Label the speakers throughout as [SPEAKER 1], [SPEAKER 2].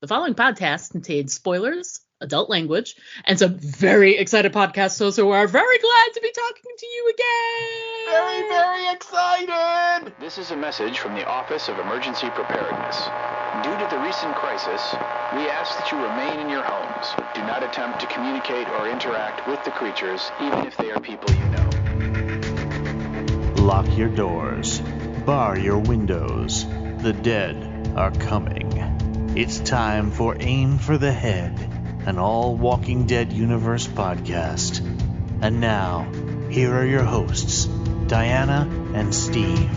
[SPEAKER 1] The following podcast contains spoilers, adult language, and some very excited podcast hosts who are very glad to be talking to you again.
[SPEAKER 2] Very, very excited!
[SPEAKER 3] This is a message from the Office of Emergency Preparedness. Due to the recent crisis, we ask that you remain in your homes. Do not attempt to communicate or interact with the creatures, even if they are people you know.
[SPEAKER 4] Lock your doors. Bar your windows. The dead are coming. It's time for Aim for the Head, an all Walking Dead universe podcast. And now, here are your hosts, Diana and Steve.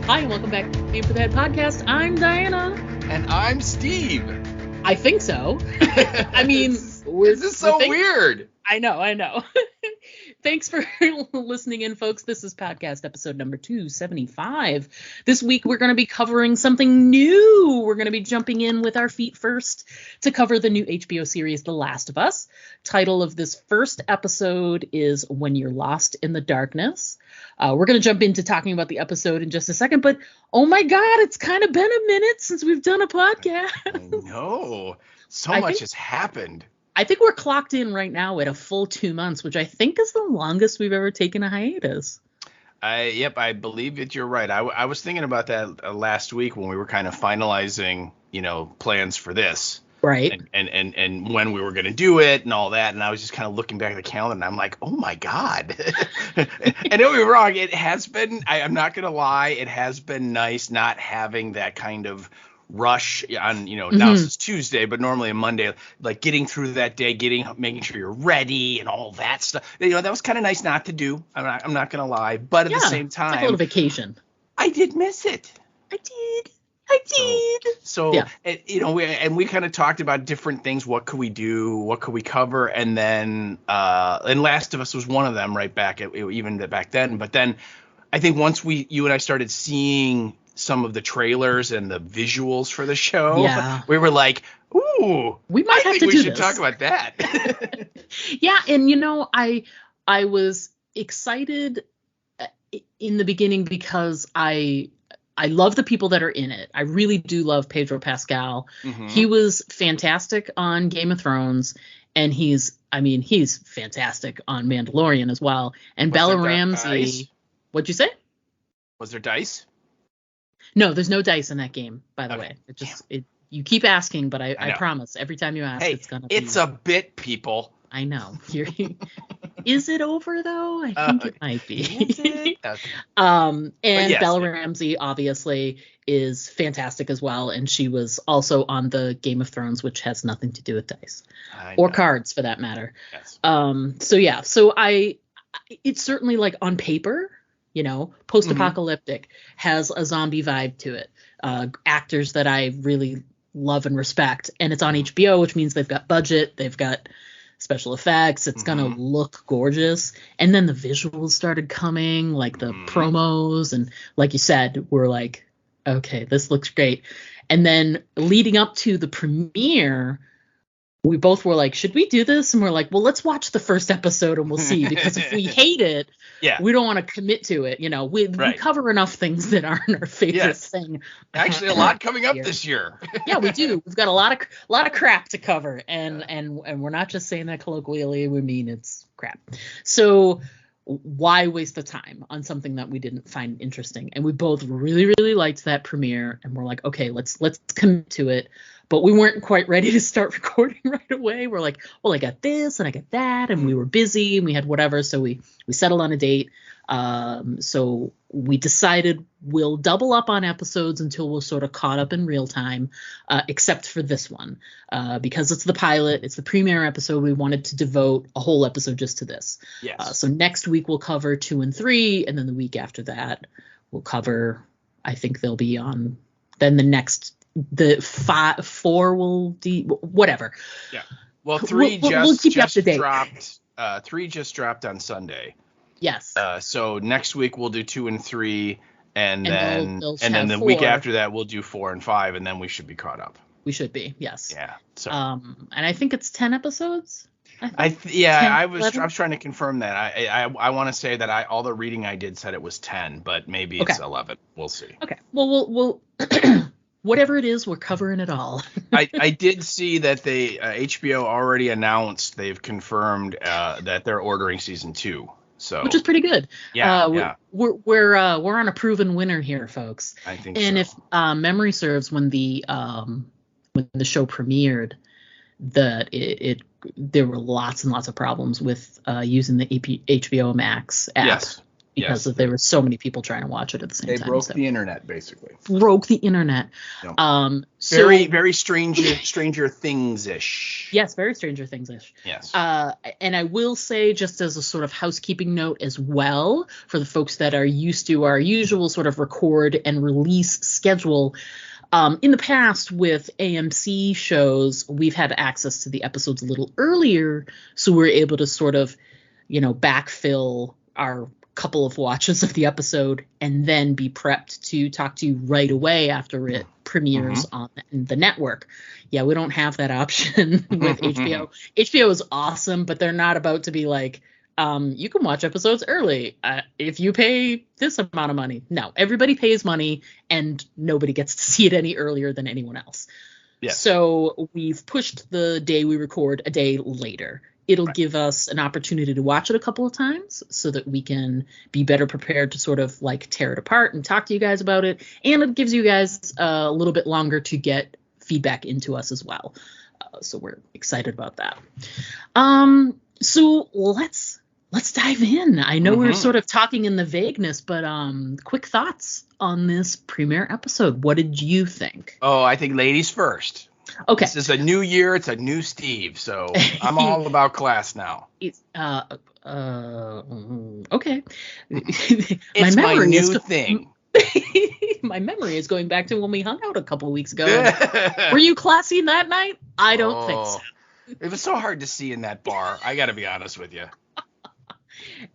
[SPEAKER 1] Hi, and welcome back to Aim for the Head podcast. I'm Diana.
[SPEAKER 2] And I'm Steve.
[SPEAKER 1] I think so. I mean,
[SPEAKER 2] this is so weird.
[SPEAKER 1] I know. Thanks for listening in, folks. This is podcast episode number 275. This week, we're going to be covering something new. We're going to be jumping in with our feet first to cover the new HBO series, The Last of Us. Title of this first episode is When You're Lost in the Darkness. We're going to jump into talking about the episode in just a second, but oh my God, it's kind of been a minute since we've done a podcast.
[SPEAKER 2] I know. So much has happened.
[SPEAKER 1] I think we're clocked in right now at a full 2 months, which I think is the longest we've ever taken a hiatus.
[SPEAKER 2] Yep, I believe that you're right. I was thinking about that last week when we were kind of finalizing, plans for this.
[SPEAKER 1] Right.
[SPEAKER 2] And when we were going to do it and all that. And I was just kind of looking back at the calendar and I'm like, oh, my God. And don't get me wrong. It has been, I'm not going to lie, it has been nice not having that kind of rush on, now it's Tuesday, but normally a Monday, like getting through that day, making sure you're ready and all that stuff. That was kind of nice not to do. I'm not going to lie. But at the same time,
[SPEAKER 1] it's like a little vacation.
[SPEAKER 2] I did miss it.
[SPEAKER 1] I did.
[SPEAKER 2] So yeah. We kind of talked about different things. What could we do? What could we cover? And then, and Last of Us was one of them right back then. But then I think once you and I started seeing some of the trailers and the visuals for the show, we were like, ooh,
[SPEAKER 1] we might have to do this.
[SPEAKER 2] We should talk about that.
[SPEAKER 1] Yeah. And, I was excited in the beginning because I love the people that are in it. I really do love Pedro Pascal. Mm-hmm. He was fantastic on Game of Thrones, and he's fantastic on Mandalorian as well. And Bella Ramsey.
[SPEAKER 2] Dice?
[SPEAKER 1] What'd you say?
[SPEAKER 2] Was there dice?
[SPEAKER 1] No, there's no dice in that game, by the way. You keep asking, but I promise every time you ask, it's gonna be.
[SPEAKER 2] It's a bit, people.
[SPEAKER 1] I know. Is it over though? I think it might be.
[SPEAKER 2] Is it? Okay.
[SPEAKER 1] And yes, Bella Ramsey obviously is fantastic as well, and she was also on the Game of Thrones, which has nothing to do with dice or cards for that matter.
[SPEAKER 2] Yes.
[SPEAKER 1] So it's certainly like on paper, post-apocalyptic, has a zombie vibe to it. Actors that I really love and respect, and it's on HBO, which means they've got budget, they've got special effects, it's gonna look gorgeous. And then the visuals started coming, like the promos, and like you said, we're like, okay, this looks great. And then leading up to the premiere, we both were like, should we do this? And we're like, well, let's watch the first episode and we'll see, because if we hate it, we don't want to commit to it. We cover enough things that aren't our favorite thing.
[SPEAKER 2] Actually, a lot coming up this year.
[SPEAKER 1] Yeah, we do. We've got a lot of crap to cover, and we're not just saying that colloquially. We mean it's crap. So why waste the time on something that we didn't find interesting? And we both really, really liked that premiere, and we're like, okay, let's commit to it. But we weren't quite ready to start recording right away. We're like, well, I got this and I got that, and we were busy and we had whatever. So we settled on a date. So we decided we'll double up on episodes until we're sort of caught up in real time, except for this one, because it's the pilot, it's the premiere episode. We wanted to devote a whole episode just to this.
[SPEAKER 2] Yes.
[SPEAKER 1] So next week we'll cover 2 and 3, and then the week after that we'll cover, I think they'll be on, then the 4 will be whatever.
[SPEAKER 2] Yeah. Well, 3
[SPEAKER 1] we'll keep you up to date.
[SPEAKER 2] Dropped. 3 just dropped on Sunday.
[SPEAKER 1] Yes.
[SPEAKER 2] So next week we'll do 2 and 3, and then the week after that we'll do 4 and 5, and then we should be caught up.
[SPEAKER 1] We should be, yes.
[SPEAKER 2] Yeah. So.
[SPEAKER 1] And I think it's 10 episodes.
[SPEAKER 2] I was trying to confirm that. I want to say that all the reading I did said it was 10, but maybe it's 11. We'll see.
[SPEAKER 1] Okay. Well, we'll whatever it is, we're covering it all.
[SPEAKER 2] I did see that they HBO already announced they've confirmed that they're ordering season 2. So
[SPEAKER 1] which is pretty good.
[SPEAKER 2] Yeah,
[SPEAKER 1] We're on a proven winner here, folks.
[SPEAKER 2] I think
[SPEAKER 1] and
[SPEAKER 2] so.
[SPEAKER 1] if memory serves, when the show premiered, that there were lots and lots of problems with using the HBO Max app.
[SPEAKER 2] Yes.
[SPEAKER 1] Because there were so many people trying to watch it at the same time.
[SPEAKER 2] They broke the internet, basically.
[SPEAKER 1] Broke the internet.
[SPEAKER 2] Yep. Very Stranger Things-ish.
[SPEAKER 1] Yes, very Stranger Things-ish.
[SPEAKER 2] Yes.
[SPEAKER 1] And I will say, just as a sort of housekeeping note as well, for the folks that are used to our usual sort of record and release schedule, in the past with AMC shows, we've had access to the episodes a little earlier, so we're able to sort of, backfill our couple of watches of the episode and then be prepped to talk to you right away after it premieres on the network. Yeah, we don't have that option with HBO. HBO is awesome, but they're not about to be like, you can watch episodes early if you pay this amount of money. No, everybody pays money and nobody gets to see it any earlier than anyone else.
[SPEAKER 2] Yes.
[SPEAKER 1] So we've pushed the day we record a day later. It'll give us an opportunity to watch it a couple of times so that we can be better prepared to sort of like tear it apart and talk to you guys about it. And it gives you guys a little bit longer to get feedback into us as well. So we're excited about that. So let's dive in. I know we're sort of talking in the vagueness, but quick thoughts on this premiere episode. What did you think?
[SPEAKER 2] Oh, I think ladies first.
[SPEAKER 1] Okay.
[SPEAKER 2] This is a new year. It's a new Steve. So I'm all about class now.
[SPEAKER 1] Okay.
[SPEAKER 2] It's my new thing.
[SPEAKER 1] My memory is going back to when we hung out a couple weeks ago. Were you classy that night? I don't think so.
[SPEAKER 2] It was so hard to see in that bar. I got to be honest with you.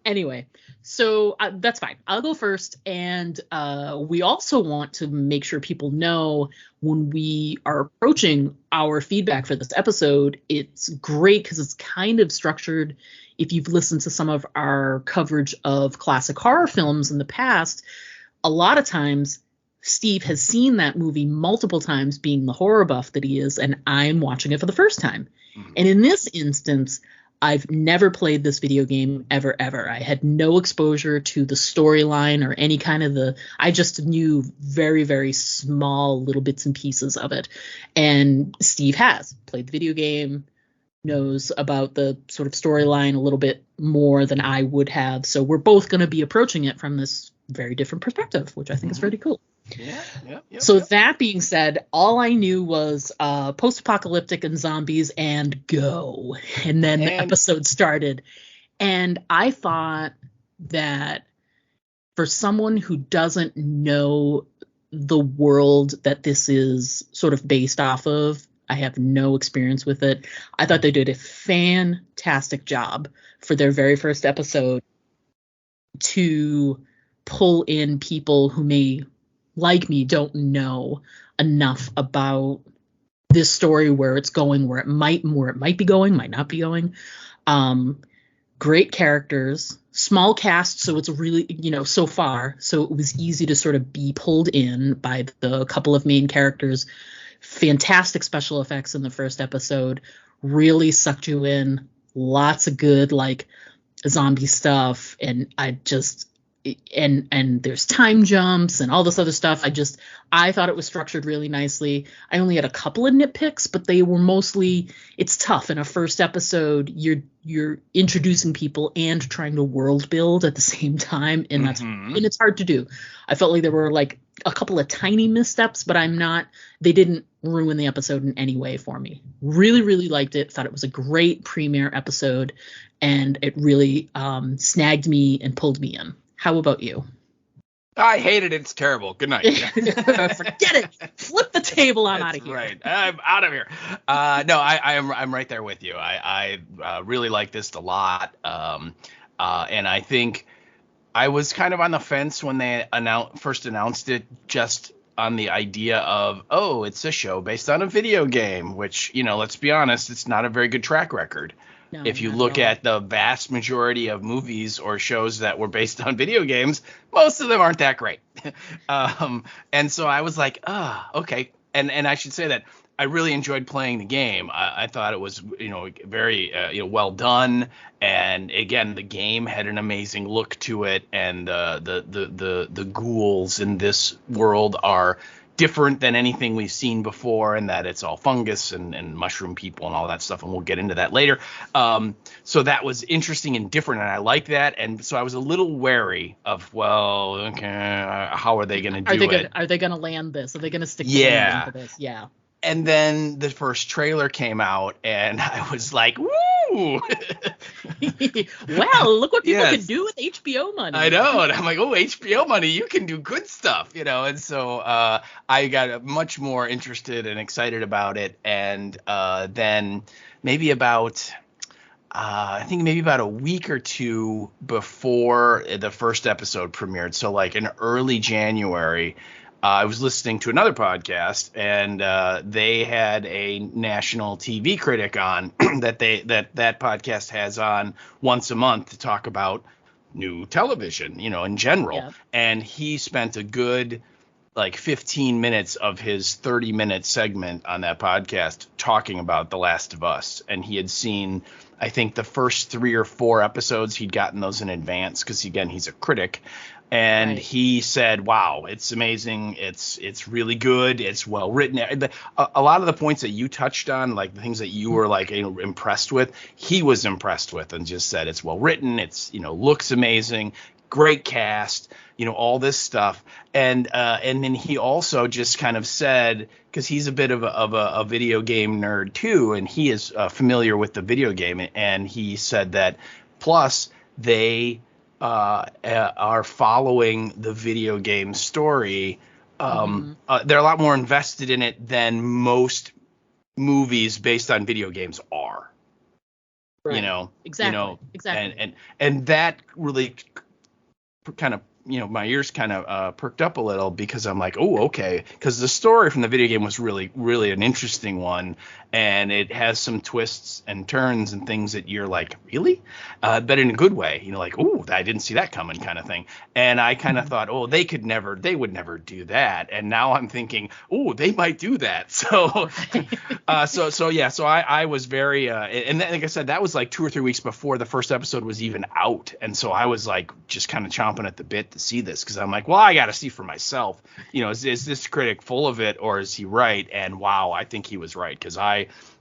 [SPEAKER 1] Anyway, so that's fine. I'll go first. And we also want to make sure people know when we are approaching our feedback for this episode, it's great because it's kind of structured. If you've listened to some of our coverage of classic horror films in the past, a lot of times Steve has seen that movie multiple times, being the horror buff that he is, and I'm watching it for the first time. And in this instance, I've never played this video game ever. I had no exposure to the storyline or any kind of I just knew very, very small little bits and pieces of it. And Steve has played the video game, knows about the sort of storyline a little bit more than I would have. So we're both going to be approaching it from this very different perspective, which I think is pretty cool. So that being said, all I knew was post-apocalyptic and zombies and go. And then the episode started. And I thought that for someone who doesn't know the world that this is sort of based off of, I have no experience with it. I thought they did a fantastic job for their very first episode to pull in people who may, like me, don't know enough about this story, where it's going, where it might be going, might not be going. Great characters, small cast, so it's really, so far, so it was easy to sort of be pulled in by the couple of main characters. Fantastic special effects in the first episode, really sucked you in. Lots of good zombie stuff, and I just and there's time jumps and all this other stuff. I thought it was structured really nicely. I only had a couple of nitpicks, but they were mostly, it's tough in a first episode. You're introducing people and trying to world build at the same time, and and it's hard to do. I felt like there were a couple of tiny missteps, but they didn't ruin the episode in any way for me. Really, really liked it. Thought it was a great premiere episode, and it really snagged me and pulled me in. How about you?
[SPEAKER 2] I hated it. It's terrible. Good night.
[SPEAKER 1] Forget it. Flip the table. I'm out of here.
[SPEAKER 2] Right. I'm out of here. No, I'm right there with you. I really like this a lot. And I think I was kind of on the fence when they first announced it, just on the idea of, it's a show based on a video game, which, let's be honest, it's not a very good track record. No, if you look at the vast majority of movies or shows that were based on video games, most of them aren't that great. And so I was like, okay, and I should say that I really enjoyed playing the game. I thought it was, very, well done. And again, the game had an amazing look to it, and the ghouls in this world are different than anything we've seen before, and that it's all fungus and mushroom people and all that stuff, and we'll get into that later. So that was interesting and different, and I like that. And so I was a little wary of, well, okay, how are they going to do it?
[SPEAKER 1] Are they going to land this? Are they going to stick the landing for this? Yeah.
[SPEAKER 2] And then the first trailer came out, and I was like, woo!
[SPEAKER 1] Wow, look what people can do with HBO money.
[SPEAKER 2] I know, and I'm like, oh, HBO money, you can do good stuff, And so I got much more interested and excited about it. And then maybe about a week or two before the first episode premiered, so like in early January, I was listening to another podcast, and they had a national TV critic on that podcast has on once a month to talk about new television, in general. Yeah. And he spent a good 15 minutes of his 30-minute segment on that podcast talking about The Last of Us. And he had seen, I think, the first 3 or 4 episodes. He'd gotten those in advance because, again, he's a critic. And he said, wow, it's amazing. It's really good. It's well written. A lot of the points that you touched on, like the things that you were impressed with, he was impressed with, and just said it's well written. It's, looks amazing. Great cast, all this stuff. And then he also just kind of said, because he's a bit of a video game nerd too, and he is familiar with the video game. And he said that plus they are following the video game story. They're a lot more invested in it than most movies based on video games are.
[SPEAKER 1] Right. Exactly.
[SPEAKER 2] And that really kind of, my ears kind of perked up a little, because I'm like, oh, okay. Because the story from the video game was really, really an interesting one. And it has some twists and turns and things that you're like, really? But in a good way, like, oh, I didn't see that coming kind of thing. And I kind of thought, oh, they would never do that. And now I'm thinking, oh, they might do that. So, so I was very, and then, like I said, that was like 2 or 3 weeks before the first episode was even out. And so I was like, just kind of chomping at the bit to see this, because I'm like, well, I got to see for myself, is this critic full of it, or is he right? And wow, I think he was right, because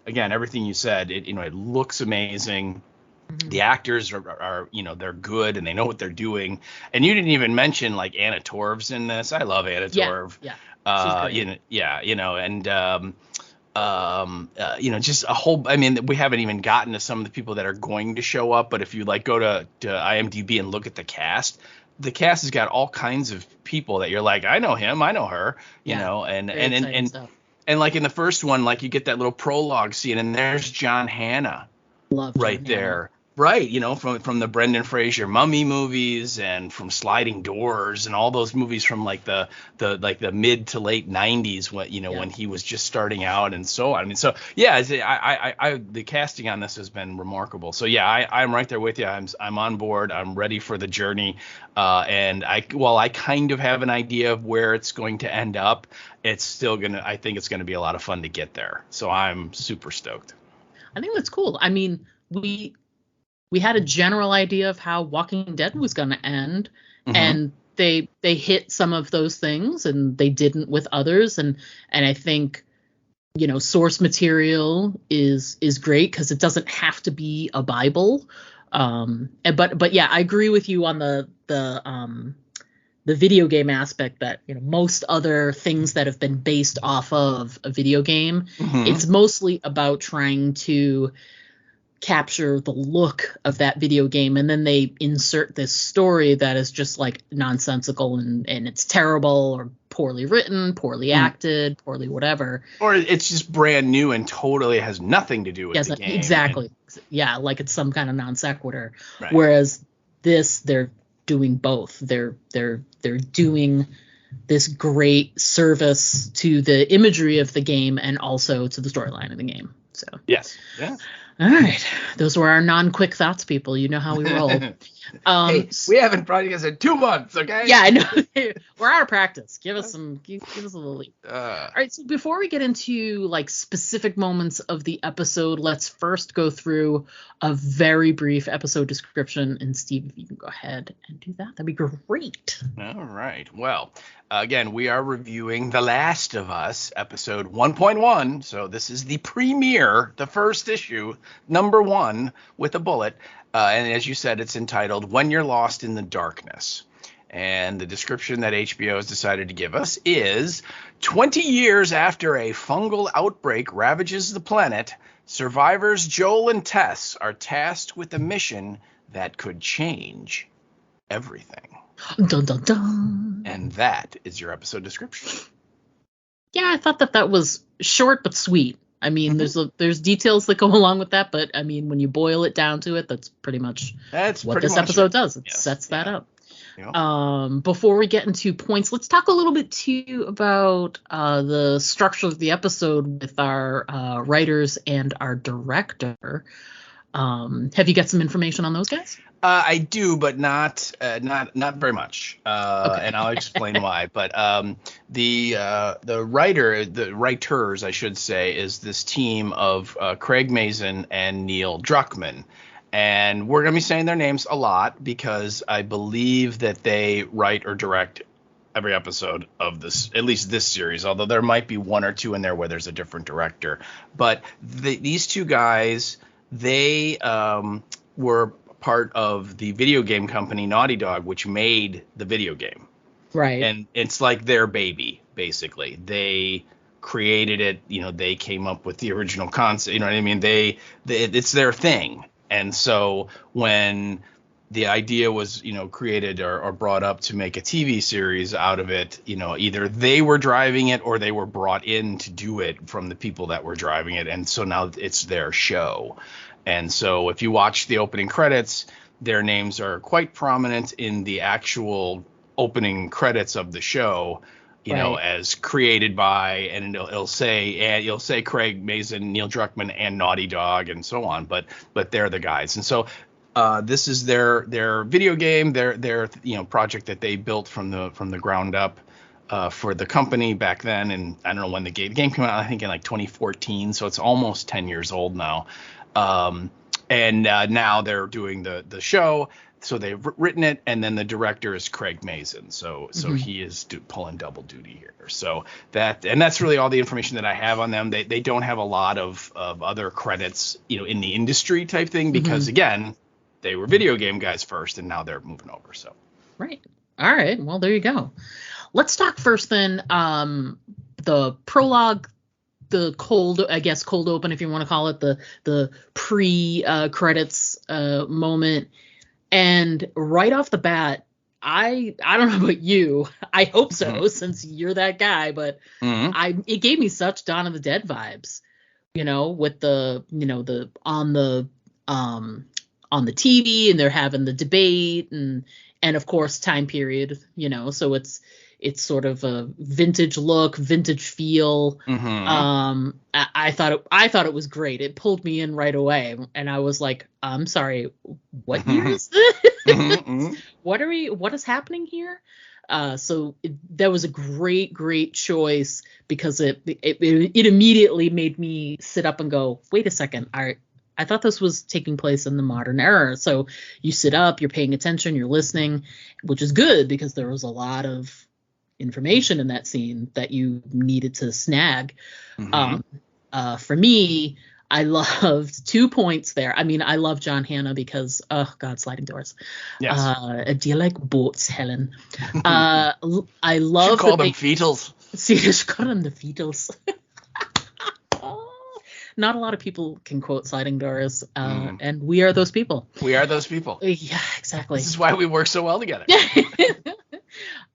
[SPEAKER 2] again, everything you said, it looks amazing. Mm-hmm. The actors are they're good, and they know what they're doing. And you didn't even mention like Anna Torv's in this. I love Anna Torv.
[SPEAKER 1] Yeah.
[SPEAKER 2] Just a whole. I mean, we haven't even gotten to some of the people that are going to show up. But if you go to IMDb and look at the cast has got all kinds of people that you're like, I know him, I know her, and like in the first one, like you get that little prologue scene, and there's John Hannah right there. Right, from the Brendan Fraser Mummy movies, and from Sliding Doors, and all those movies from like the mid to late 90s, when he was just starting out, and so on. I mean, so yeah, I the casting on this has been remarkable. So yeah, I'm right there with you. I'm on board. I'm ready for the journey. And I kind of have an idea of where it's going to end up. It's still I think it's gonna be a lot of fun to get there. So I'm super stoked.
[SPEAKER 1] I think that's cool. I mean, we had a general idea of how Walking Dead was going to end, and they hit some of those things, and they didn't with others. And I think, source material is great, because it doesn't have to be a Bible. But yeah, I agree with you on the video game aspect, that most other things that have been based off of a video game, it's mostly about trying to capture the look of that video game, and then they insert this story that is just like nonsensical, and it's terrible, or poorly written, poorly acted, poorly whatever,
[SPEAKER 2] or it's just brand new and totally has nothing to do with the game.
[SPEAKER 1] Exactly. Yeah, like it's some kind of non sequitur. Right. Whereas this, they're doing both. They're doing this great service to the imagery of the game, and also to the storyline of the game. So
[SPEAKER 2] yes, yeah.
[SPEAKER 1] All right, those were our non-quick thoughts, people. You know how we roll.
[SPEAKER 2] Hey, we haven't broadcast in 2 months, okay?
[SPEAKER 1] Yeah, I know. We're out of practice. Give us a little leap. All right, so before we get into like specific moments of the episode, let's first go through a very brief episode description. And Steve, if you can go ahead and do that, that'd be great.
[SPEAKER 2] All right. Well, again, we are reviewing The Last of Us, episode 1.1. So this is the premiere, the first issue, number 1 with a bullet. And as you said, it's entitled When You're Lost in the Darkness. And the description that HBO has decided to give us is 20 years after a fungal outbreak ravages the planet, survivors Joel and Tess are tasked with a mission that could change everything.
[SPEAKER 1] Dun, dun, dun.
[SPEAKER 2] And that is your episode description.
[SPEAKER 1] Yeah, I thought that was short but sweet. I mean, there's details that go along with that, but I mean, when you boil it down to it, that's pretty much what this episode does. It sets that up. Yeah. Before we get into points, let's talk a little bit too about the structure of the episode with our writers and our director. Have you got some information on those guys?
[SPEAKER 2] I do, but not very much. Okay. And I'll explain why. But the writers, I should say, is this team of Craig Mazin and Neil Druckmann. And we're going to be saying their names a lot because I believe that they write or direct every episode of this, at least this series, although there might be 1 or 2 in there where there's a different director. But these 2 guys, they were part of the video game company Naughty Dog, which made the video game.
[SPEAKER 1] Right.
[SPEAKER 2] And it's like their baby, basically. They created it, they came up with the original concept, you know what I mean? It's their thing. And so when the idea was, created or brought up to make a TV series out of it, either they were driving it or they were brought in to do it from the people that were driving it. And so now it's their show. And so if you watch the opening credits, their names are quite prominent in the actual opening credits of the show, as created by, and it'll say Craig Mazin, Neil Druckmann, and Naughty Dog, and so on. But they're the guys. And so this is their video game, their project that they built from the ground up for the company back then. And I don't know when the game came out. I think in like 2014. So it's almost 10 years old now. And now they're doing the show. So they've written it, and then the director is Craig Mazin. So he is pulling double duty here. So that's really all the information that I have on them. They don't have a lot of other credits, in the industry type thing, because again, they were video game guys first, and now they're moving over. So
[SPEAKER 1] right. All right. Well, there you go. Let's talk first then. The prologue, the cold open, if you want to call it, the pre-credits moment. And right off the bat, I don't know about you. I hope so, since you're that guy. But it gave me such Dawn of the Dead vibes, with the on the TV, and they're having the debate, and of course time period, so it's sort of a vintage look, vintage feel. I thought it was great. It pulled me in right away, and I was like, I'm sorry, what year is this? What is happening here? So that was a great choice, because it immediately made me sit up and go, wait a second, I thought this was taking place in the modern era. So you sit up, you're paying attention, you're listening, which is good, because there was a lot of information in that scene that you needed to snag. For me, I loved 2 points there. I mean, I love John Hannah because, oh God, sliding doors. Yes. Do you like boats, Helen? I love.
[SPEAKER 2] She called them fetals.
[SPEAKER 1] See, she called them the fetals. Not a lot of people can quote sliding doors, and we are those people.
[SPEAKER 2] We are those people.
[SPEAKER 1] Yeah, exactly.
[SPEAKER 2] This is why we work so well together.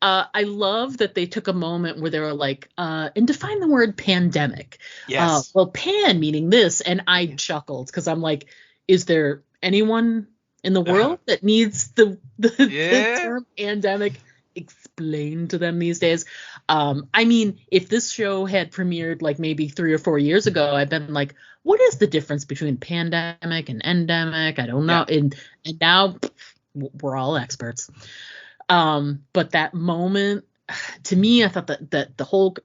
[SPEAKER 1] I love that they took a moment where they were like, and define the word pandemic.
[SPEAKER 2] Yes.
[SPEAKER 1] Well, pan meaning this, and I chuckled, because I'm like, is there anyone in the world that needs the term pandemic explained to them these days. I mean, if this show had premiered like maybe 3 or 4 years ago, I've been like, what is the difference between pandemic and endemic? I don't know.
[SPEAKER 2] Yeah.
[SPEAKER 1] And now we're all experts. But that moment, to me, I thought that the whole,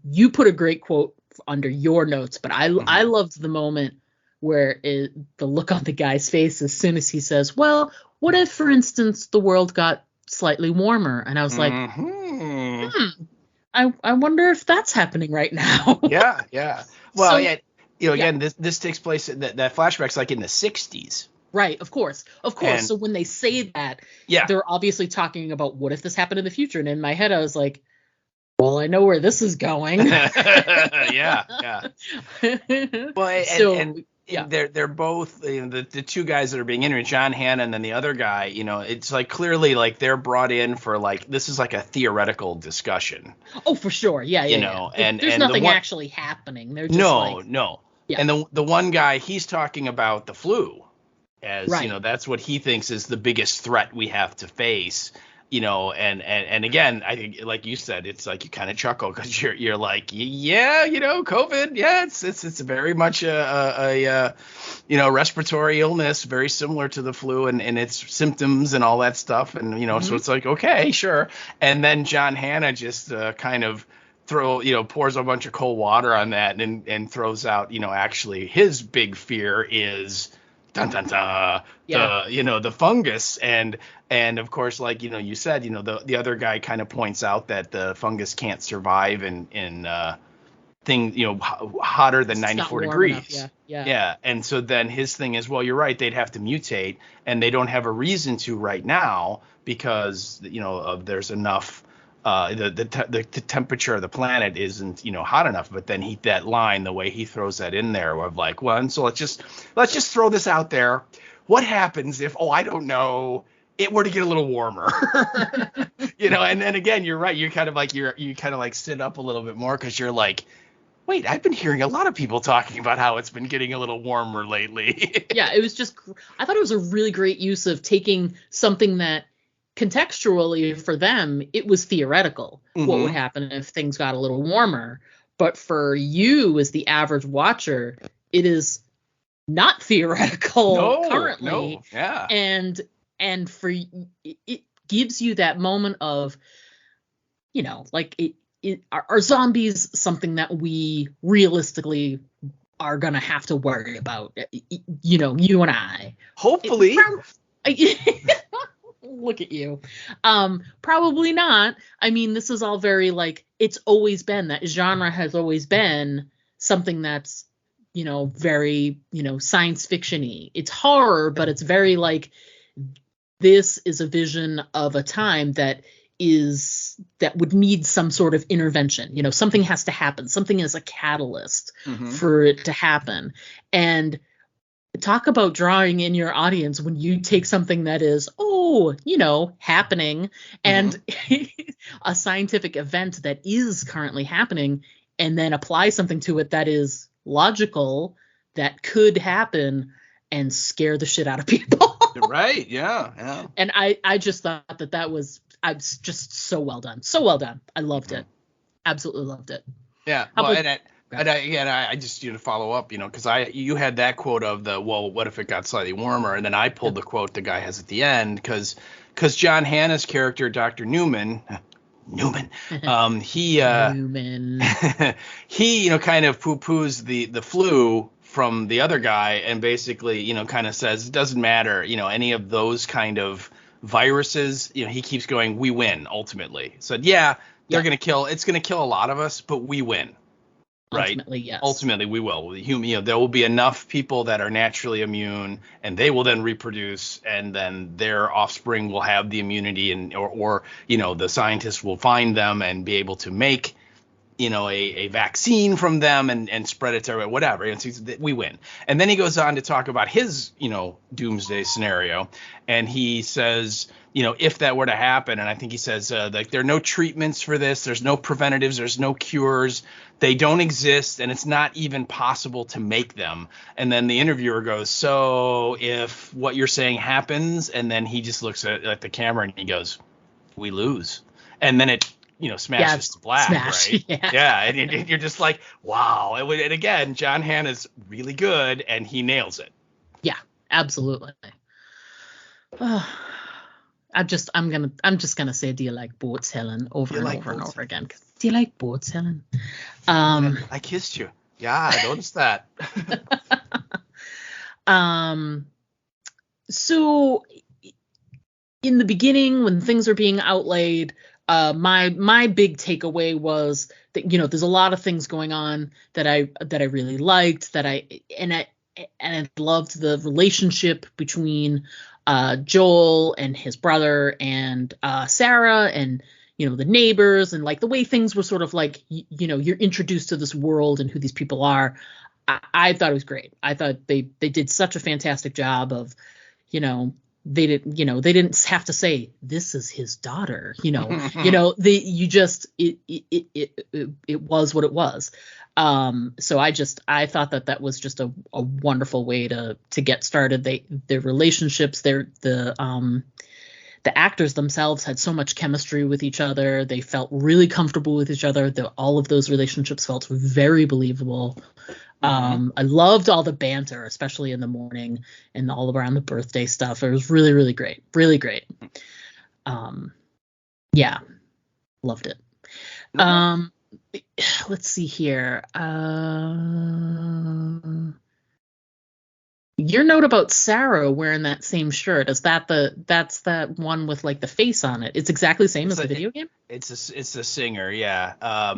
[SPEAKER 1] you put a great quote under your notes, but I loved the moment where the look on the guy's face as soon as he says, well, what if, for instance, the world got slightly warmer? And I was like, I wonder if that's happening right now.
[SPEAKER 2] Yeah. Well,
[SPEAKER 1] So,
[SPEAKER 2] again, this takes place, that flashback's like in the 60s.
[SPEAKER 1] Right, of course.
[SPEAKER 2] And-
[SPEAKER 1] So when they say that,
[SPEAKER 2] Yeah.
[SPEAKER 1] they're obviously talking about what if this happened in the future. And in my head, I was like, well, I know where this is going.
[SPEAKER 2] yeah. Well, they're both, the two guys that are being interviewed, John Hannah and then the other guy, it's like clearly like they're brought in for like, this is like a theoretical discussion.
[SPEAKER 1] Oh, for sure. Yeah.
[SPEAKER 2] And
[SPEAKER 1] there's
[SPEAKER 2] and
[SPEAKER 1] nothing actually happening. They're just
[SPEAKER 2] no.
[SPEAKER 1] Yeah.
[SPEAKER 2] And the one guy, he's talking about the flu as,
[SPEAKER 1] Right.
[SPEAKER 2] that's what he thinks is the biggest threat we have to face. And again, I think, like you said, it's like you kind of chuckle because you're like, yeah, COVID, yeah, it's very much a respiratory illness, very similar to the flu and its symptoms and all that stuff, and so it's like, okay, sure. And then John Hannah just kind of pours a bunch of cold water on that and throws out, actually his big fear is dun dun dun, the fungus, and of course, like you said, the other guy kind of points out that the fungus can't survive in hotter than 94 degrees.
[SPEAKER 1] Enough. Yeah.
[SPEAKER 2] And so then his thing is, well, you're right, they'd have to mutate, and they don't have a reason to right now because there's enough. The temperature of the planet isn't hot enough, but then that line, the way he throws that in there of like, well, and so let's just throw this out there. What happens if, I don't know, it were to get a little warmer? And then again, you're right, you're kind of like you kind of like sit up a little bit more because you're like, wait, I've been hearing a lot of people talking about how it's been getting a little warmer lately.
[SPEAKER 1] Yeah, it was just, I thought it was a really great use of taking something that contextually for them, it was theoretical. What would happen if things got a little warmer? But for you as the average watcher, it is not theoretical currently.
[SPEAKER 2] No, yeah.
[SPEAKER 1] And for it gives you that moment of, like are zombies something that we realistically are gonna have to worry about? You and I.
[SPEAKER 2] Hopefully.
[SPEAKER 1] Look at you. Probably not. I mean, this is all very like, it's always been, that genre has always been something that's, very, science fiction-y. It's horror, but it's very like, this is a vision of a time that would need some sort of intervention. Something has to happen. Something is a catalyst for it to happen. And talk about drawing in your audience when you take something that is, happening, and a scientific event that is currently happening, and then apply something to it that is logical, that could happen, and scare the shit out of people.
[SPEAKER 2] Right. Yeah.
[SPEAKER 1] And I just thought that was just so well done. So well done. I loved it. Absolutely loved it.
[SPEAKER 2] Yeah. I just to follow up, because you had that quote of what if it got slightly warmer, and then I pulled the quote the guy has at the end because John Hannah's character, Dr. Newman, he he kind of poo-poos the flu from the other guy, and basically kind of says it doesn't matter, any of those kind of viruses, he keeps going, we win ultimately. So they're gonna kill, it's gonna kill a lot of us, but we win. Right.
[SPEAKER 1] Ultimately, yes.
[SPEAKER 2] Ultimately, we will. There will be enough people that are naturally immune, and they will then reproduce, and then their offspring will have the immunity, or the scientists will find them and be able to make, a vaccine from them and spread it to everybody, whatever. And so we win. And then he goes on to talk about his, doomsday scenario, and he says, if that were to happen, and I think he says, like, there are no treatments for this, there's no preventatives, there's no cures, they don't exist, and it's not even possible to make them. And then the interviewer goes, so if what you're saying happens, and then he just looks at the camera and he goes, we lose. and then it smashes to black,
[SPEAKER 1] smash,
[SPEAKER 2] right?
[SPEAKER 1] yeah.
[SPEAKER 2] And you're just like, wow. And again, John Hannah's really good, and he nails it.
[SPEAKER 1] Yeah, absolutely. I'm just gonna say, do you like boats, Helen, over and over and over again? Do you like boats, Helen?
[SPEAKER 2] I kissed you. Yeah, I noticed that.
[SPEAKER 1] So in the beginning, when things are being outlaid, my big takeaway was that there's a lot of things going on that I really liked, and I loved the relationship between Joel and his brother and Sarah, and the neighbors, and like the way things were sort of like you're introduced to this world and who these people are. I thought it was great. I thought they did such a fantastic job of they didn't have to say this is his daughter. It was what it was. So I thought that was just a wonderful way to get started. Their relationships, the actors themselves had so much chemistry with each other. They felt really comfortable with each other. All of those relationships felt very believable. I loved all the banter, especially in the morning and all around the birthday stuff. It was really, really great. Really great. Yeah, loved it. Let's see here. Your note about Sarah wearing that same shirt, that's that one with like the face on it? It's exactly the same as the video game?
[SPEAKER 2] It's a singer, yeah. I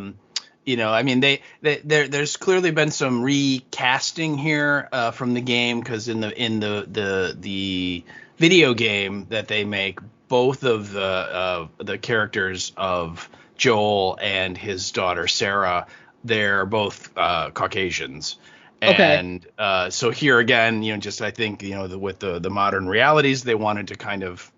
[SPEAKER 2] mean, there's clearly been some recasting here from the game, because in the video game that they make, both of the characters of Joel and his daughter Sarah, they're both Caucasians. And so here again, just I think with the modern realities, they wanted to kind of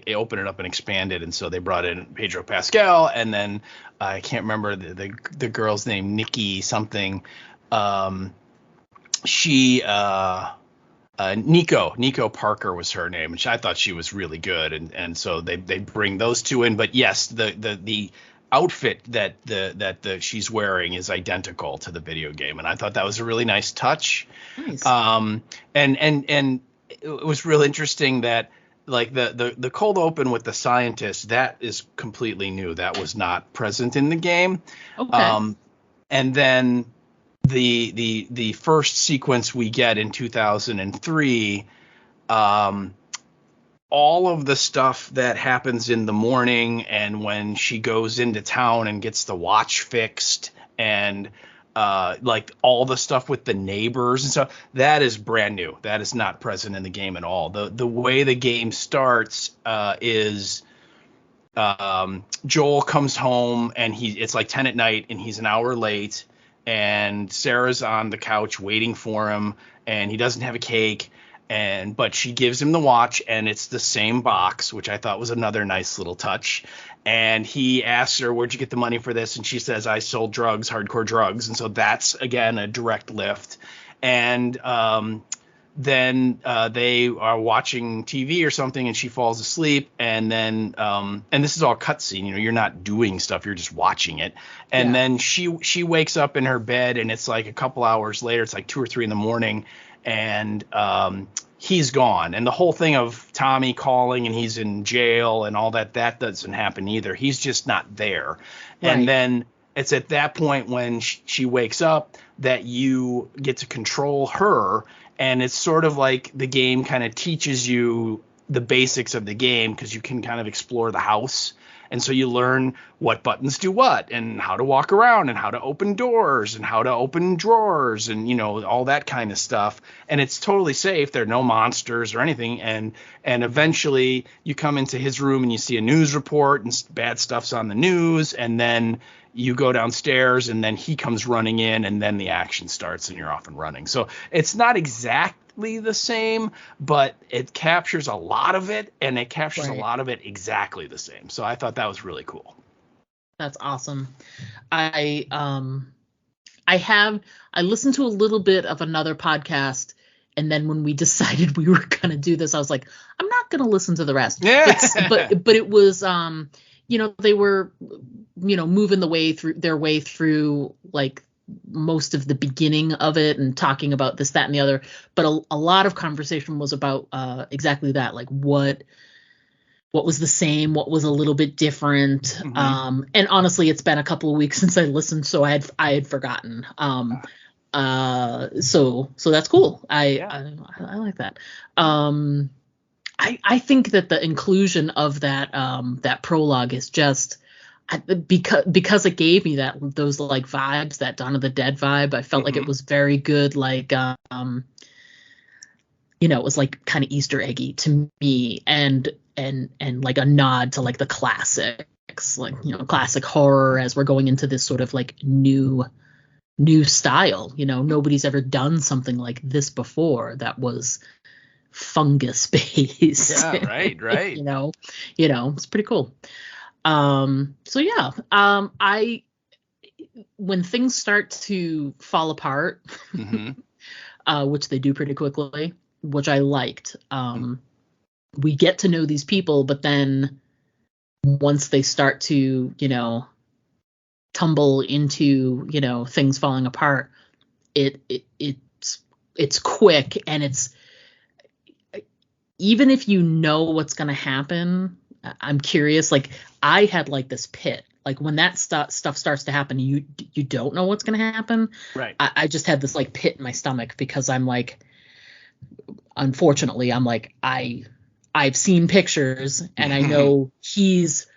[SPEAKER 2] open it up and expand it, and so they brought in Pedro Pascal, and then I can't remember the girl's name, Nikki something. Nico Parker was her name, and I thought she was really good, and so they bring those two in. But yes, the outfit that she's wearing is identical to the video game, and I thought that was a really nice touch.
[SPEAKER 1] Nice.
[SPEAKER 2] And it was real interesting that like the cold open with the scientist, that is completely new. That was not present in the game.
[SPEAKER 1] Okay.
[SPEAKER 2] And then the first sequence we get in 2003, all of the stuff that happens in the morning and when she goes into town and gets the watch fixed, and like all the stuff with the neighbors and stuff, that is brand new. That is not present in the game at all. The way the game starts is Joel comes home and it's like 10 at night and he's an hour late, and Sarah's on the couch waiting for him, and he doesn't have a cake. But she gives him the watch, and it's the same box, which I thought was another nice little touch. And he asks her, "Where'd you get the money for this?" And she says, "I sold drugs, hardcore drugs." And so that's, again, a direct lift. And then they are watching TV or something, and she falls asleep. And then and this is all cutscene. You're not doing stuff. You're just watching it. And then she wakes up in her bed, and it's like a couple hours later. It's like 2 or 3 in the morning. And he's gone. And the whole thing of Tommy calling and he's in jail and all that doesn't happen either. He's just not there. Right. And then it's at that point when she wakes up that you get to control her. And it's sort of like the game kind of teaches you the basics of the game, because you can kind of explore the house. And so you learn what buttons do what, and how to walk around, and how to open doors, and how to open drawers, and all that kind of stuff. And it's totally safe. There are no monsters or anything. And eventually you come into his room and you see a news report, and bad stuff's on the news. And then you go downstairs, and then he comes running in, and then the action starts, and you're off and running. So it's not exactly the same, but it captures a lot of it, and it captures a lot of it exactly the same. So I thought that was really cool.
[SPEAKER 1] That's awesome. I listened to a little bit of another podcast, and then when we decided we were going to do this, I was like, I'm not going to listen to the rest.
[SPEAKER 2] Yeah.
[SPEAKER 1] But it was they were, moving their way through like most of the beginning of it and talking about this, that, and the other. But a lot of conversation was about exactly that, like what was the same, what was a little bit different. And honestly, it's been a couple of weeks since I listened, so I had forgotten. So that's cool. I like that. I think that the inclusion of that prologue is just because it gave me those like vibes, that Dawn of the Dead vibe. I felt like it was very good, like it was like kind of Easter eggy to me, and like a nod to like the classics, like classic horror, as we're going into this sort of like new style. Nobody's ever done something like this before that was fungus based.
[SPEAKER 2] Yeah, right.
[SPEAKER 1] It's pretty cool. So yeah, when things start to fall apart, which they do pretty quickly, which I liked, we get to know these people, but then once they start to, tumble into, things falling apart, it's quick, and it's, even if you know what's going to happen, I'm curious. Like, I had like this pit, like when that stuff starts to happen, you don't know what's going to happen.
[SPEAKER 2] Right.
[SPEAKER 1] I just had this like pit in my stomach, because I'm like, unfortunately, I'm like, I've seen pictures and I know he's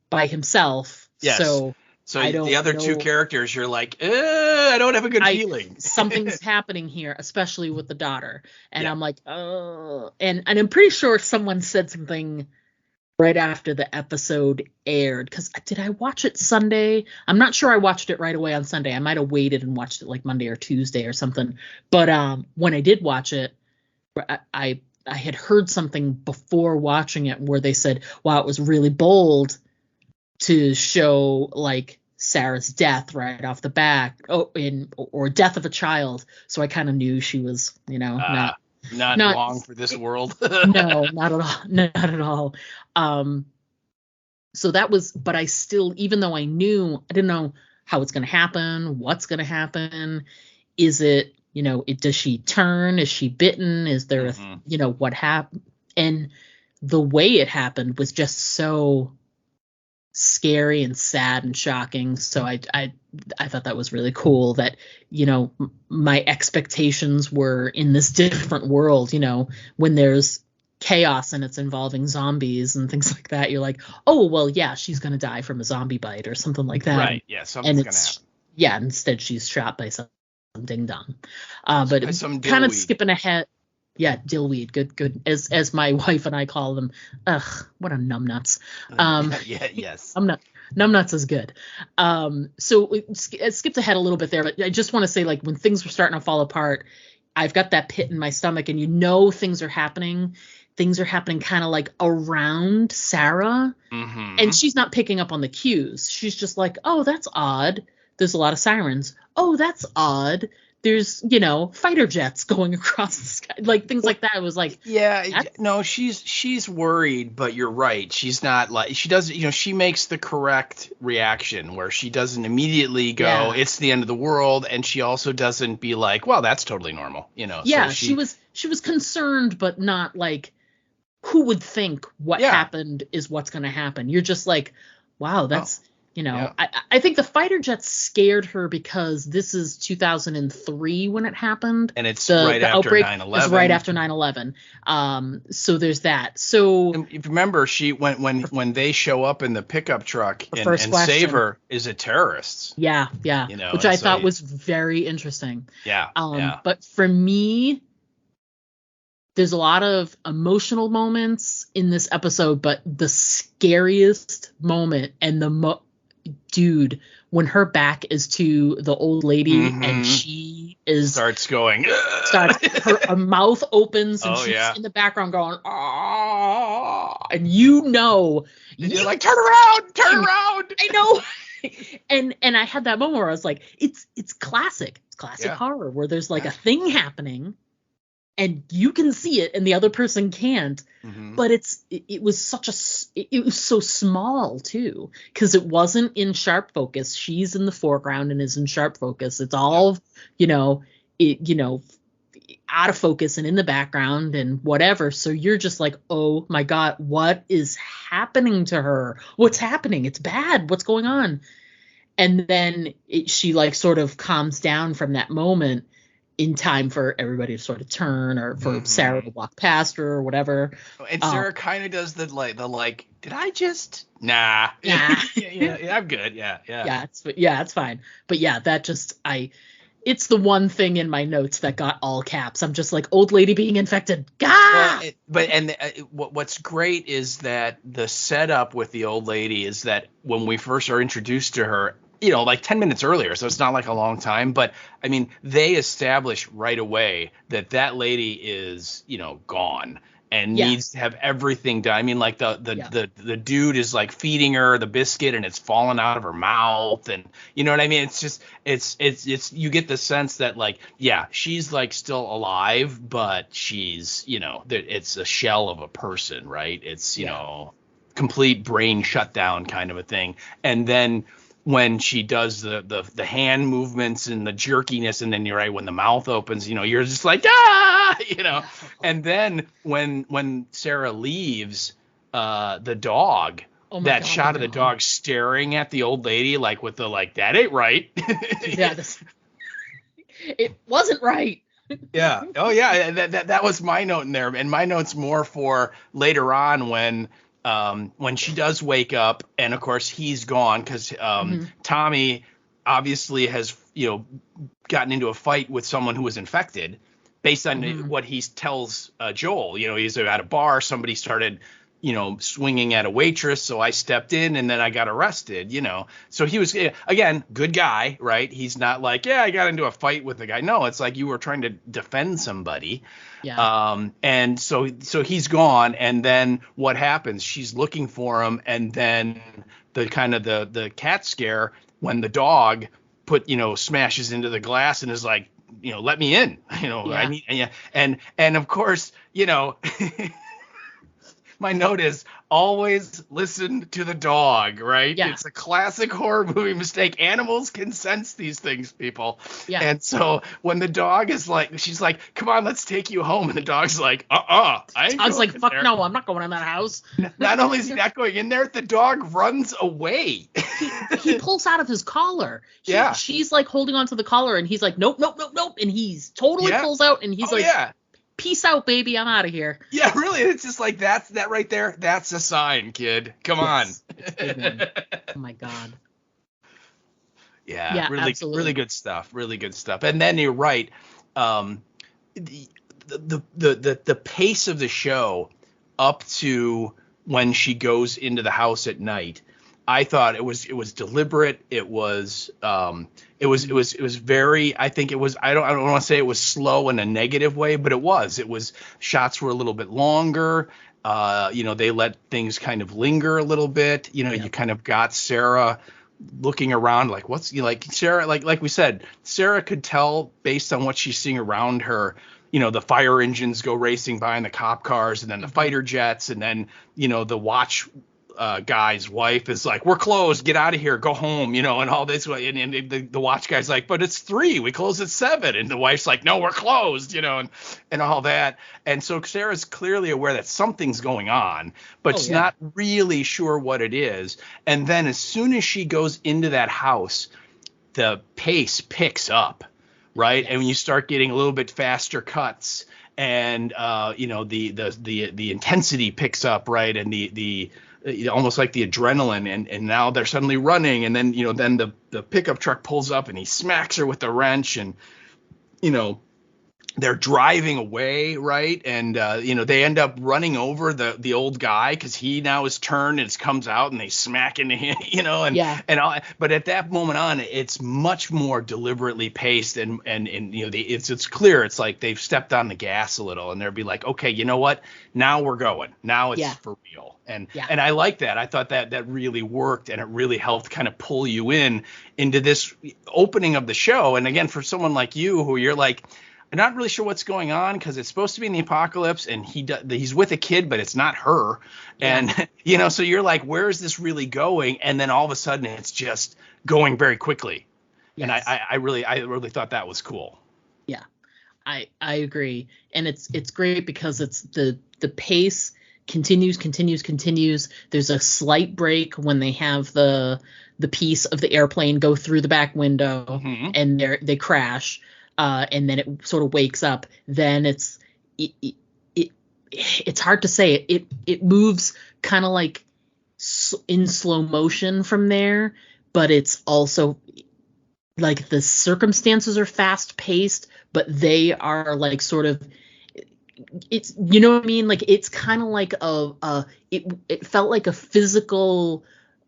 [SPEAKER 1] by himself.
[SPEAKER 2] Yes.
[SPEAKER 1] So
[SPEAKER 2] the other two characters, you're like, I don't have a good feeling.
[SPEAKER 1] Something's happening here, especially with the daughter. And I'm like, oh, and I'm pretty sure someone said something right after the episode aired. Because did I watch it Sunday? I'm not sure I watched it right away on Sunday. I might have waited and watched it like Monday or Tuesday or something. But when I did watch it, I had heard something before watching it where they said, wow, it was really bold to show like Sarah's death right off the bat, or death of a child. So I kind of knew she was, not
[SPEAKER 2] long for this world.
[SPEAKER 1] No, not at all. So that was, but I still, even though I didn't know how it's going to happen, what's going to happen. Is it, does she turn? Is she bitten? Is there what happened? And the way it happened was just so scary and sad and shocking. So I thought that was really cool that, my expectations were in this different world, when there's chaos and it's involving zombies and things like that. You're like, oh, well, yeah, she's going to die from a zombie bite or something like that.
[SPEAKER 2] Right. Yeah. Something's going to happen.
[SPEAKER 1] Yeah. Instead, she's shot by some ding dong. But kind of skipping ahead. Yeah, dillweed, good. As my wife and I call them. Ugh, what a numbnuts.
[SPEAKER 2] Yes.
[SPEAKER 1] Numbnuts is good. So it skipped ahead a little bit there, but I just want to say, like, when things were starting to fall apart, I've got that pit in my stomach, and things are happening. Things are happening kind of like around Sarah, and she's not picking up on the cues. She's just like, oh, that's odd. There's a lot of sirens. Oh, that's odd. There's, fighter jets going across the sky, like things like that. It was like,
[SPEAKER 2] no, she's worried, but you're right. She's not like, she doesn't, she makes the correct reaction where she doesn't immediately go, it's the end of the world. And she also doesn't be like, well, that's totally normal,
[SPEAKER 1] Yeah, so she was concerned, but not like, who would think what happened is what's going to happen. You're just like, wow, that's, I think the fighter jets scared her because this is 2003 when it happened.
[SPEAKER 2] And it's right after 9/11.
[SPEAKER 1] It's right after 9/11. So there's that. So
[SPEAKER 2] and if you remember, she when they show up in the pickup truck and save her, is it terrorists?
[SPEAKER 1] Yeah. Which I thought was very interesting.
[SPEAKER 2] Yeah.
[SPEAKER 1] But for me, there's a lot of emotional moments in this episode, but the scariest moment and dude, when her back is to the old lady and she
[SPEAKER 2] starts
[SPEAKER 1] her mouth opens and she's in the background going, ah, and you're
[SPEAKER 2] like, turn around.
[SPEAKER 1] I know. and I had that moment where I was like, it's classic horror where there's like a thing happening and you can see it and the other person can't.
[SPEAKER 2] Mm-hmm.
[SPEAKER 1] But it was so small too, because it wasn't in sharp focus. She's in the foreground and is in sharp focus. It's all, out of focus and in the background and whatever. So you're just like, oh my God, what is happening to her? What's happening? It's bad. What's going on? And then she like sort of calms down from that moment in time for everybody to sort of turn, or for Sarah to walk past her or whatever.
[SPEAKER 2] And Sarah kind of does the did I just nah yeah I'm good yeah
[SPEAKER 1] it's fine. But yeah, that just it's the one thing in my notes that got all caps. I'm just like, old lady being infected. Gah!
[SPEAKER 2] What's great is that the setup with the old lady is that when we first are introduced to her, like 10 minutes earlier, so it's not like a long time, but I mean, they establish right away that lady is, gone and needs to have everything done. I mean, like the dude is like feeding her the biscuit and it's falling out of her mouth, and you know what I mean? It's just, it's you get the sense that like, yeah, she's like still alive, but she's, it's a shell of a person, right? It's, complete brain shutdown kind of a thing. And then when she does the hand movements and the jerkiness, and then you're right, when the mouth opens, you're just like, and then when Sarah leaves, the dog, that shot of the dog staring at the old lady, like with the, like, that ain't right.
[SPEAKER 1] It wasn't right.
[SPEAKER 2] Yeah. Oh yeah. That was my note in there. And my note's more for later on when she does wake up, and of course he's gone because Tommy obviously has, gotten into a fight with someone who was infected based on what he tells Joel. He's at a bar, somebody started, swinging at a waitress, so I stepped in and then I got arrested, So he was, again, good guy, right? He's not like, yeah, I got into a fight with the guy. No, it's like you were trying to defend somebody. Yeah. And so he's gone, and then what happens? She's looking for him, and then the kind of the cat scare when the dog smashes into the glass and is like, let me in, I need, and of course, my note is always listen to the dog, right? Yeah. It's a classic horror movie mistake. Animals can sense these things, people. Yeah. And so when the dog is like, she's like, come on, let's take you home. And the dog's like, I ain't
[SPEAKER 1] going like, fuck there. No, I'm not going in that house.
[SPEAKER 2] Not only is he not going in there, the dog runs away.
[SPEAKER 1] He pulls out of his collar. She's like holding onto the collar, and he's like, nope. And he's totally pulls out, and he's peace out, baby. I'm out of here.
[SPEAKER 2] Yeah, really. It's just like that right there. That's a sign, kid. Come on.
[SPEAKER 1] Oh my God.
[SPEAKER 2] Yeah, really, absolutely. Really good stuff. Really good stuff. And then you're right. The pace of the show up to when she goes into the house at night, I thought it was deliberate. It was very, I think it was, I don't want to say it was slow in a negative way, but it was shots were a little bit longer. They let things kind of linger a little bit. You kind of got Sarah looking around like, what's, like Sarah, like we said, Sarah could tell based on what she's seeing around her. The fire engines go racing by in the cop cars, and then the fighter jets, and then, the watch guy's wife is like, we're closed, get out of here, go home, and all this way. And the watch guy's like, but it's 3, we close at 7. And the wife's like, no, we're closed, and all that. And so Sarah's clearly aware that something's going on, but she's not really sure what it is. And then as soon as she goes into that house, the pace picks up, right? Yes. And when you start getting a little bit faster cuts, and the intensity picks up, right? And the almost like the adrenaline, and now they're suddenly running, and then then the pickup truck pulls up and he smacks her with the wrench, and they're driving away, right? And they end up running over the old guy because he now is turned and comes out, and they smack into him, and all. But at that moment on, it's much more deliberately paced, and it's clear. It's like they've stepped on the gas a little, and they'll be like, okay, you know what? Now we're going. Now it's for real. And I like that. I thought that really worked, and it really helped kind of pull you into this opening of the show. And again, for someone like you, who you're like, not really sure what's going on because it's supposed to be in the apocalypse and he's with a kid, but it's not her. And, so you're like, where is this really going? And then all of a sudden it's just going very quickly. Yes. And I really thought that was cool.
[SPEAKER 1] Yeah, I agree. And it's great because it's the pace continues. There's a slight break when they have the piece of the airplane go through the back window and they crash. And then it sort of wakes up. Then it's hard to say. It moves kind of like in slow motion from there, but it's also like the circumstances are fast paced, but they are like sort of, it's, you know what I mean? Like it's kind of like it felt like a physical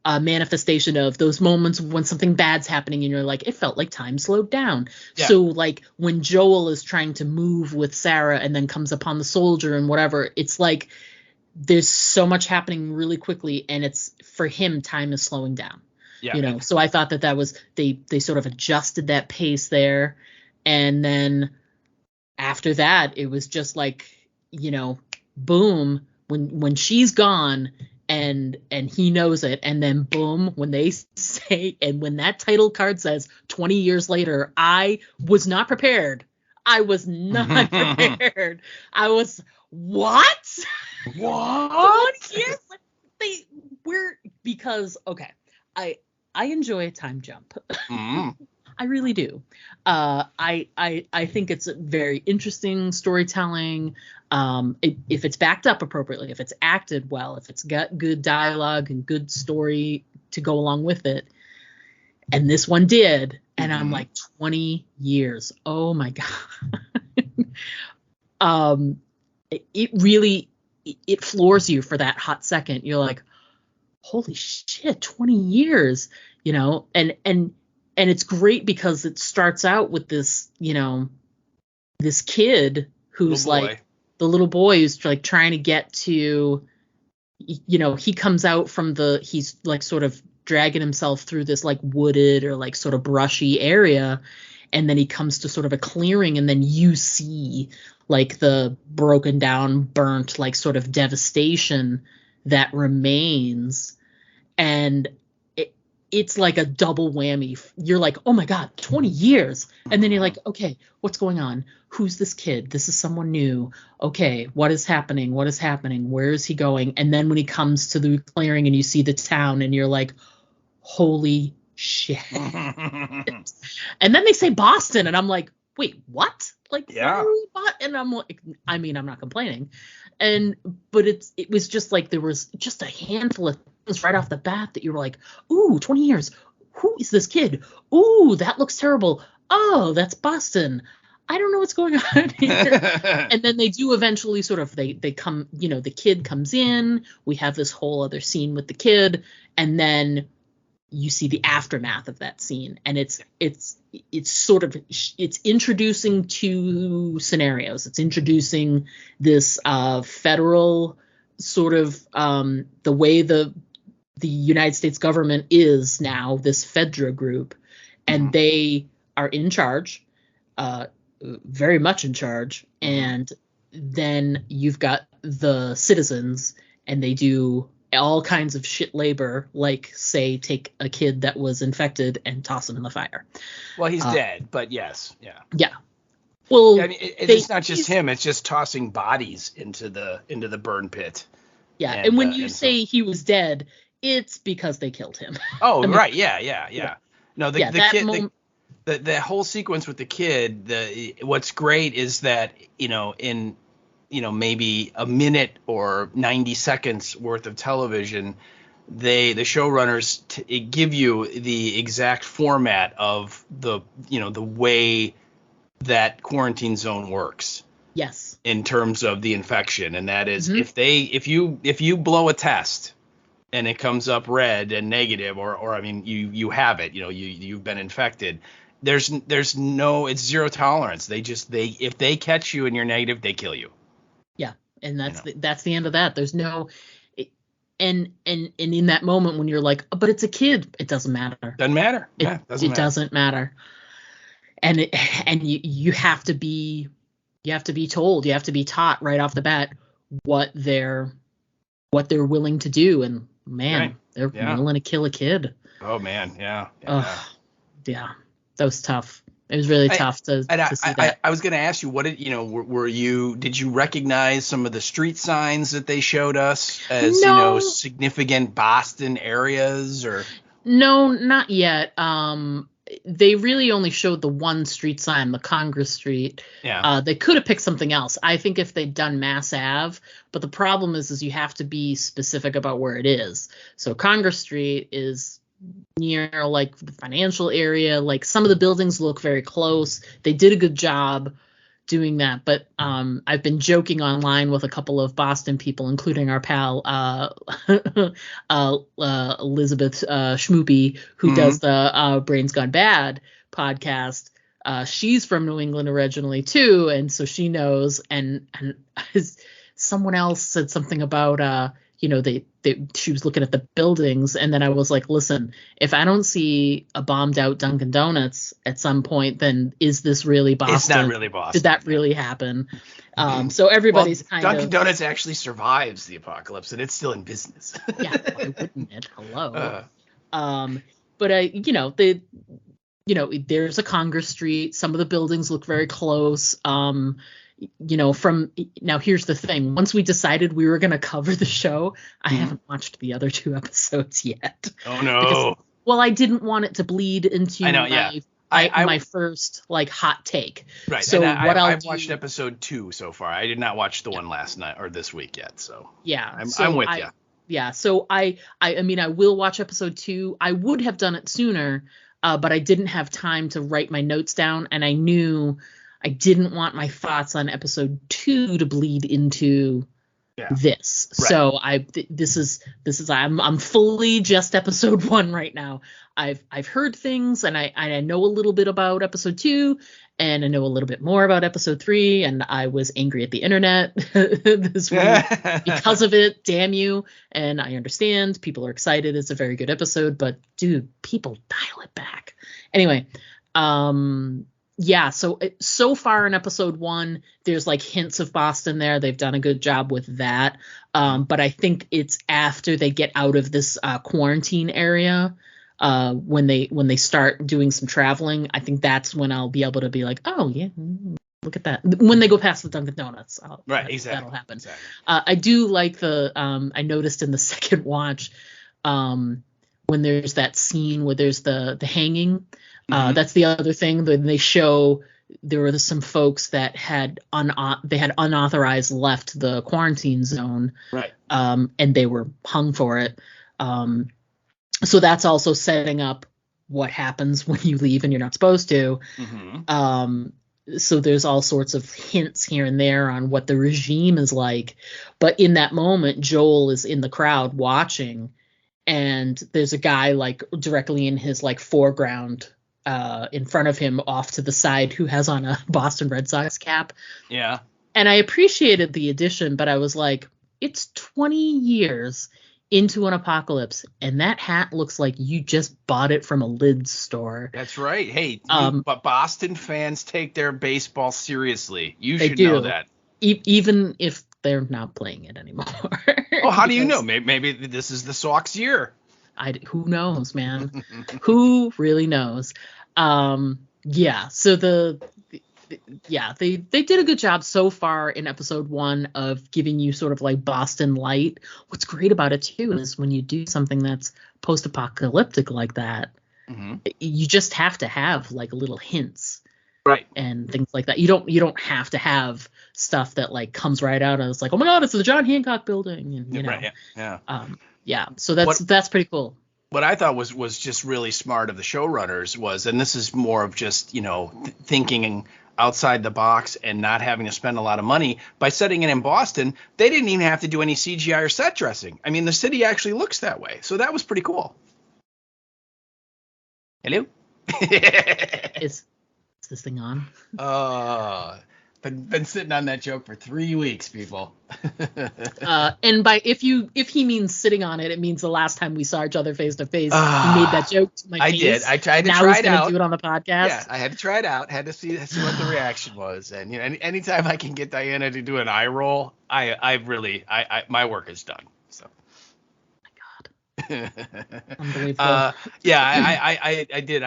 [SPEAKER 1] manifestation of those moments when something bad's happening and you're like, it felt like time slowed down. Yeah. So like when Joel is trying to move with Sarah and then comes upon the soldier and whatever, it's like there's so much happening really quickly, and it's, for him, time is slowing down. Yeah. So I thought that was, they sort of adjusted that pace there. And then after that, it was just like, boom, when she's gone and he knows it. And then boom, when they say, and when that title card says 20 years later, I was not prepared. I was not prepared. I was, what?
[SPEAKER 2] What?
[SPEAKER 1] Because, okay, I enjoy a time jump. I really do. I think it's very interesting storytelling. If it's backed up appropriately, if it's acted well, if it's got good dialogue and good story to go along with it. And this one did. And I'm like, 20 years. Oh my God. It really, it floors you for that hot second. You're like, holy shit, 20 years, and it's great because it starts out with this, this kid who's like the little boy who's like trying to get to, he comes out from he's like sort of dragging himself through this like wooded or like sort of brushy area. And then he comes to sort of a clearing, and then you see like the broken down, burnt, like sort of devastation that remains. And it's like a double whammy. You're like, oh my God, 20 years. And then you're like, okay, what's going on? Who's this kid? This is someone new. Okay, what is happening? What is happening? Where is he going? And then when he comes to the clearing and you see the town and you're like, holy shit. And then they say Boston and I'm like, wait, what? Like,
[SPEAKER 2] yeah.
[SPEAKER 1] And I'm like, I mean, I'm not complaining. But it was just like there was just a handful of things right off the bat that you were like, ooh, 20 years. Who is this kid? Ooh, that looks terrible. Oh, that's Boston. I don't know what's going on here. And then they do eventually sort of, they come, the kid comes in. We have this whole other scene with the kid. And then you see the aftermath of that scene. And it's sort of, it's introducing two scenarios. It's introducing this federal sort of the way the United States government is now, this FEDRA group, and they are in charge, very much in charge. And then you've got the citizens, and they do all kinds of shit labor, like, say, take a kid that was infected and toss him in the fire.
[SPEAKER 2] Well, he's dead, but yes. Yeah.
[SPEAKER 1] Yeah. Well,
[SPEAKER 2] yeah, I mean, it's not just him. It's just tossing bodies into the burn pit.
[SPEAKER 1] Yeah. And when you say he was dead, it's because they killed him.
[SPEAKER 2] Oh, I mean, right. Yeah. No, the kid, the whole sequence with the kid, what's great is that, in maybe a minute or 90 seconds worth of television, the showrunners give you the exact format of the way that quarantine zone works.
[SPEAKER 1] Yes.
[SPEAKER 2] In terms of the infection, and that is if you blow a test and it comes up red and negative, or I mean you have it, you've been infected. There's no, it's zero tolerance. If they catch you and you're negative, they kill you.
[SPEAKER 1] Yeah, and that's the end of that. There's no, and in that moment when you're like, but it's a kid, it doesn't matter.
[SPEAKER 2] Doesn't matter.
[SPEAKER 1] It doesn't matter. and you have to be told, you have to be taught right off the bat what they're willing to do, and man,
[SPEAKER 2] Right.
[SPEAKER 1] they're willing to kill a kid.
[SPEAKER 2] Oh man, yeah.
[SPEAKER 1] Yeah, that was tough. It was really tough to see that.
[SPEAKER 2] I was going to ask you, what did did you recognize some of the street signs that they showed us as, significant Boston areas, or?
[SPEAKER 1] No, not yet. They really only showed the one street sign, the Congress Street.
[SPEAKER 2] Yeah.
[SPEAKER 1] They could have picked something else. I think if they'd done Mass Ave, but the problem is you have to be specific about where it is. So Congress Street is near like the financial area. Like some of the buildings look very close. They did a good job doing that, but I've been joking online with a couple of Boston people, including our pal Elizabeth Schmoopy, who does the Brains Gone Bad podcast. She's from New England originally too, and so she knows. And someone else said something about she was looking at the buildings, and then I was like, listen, if I don't see a bombed out Dunkin' Donuts at some point, then is this really Boston?
[SPEAKER 2] It's not really Boston.
[SPEAKER 1] Did that really happen? So everybody's
[SPEAKER 2] Dunkin' Donuts actually survives the apocalypse, and it's still in business.
[SPEAKER 1] Yeah, why wouldn't it? Hello. There's a Congress Street. Some of the buildings look very close. Now here's the thing. Once we decided we were going to cover the show, I haven't watched the other 2 episodes yet.
[SPEAKER 2] Oh no.
[SPEAKER 1] I didn't want it to bleed into my first like hot take.
[SPEAKER 2] Right.
[SPEAKER 1] So
[SPEAKER 2] and I've watched episode 2 so far. I did not watch the one last night or this week yet. So
[SPEAKER 1] yeah,
[SPEAKER 2] I'm with you.
[SPEAKER 1] Yeah. So I will watch episode 2. I would have done it sooner, but I didn't have time to write my notes down, and I knew I didn't want my thoughts on episode 2 to bleed into this. Right. So I'm fully just episode 1 right now. I've heard things, and I know a little bit about episode 2, and I know a little bit more about episode 3, and I was angry at the internet this week because of it. Damn you. And I understand people are excited. It's a very good episode, but dude, people dial it back. Anyway, yeah, so far in episode 1, there's like hints of Boston there. They've done a good job with that. But I think it's after they get out of this quarantine area, when they start doing some traveling. I think that's when I'll be able to be like, oh yeah, look at that. When they go past the Dunkin' Donuts,
[SPEAKER 2] exactly.
[SPEAKER 1] That'll happen.
[SPEAKER 2] Exactly.
[SPEAKER 1] I do like the I noticed in the second watch, when there's that scene where there's the hanging. That's the other thing. When they show there were some folks that had unauthorized left the quarantine zone,
[SPEAKER 2] right?
[SPEAKER 1] And they were hung for it. So that's also setting up what happens when you leave and you're not supposed to. So there's all sorts of hints here and there on what the regime is like. But in that moment, Joel is in the crowd watching, and there's a guy like directly in his like foreground, in front of him off to the side, who has on a Boston Red Sox cap.
[SPEAKER 2] Yeah.
[SPEAKER 1] And I appreciated the addition, but I was like, it's 20 years into an apocalypse, and that hat looks like you just bought it from a lids store.
[SPEAKER 2] That's right. Hey, but Boston fans take their baseball seriously. You should know that.
[SPEAKER 1] Even if they're not playing it anymore.
[SPEAKER 2] Well, how do you know? Maybe this is the Sox year.
[SPEAKER 1] Who knows, man? Who really knows? Yeah. So they did a good job so far in episode 1 of giving you sort of like Boston light. What's great about it too is when you do something that's post-apocalyptic like that, you just have to have like little hints,
[SPEAKER 2] right,
[SPEAKER 1] and things like that. You don't have to have stuff that like comes right out and it's like, oh my god, it's the John Hancock building, and you know,
[SPEAKER 2] right, yeah.
[SPEAKER 1] Yeah, so that's pretty cool.
[SPEAKER 2] What I thought was just really smart of the showrunners was, and this is more of just, thinking outside the box and not having to spend a lot of money, by setting it in Boston, they didn't even have to do any CGI or set dressing. I mean, the city actually looks that way. So that was pretty cool. Hello?
[SPEAKER 1] Is this thing on?
[SPEAKER 2] Been sitting on that joke for 3 weeks, people.
[SPEAKER 1] And if he means sitting on it, it means the last time we saw each other face to face, he made that joke to my face.
[SPEAKER 2] I did. I tried to
[SPEAKER 1] now
[SPEAKER 2] try
[SPEAKER 1] he's
[SPEAKER 2] it
[SPEAKER 1] gonna
[SPEAKER 2] out.
[SPEAKER 1] do it on the podcast.
[SPEAKER 2] Yeah, I had to try it out. Had to see what the reaction was. And anytime I can get Diana to do an eye roll, I my work is done. So.
[SPEAKER 1] Unbelievable.
[SPEAKER 2] Yeah, I did.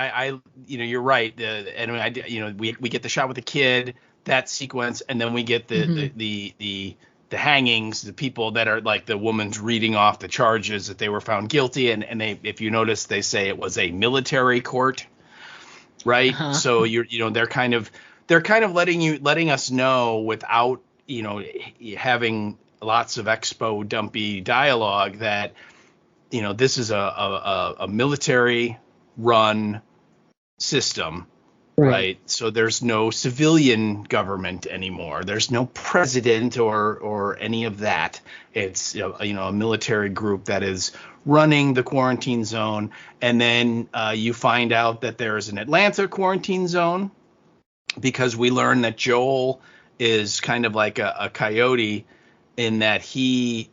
[SPEAKER 2] You're right. We get the shot with the kid, that sequence, and then we get the hangings, the people that are like the woman's reading off the charges that they were found guilty, and they, if you notice, they say it was a military court, right?
[SPEAKER 1] Uh-huh.
[SPEAKER 2] So they're kind of letting us know without having lots of expo dumpy dialogue that this is a military run system. Right. So there's no civilian government anymore. There's no president or any of that. It's a military group that is running the quarantine zone. And then you find out that there is an Atlanta quarantine zone because we learn that Joel is kind of like a coyote in that he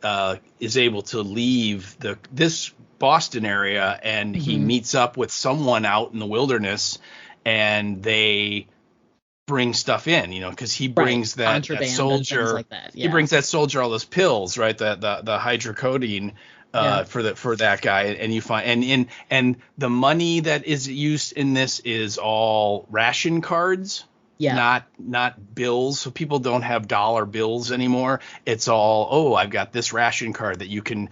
[SPEAKER 2] is able to leave this Boston area and he meets up with someone out in the wilderness. And they bring stuff in, because he brings that soldier. Like that. Yeah. He brings that soldier all those pills, right? The hydrocodone for that guy, and you find and the money that is used in this is all ration cards, not bills. So people don't have dollar bills anymore. It's all I've got this ration card that you give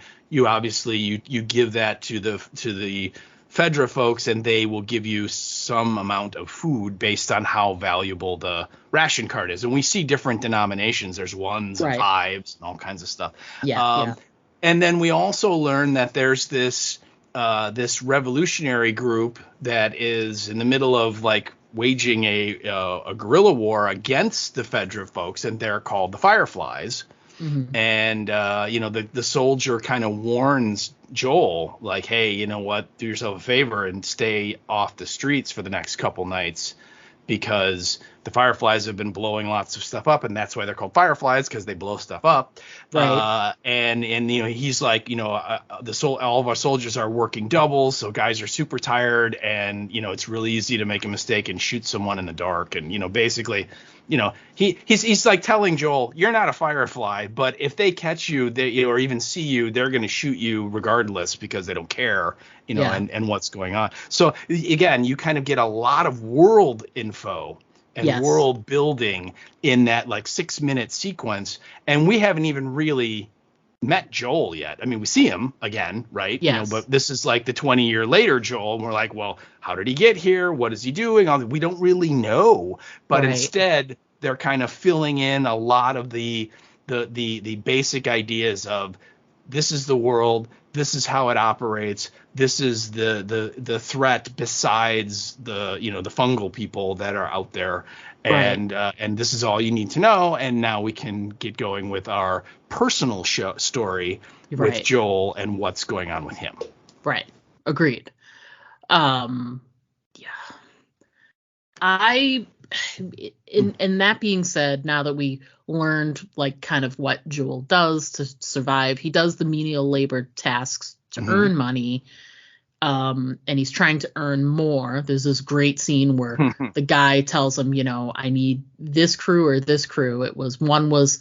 [SPEAKER 2] that to the Fedra folks, and they will give you some amount of food based on how valuable the ration card is. And we see different denominations. There's ones and fives and all kinds of stuff. And then we also learn that there's this revolutionary group that is in the middle of like waging a guerrilla war against the Fedra folks, and they're called the Fireflies. And the soldier kind of warns Joel, like, hey, you know what, do yourself a favor and stay off the streets for the next couple nights, because the Fireflies have been blowing lots of stuff up, and that's why they're called Fireflies, because they blow stuff up. Right. And he's like, all of our soldiers are working doubles, so guys are super tired, and it's really easy to make a mistake and shoot someone in the dark, and basically. He's like telling Joel, you're not a Firefly, but if they catch you, or even see you, they're going to shoot you regardless because they don't care, and what's going on. So again, you kind of get a lot of world info and world building in that like 6-minute sequence, and we haven't even really met Joel yet. I mean, we see him again, right?
[SPEAKER 1] Yes.
[SPEAKER 2] But this is like the 20-year later Joel, and we're like, well, how did he get here? What is he doing? We don't really know. But instead, they're kind of filling in a lot of the basic ideas of this is the world, this is how it operates, this is the threat besides the fungal people that are out there. And this is all you need to know. And now we can get going with our personal story with Joel and what's going on with him.
[SPEAKER 1] Right. Agreed. And that being said, now that we learned like kind of what Joel does to survive, he does the menial labor tasks to earn money. And he's trying to earn more. There's this great scene where the guy tells him, I need this crew or this crew. One was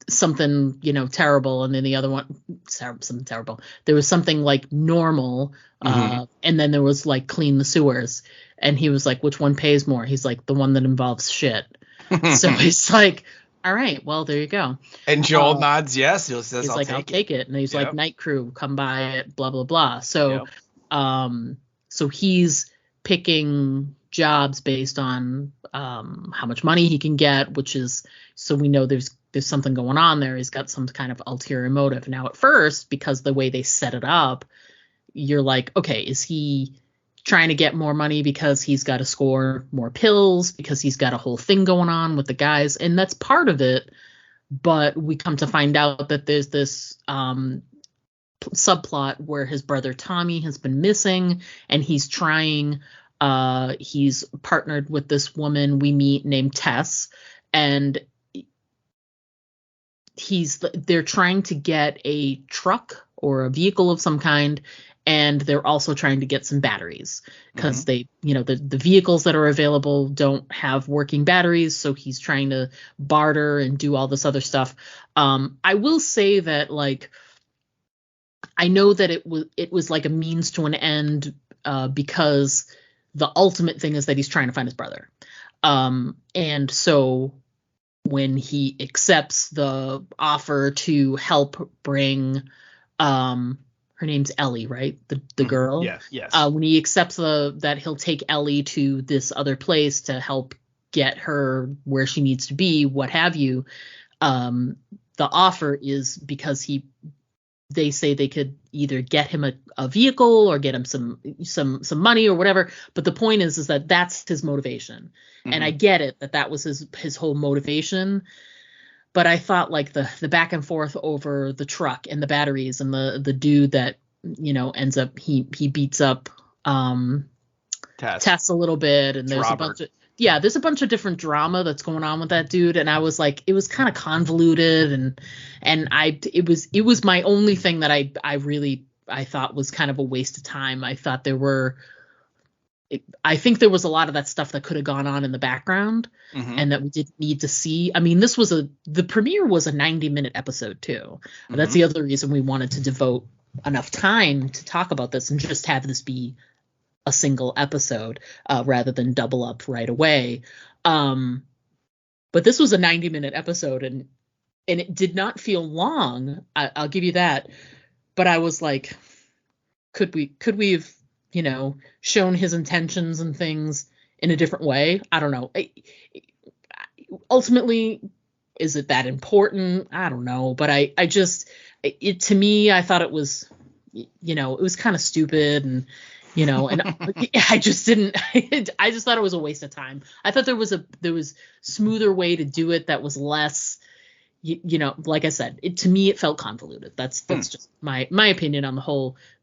[SPEAKER 1] something, terrible. And then the other one, something terrible. There was something like normal. And then there was like clean the sewers. And he was like, which one pays more? He's like, the one that involves shit. So he's like, all right, well, there you go.
[SPEAKER 2] And Joel nods yes. He says,
[SPEAKER 1] I'll take it. And he's like, night crew, come by it, blah, blah, blah. So so he's picking jobs based on how much money he can get, which is, so we know there's something going on there. He's got some kind of ulterior motive. Now, at first, because the way they set it up, you're like, okay, is he trying to get more money because he's got to score more pills, because he's got a whole thing going on with the guys? And that's part of it. But we come to find out that there's this subplot where his brother Tommy has been missing, and he's partnered with this woman we meet named Tess, and they're trying to get a truck or a vehicle of some kind, and they're also trying to get some batteries because they, the vehicles that are available don't have working batteries, so he's trying to barter and do all this other stuff. I will say that, like, I know that it was like a means to an end, because the ultimate thing is that he's trying to find his brother. And so when he accepts the offer to help bring, her name's Ellie, right? The girl.
[SPEAKER 2] Yes.
[SPEAKER 1] When he accepts that he'll take Ellie to this other place to help get her where she needs to be, what have you. The offer is because they say they could either get him a vehicle or get him some money or whatever. But the point is that that's his motivation. And I get it that was his whole motivation. But I thought, like, the back and forth over the truck and the batteries and the dude that, ends up, he beats up Tess a little bit. And there's there's a bunch of different drama that's going on with that dude. And I was like, it was kind of convoluted. And it was my only thing that I thought was kind of a waste of time. I thought I think there was a lot of that stuff that could have gone on in the background and that we didn't need to see. I mean, the premiere was a 90-minute episode too. That's the other reason we wanted to devote enough time to talk about this and just have this be a single episode rather than double up right away. But this was a 90-minute episode and it did not feel long. I'll give you that. But I was like, could we have, shown his intentions and things in a different way? I don't know. Ultimately, is it that important? I don't know. But to me, I thought it was, it was kind of stupid and, and I just didn't, I just thought it was a waste of time. I thought there was smoother way to do it that was less, like I said, to me, it felt convoluted. That's just my opinion on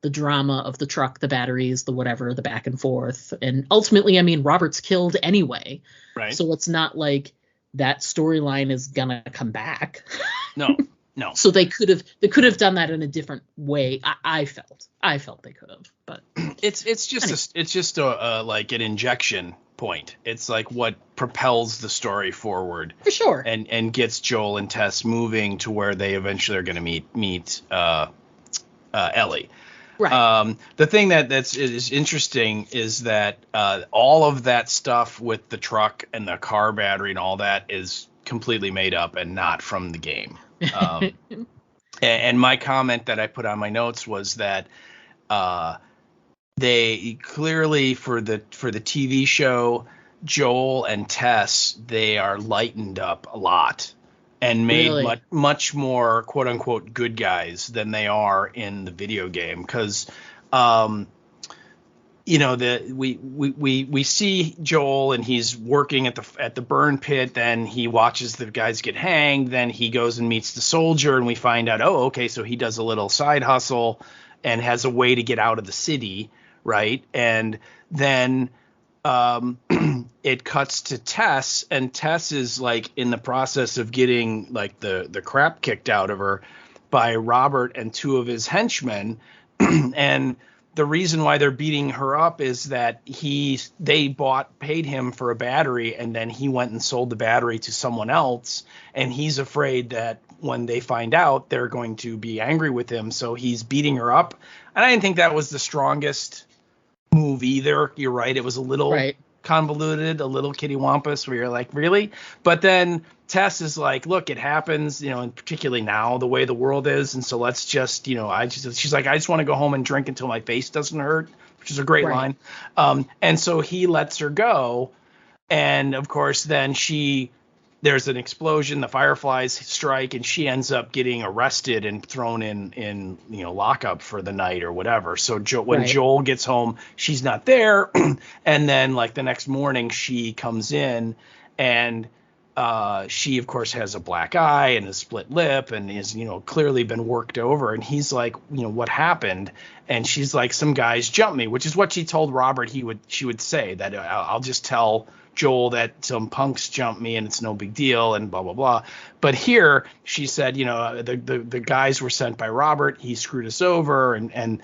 [SPEAKER 1] the drama of the truck, the batteries, the whatever, the back and forth. And ultimately, I mean, Robert's killed anyway.
[SPEAKER 2] Right.
[SPEAKER 1] So it's not like that storyline is going to come back.
[SPEAKER 2] No.
[SPEAKER 1] So they could have done that in a different way. I felt they could have, but
[SPEAKER 2] it's just a like an injection point. It's like what propels the story forward
[SPEAKER 1] for sure,
[SPEAKER 2] and gets Joel and Tess moving to where they eventually are going to meet Ellie.
[SPEAKER 1] Right.
[SPEAKER 2] The thing is interesting is that all of that stuff with the truck and the car battery and all that is completely made up and not from the game. And my comment that I put on my notes was that they clearly for the TV show, Joel and Tess, they are lightened up a lot and made much more quote unquote good guys than they are in the video game. Because we see Joel and he's working at the burn pit. Then he watches the guys get hanged. Then he goes and meets the soldier, and we find out, oh, okay, so he does a little side hustle and has a way to get out of the city, right? And then it cuts to Tess, and Tess is like in the process of getting like the crap kicked out of her by Robert and two of his henchmen, and the reason why they're beating her up is that they paid him for a battery, and then he went and sold the battery to someone else, and he's afraid that when they find out, they're going to be angry with him, so he's beating her up. And I didn't think that was the strongest move either. You're right, it was a little convoluted, a little kittywampus, where you're like, really? But then Tess is like, look, it happens, and particularly now the way the world is, and so let's just, she's like, I just want to go home and drink until my face doesn't hurt, which is a great line. And so he lets her go, and of course then there's an explosion, the fireflies strike, and she ends up getting arrested and thrown in lockup for the night or whatever. So when Joel gets home, she's not there, and then like the next morning she comes in, and she of course has a black eye and a split lip and is, clearly been worked over. And he's like, what happened? And she's like, some guys jumped me, which is what she told Robert she would say, that I'll just tell Joel that some punks jumped me and it's no big deal and blah, blah, blah. But here she said, the guys were sent by Robert. He screwed us over. And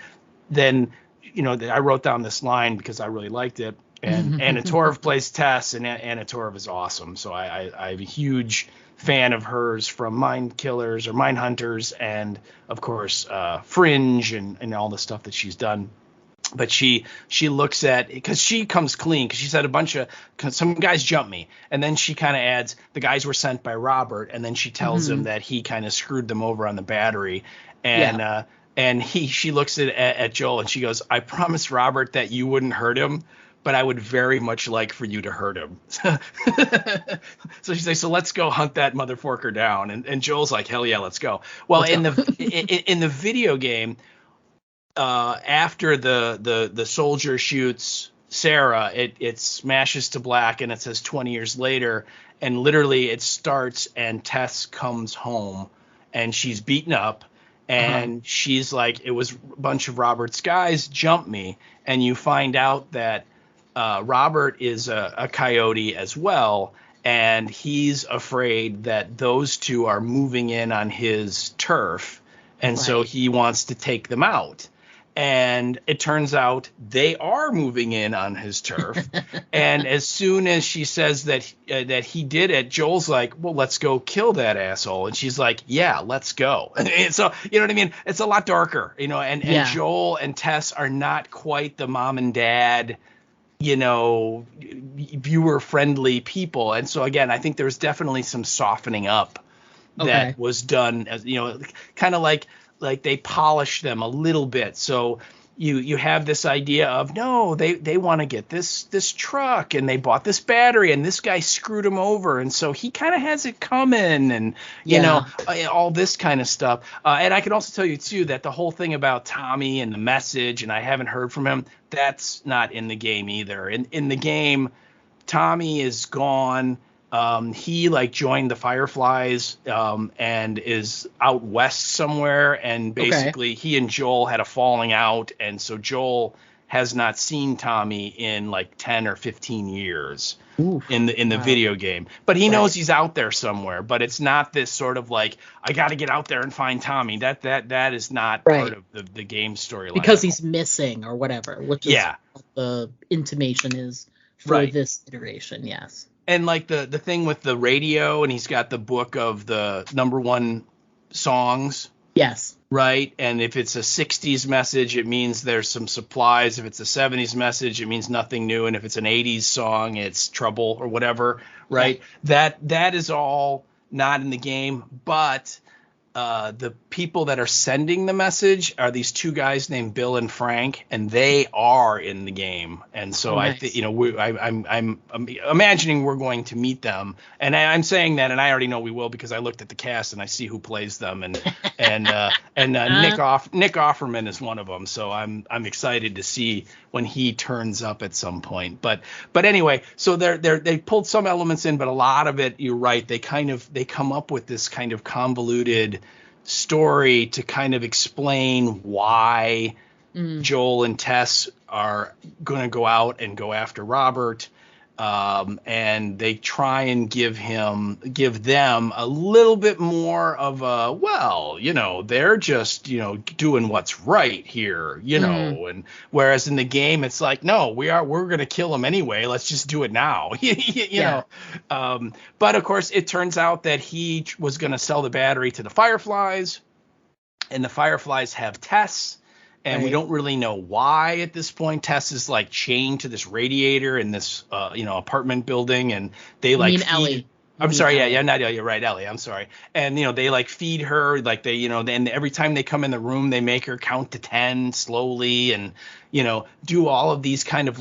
[SPEAKER 2] then, I wrote down this line because I really liked it. And Anna Torv plays Tess, and Anna Torv is awesome. So I'm a huge fan of hers from Mindhunters, and of course Fringe and all the stuff that she's done. But she looks at, because she comes clean, because she said some guys jumped me, and then she kind of adds the guys were sent by Robert, and then she tells him that he kind of screwed them over on the battery, and she looks at Joel and she goes, I promised Robert that you wouldn't hurt him, but I would very much like for you to hurt him. So she says, so let's go hunt that motherfucker down. And Joel's like, hell yeah, let's go. Well, in the video game, after the soldier shoots Sarah, it smashes to black and it says 20 years later. And literally it starts and Tess comes home and she's beaten up. And she's like, it was a bunch of Robert's guys jumped me. And you find out that Robert is a coyote as well, and he's afraid that those two are moving in on his turf, and so he wants to take them out. And it turns out they are moving in on his turf. And as soon as she says that he did it, Joel's like, well, let's go kill that asshole. And she's like, yeah, let's go. And so, you know what I mean? It's a lot darker, and Joel and Tess are not quite the mom and dad, viewer friendly people. And so again, I think there's definitely some softening up that was done, as kind of like they polish them a little bit. So you have this idea of, no, they want to get this truck, and they bought this battery, and this guy screwed him over, and so he kind of has it coming, and all this kind of stuff. And I can also tell you too that the whole thing about Tommy and the message, and I haven't heard from him, that's not in the game either. In the game, Tommy is gone. He joined the Fireflies and is out west somewhere, and basically he and Joel had a falling out, and so Joel has not seen Tommy in 10 or 15 years in the video game, but he knows he's out there somewhere. But it's not this sort of I got to get out there and find Tommy. That is not part of the game storyline,
[SPEAKER 1] because he's missing or whatever, which is what the intimation is for this iteration. Yes.
[SPEAKER 2] And the thing with the radio, and he's got the book of the #1 songs.
[SPEAKER 1] Yes.
[SPEAKER 2] Right. And if it's a 60s message, it means there's some supplies. If it's a 70s message, it means nothing new. And if it's an 80s song, it's trouble or whatever. Right. Yeah. That is all not in the game. But the people that are sending the message are these two guys named Bill and Frank, and they are in the game. And so I think, I'm imagining we're going to meet them, and I'm saying that, and I already know we will because I looked at the cast and I see who plays them, and Nick Offerman is one of them. So I'm excited to see when he turns up at some point. But anyway, so they pulled some elements in, but a lot of it, you're right, they come up with this kind of convoluted story to kind of explain why Joel and Tess are going to go out and go after Robert. And they try and give them a little bit more of a, they're just, doing what's right here, and whereas in the game, it's like, no, we're going to kill him anyway. Let's just do it now, know. But of course, it turns out that he was going to sell the battery to the Fireflies, and the Fireflies have Tess. And we don't really know why at this point. Tess is chained to this radiator in this, apartment building, and they feed.
[SPEAKER 1] Ellie.
[SPEAKER 2] I'm sorry, Ellie. Not Ellie. You're right, Ellie. I'm sorry. And they feed her, and every time they come in the room, they make her count to 10 slowly, and do all of these kind of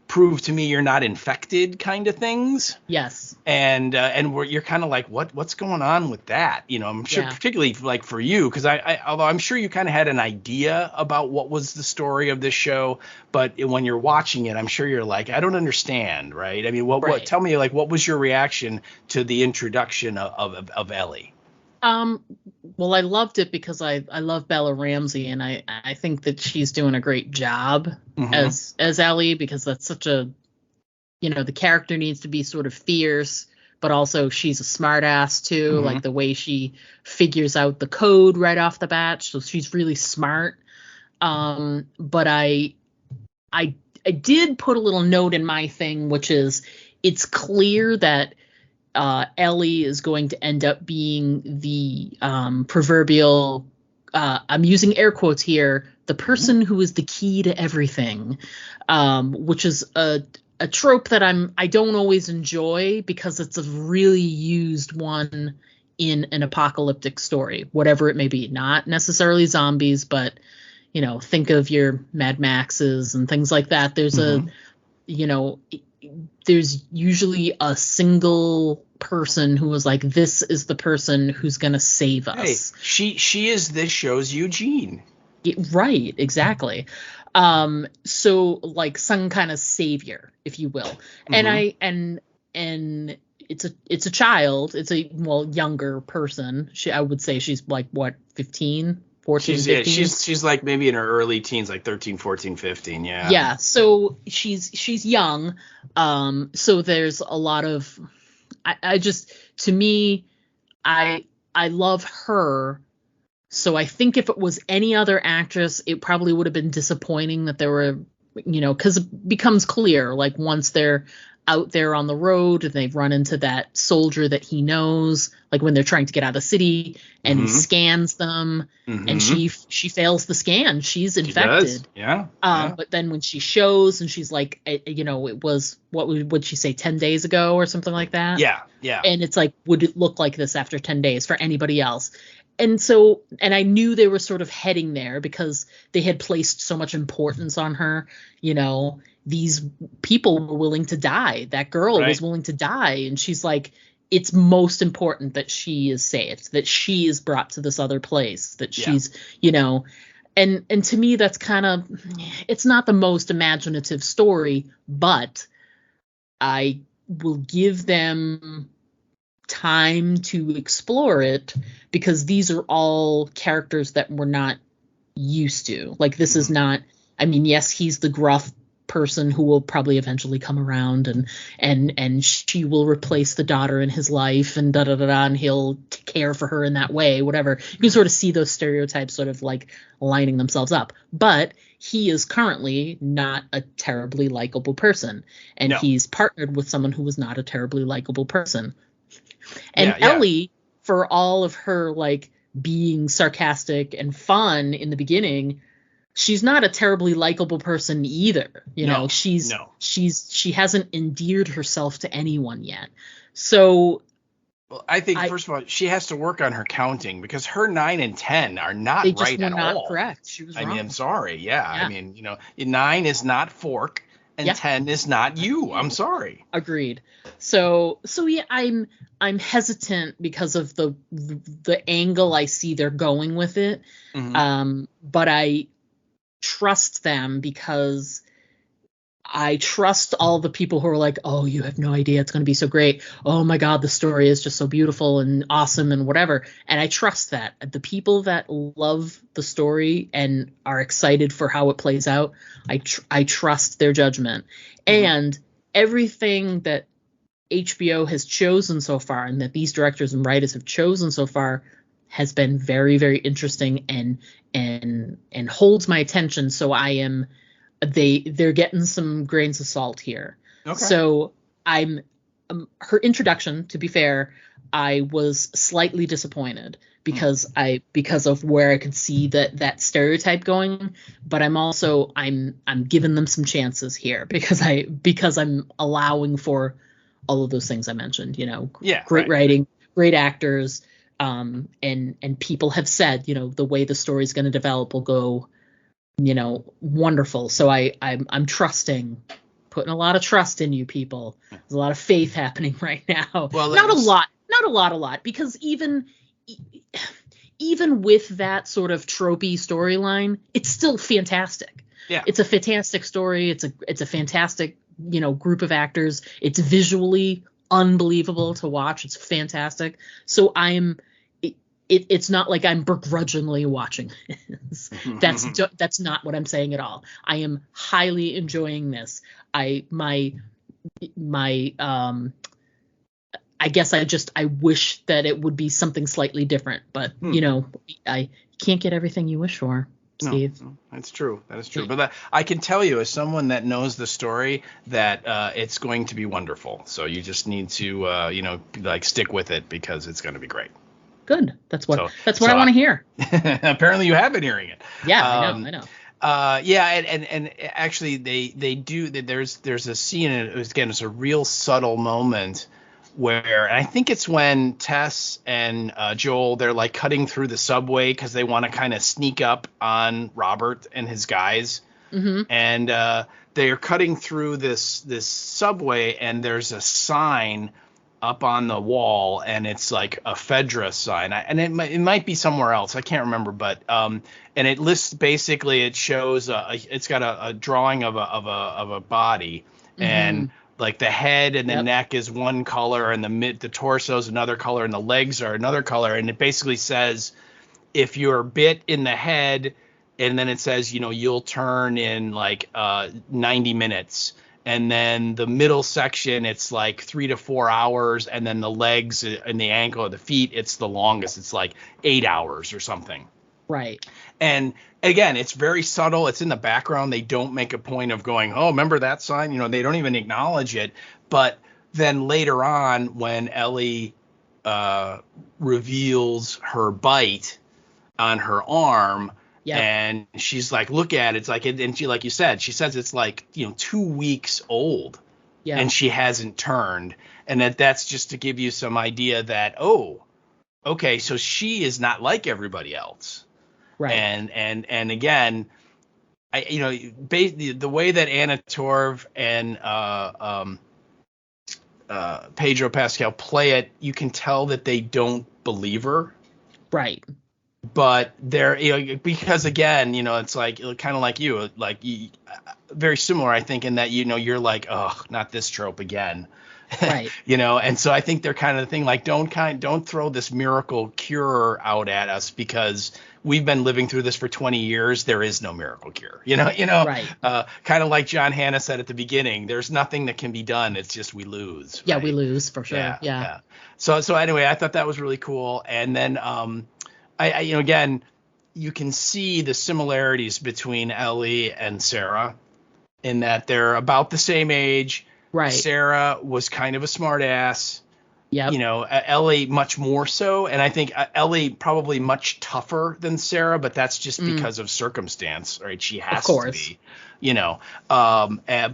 [SPEAKER 2] prove to me you're not infected kind of things.
[SPEAKER 1] Yes.
[SPEAKER 2] And you're kind of like, what's going on with that? You know, I'm sure particularly like for you, because although I'm sure you kind of had an idea about what was the story of this show, but when you're watching it, I'm sure you're like, I don't understand, right? I mean, what tell me, like, what was your reaction to the introduction of Ellie?
[SPEAKER 1] Well, I loved it because I love Bella Ramsey, and I think that she's doing a great job as Ellie, because that's such a, you know, the character needs to be sort of fierce, but also she's a smart ass too, like the way she figures out the code right off the bat. So she's really smart. But I did put a little note in my thing, which is it's clear that Ellie is going to end up being the proverbial, I'm using air quotes here, the person who is the key to everything, which is a trope that I don't always enjoy, because it's a really used one in an apocalyptic story, whatever it may be. Not necessarily zombies, but, you know, think of your Mad Maxes and things like that. There's there's usually a single person who was like, this is the person who's going to save us.
[SPEAKER 2] Hey, she is this show's Eugene.
[SPEAKER 1] Right, exactly. So like some kind of savior, if you will. And it's a child. It's a younger person. I would say she's like what, 15, 14, 15?
[SPEAKER 2] Yeah, she's like maybe in her early teens, like 13, 14, 15. Yeah.
[SPEAKER 1] Yeah. So she's young. So there's a lot of, I just, to me, I love her. So I think if it was any other actress, it probably would have been disappointing that there were, you know, because it becomes clear, like once they're out there on the road and they've run into that soldier that he knows, like when they're trying to get out of the city, and he scans them, and she fails the scan. She's infected.
[SPEAKER 2] Yeah.
[SPEAKER 1] But then when she shows and she's like, you know, it was, what would she say, 10 days ago or something like that?
[SPEAKER 2] Yeah.
[SPEAKER 1] And it's like, would it look like this after 10 days for anybody else? And so, and I knew they were sort of heading there because they had placed so much importance on her. You know, these people were willing to die. That girl was willing to die. And she's like, it's most important that she is saved, that she is brought to this other place, that she's, you know, and to me, that's kind of, it's not the most imaginative story, but I will give them time to explore it, because these are all characters that we're not used to. Like, this is not, I mean, yes, he's the gruff person who will probably eventually come around, and she will replace the daughter in his life, and and he'll care for her in that way, whatever. You can sort of see those stereotypes sort of like lining themselves up. But he is currently not a terribly likable person, and he's partnered with someone who was not a terribly likable person. And Ellie, for all of her like being sarcastic and fun in the beginning, she's not a terribly likable person either. You know, she hasn't endeared herself to anyone yet. So
[SPEAKER 2] I think first of all, she has to work on her counting, because her 9 and 10 are not
[SPEAKER 1] they just
[SPEAKER 2] right
[SPEAKER 1] were
[SPEAKER 2] at
[SPEAKER 1] not
[SPEAKER 2] all.
[SPEAKER 1] Correct. She was wrong.
[SPEAKER 2] I mean, I'm sorry. Yeah. I mean, you know, 9 is not fork and 10 is not you. I'm sorry.
[SPEAKER 1] Agreed. So yeah, I'm hesitant because of the angle I see they're going with it. But I trust them, because I trust all the people who are like, oh, you have no idea, it's going to be so great. Oh my God, the story is just so beautiful and awesome and whatever. And I trust that. The people that love the story and are excited for how it plays out, I trust their judgment. And everything that HBO has chosen so far, and that these directors and writers have chosen so far, has been very, very interesting and holds my attention. So they're getting some grains of salt here. Okay. So I'm her introduction, to be fair, I was slightly disappointed because of where I could see that stereotype going, but I'm giving them some chances here because I'm allowing for all of those things I mentioned, you know, great writing, great actors, and people have said, you know, the way the story is going to develop will go, you know, wonderful. So I'm trusting putting a lot of trust in you people. There's a lot of faith happening right now.
[SPEAKER 2] Well,
[SPEAKER 1] not a lot, because even with that sort of tropey storyline, it's still fantastic.
[SPEAKER 2] Yeah.
[SPEAKER 1] It's a fantastic story. It's a fantastic, group of actors. It's visually unbelievable to watch. It's fantastic. So it's not like I'm begrudgingly watching this. That's not what I'm saying at all. I am highly enjoying this. I guess I wish that it would be something slightly different, but I can't get everything you wish for, Steve.
[SPEAKER 2] No, that's true. That is true. But I can tell you, as someone that knows the story, that it's going to be wonderful. So you just need to, stick with it, because it's going to be great.
[SPEAKER 1] Good. That's what I want to hear.
[SPEAKER 2] Apparently you have been hearing it.
[SPEAKER 1] Yeah, I know.
[SPEAKER 2] And actually they do. There's a scene, and it's a real subtle moment where, and I think it's when Tess and Joel, they're like cutting through the subway because they want to kind of sneak up on Robert and his guys.
[SPEAKER 1] Mm-hmm.
[SPEAKER 2] And they are cutting through this subway, and there's a sign up on the wall, and it's like a Fedra sign, and it might be somewhere else, I can't remember, but and it lists, basically it shows it's got a drawing of a body, mm-hmm. and like the head and the neck is one color, and the torso is another color, and the legs are another color, and it basically says if you're bit in the head, and then it says you'll turn in like 90 minutes. And then the middle section, it's like 3 to 4 hours. And then the legs and the ankle or the feet, it's the longest. It's like 8 hours or something.
[SPEAKER 1] Right.
[SPEAKER 2] And again, it's very subtle. It's in the background. They don't make a point of going, oh, remember that sign? They don't even acknowledge it. But then later on, when Ellie reveals her bite on her arm, yep. And she's like, look at it. It's like, and she, like you said, she says it's like, 2 weeks old, and she hasn't turned. And that's just to give you some idea that, oh, okay, so she is not like everybody else. Right. And again, the way that Anna Torv and Pedro Pascal play it, you can tell that they don't believe her.
[SPEAKER 1] Right.
[SPEAKER 2] But they're, because again, it's like kind of like you, very similar, I think, in that, you're like, oh, not this trope again. Right. And so I think they're kind of the thing, like, don't throw this miracle cure out at us, because we've been living through this for 20 years. There is no miracle cure, right. Kind of like John Hannah said at the beginning, there's nothing that can be done. It's just we lose.
[SPEAKER 1] Yeah,
[SPEAKER 2] right? We
[SPEAKER 1] lose for sure. Yeah.
[SPEAKER 2] So anyway, I thought that was really cool. And then, I again, you can see the similarities between Ellie and Sarah in that they're about the same age.
[SPEAKER 1] Right.
[SPEAKER 2] Sarah was kind of a smart ass.
[SPEAKER 1] Yeah.
[SPEAKER 2] Ellie much more so. And I think Ellie probably much tougher than Sarah, but that's just because of circumstance, right? She has to be,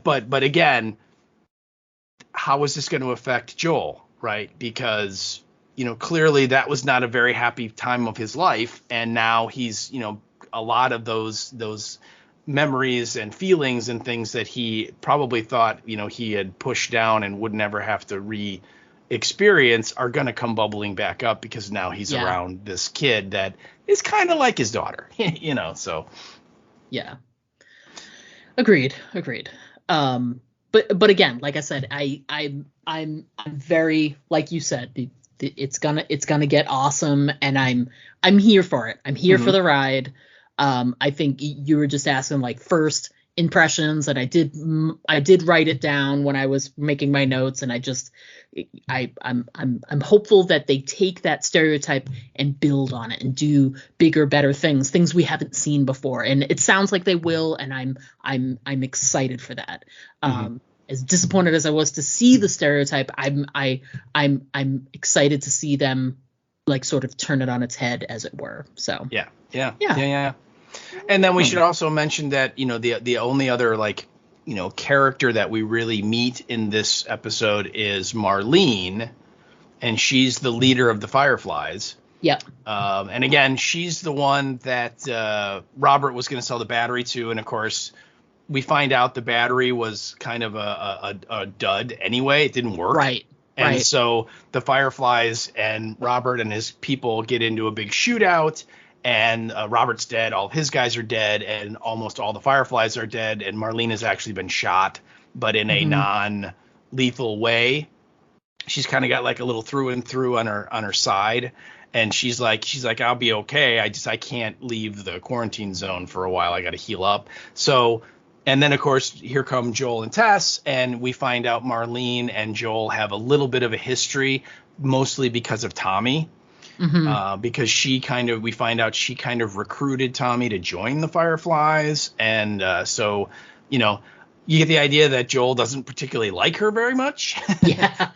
[SPEAKER 2] but again, how is this going to affect Joel? Right. Because, clearly that was not a very happy time of his life. And now he's, a lot of those memories and feelings and things that he probably thought, he had pushed down and would never have to re-experience are going to come bubbling back up, because now he's around this kid that is kind of like his daughter, so. Yeah.
[SPEAKER 1] Agreed. But again, like I said, I'm very, like you said, it's gonna get awesome, and I'm here for it. I'm here for the ride. I think you were just asking like first impressions, and I did write it down when I was making my notes, and I'm hopeful that they take that stereotype and build on it and do bigger, better things we haven't seen before, and it sounds like they will, and I'm excited for that. As disappointed as I was to see the stereotype, I'm excited to see them like sort of turn it on its head, as it were. So
[SPEAKER 2] yeah. And then we should also mention that the only other character that we really meet in this episode is Marlene, and she's the leader of the Fireflies.
[SPEAKER 1] Yep.
[SPEAKER 2] And again, she's the one that Robert was going to sell the battery to, and of course, we find out the battery was kind of a dud anyway. It didn't work.
[SPEAKER 1] Right.
[SPEAKER 2] And
[SPEAKER 1] right.
[SPEAKER 2] so the Fireflies and Robert and his people get into a big shootout, and Robert's dead. All of his guys are dead, and almost all the Fireflies are dead. And Marlene has actually been shot, but in a non-lethal way. She's kind of got like a little through and through on her side. And she's like, I'll be okay. I can't leave the quarantine zone for a while. I got to heal up. So, and then of course, here come Joel and Tess, and we find out Marlene and Joel have a little bit of a history, mostly because of Tommy, because we find out she kind of recruited Tommy to join the Fireflies. And so, you get the idea that Joel doesn't particularly like her very much.
[SPEAKER 1] Yeah.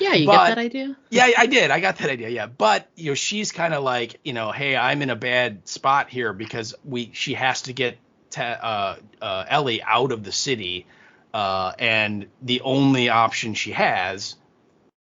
[SPEAKER 1] You get that idea?
[SPEAKER 2] Yeah, I did. I got that idea. Yeah. But, she's kind of like, hey, I'm in a bad spot here because she has to get Ellie out of the city. And the only option she has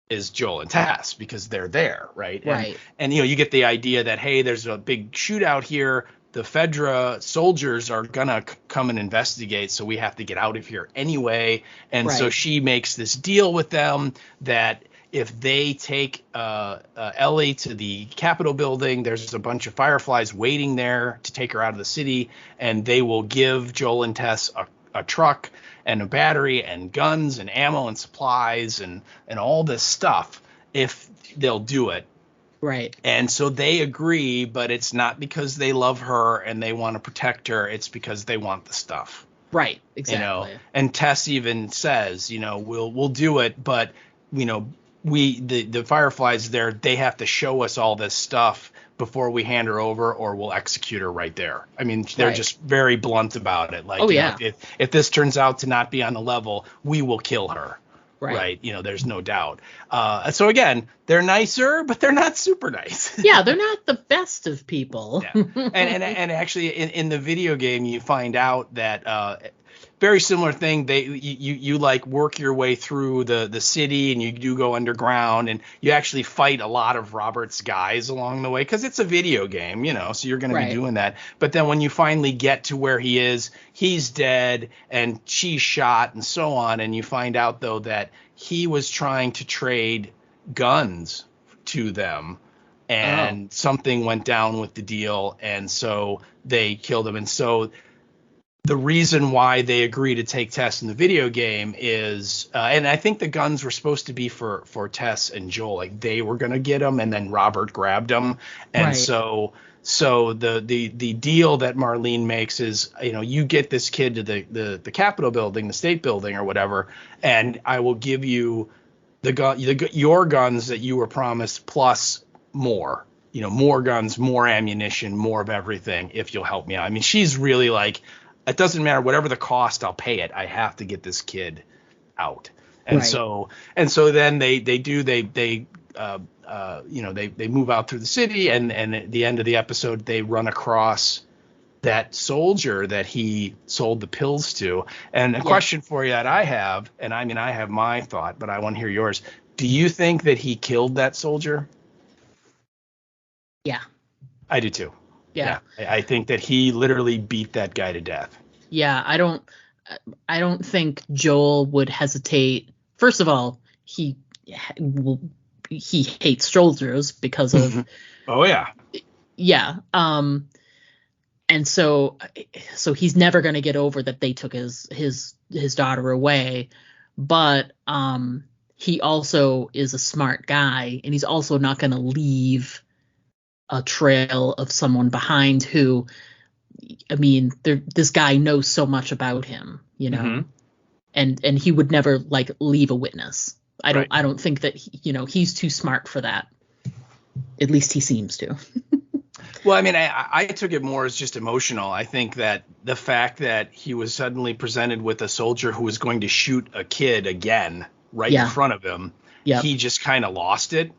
[SPEAKER 2] is Joel and Tess because they're there. Right.
[SPEAKER 1] Right.
[SPEAKER 2] And you get the idea that, hey, there's a big shootout here. The Fedra soldiers are going to come and investigate, so we have to get out of here anyway. And so she makes this deal with them that if they take Ellie to the Capitol building, there's a bunch of Fireflies waiting there to take her out of the city, and they will give Joel and Tess a truck and a battery and guns and ammo and supplies and all this stuff if they'll do it.
[SPEAKER 1] Right.
[SPEAKER 2] And so they agree, but it's not because they love her and they want to protect her. It's because they want the stuff.
[SPEAKER 1] Right. Exactly.
[SPEAKER 2] And Tess even says, we'll do it, but the Fireflies there, they have to show us all this stuff before we hand her over, or we'll execute her right there. I mean, they're just very blunt about it. Like, if this turns out to not be on the level, we will kill her. Right. There's no doubt. So again, they're nicer, but they're not super nice.
[SPEAKER 1] Yeah, they're not the best of people.
[SPEAKER 2] Yeah. And actually in the video game, you find out that very similar thing. You like work your way through the city, and you do go underground, and you actually fight a lot of Robert's guys along the way because it's a video game, so you're going to be doing that. But then when you finally get to where he is, he's dead and she's shot and so on. And you find out, though, that he was trying to trade guns to them, and something went down with the deal. And so they killed him. And so the reason why they agree to take Tess in the video game is, and I think the guns were supposed to be for Tess and Joel, like they were going to get them, and then Robert grabbed them. And so the deal that Marlene makes is, you get this kid to the Capitol building, the state building or whatever, and I will give you your guns that you were promised plus more. More guns, more ammunition, more of everything if you'll help me out. I mean, she's really like, it doesn't matter, whatever the cost, I'll pay it. I have to get this kid out. And so then they move out through the city, and at the end of the episode, they run across that soldier that he sold the pills to. And a question for you that I have, and I mean, I have my thought, but I want to hear yours. Do you think that he killed that soldier?
[SPEAKER 1] Yeah.
[SPEAKER 2] I do too.
[SPEAKER 1] Yeah.
[SPEAKER 2] I think that he literally beat that guy to death.
[SPEAKER 1] Yeah, I don't think Joel would hesitate. First of all, he hates soldiers because of and so he's never going to get over that they took his daughter away. But he also is a smart guy, and he's also not going to leave a trail of someone behind who, I mean, this guy knows so much about him, and he would never like leave a witness. I don't think that he's too smart for that. At least he seems to.
[SPEAKER 2] Well, I mean, I took it more as just emotional. I think that the fact that he was suddenly presented with a soldier who was going to shoot a kid again in front of him, he just kind of lost it.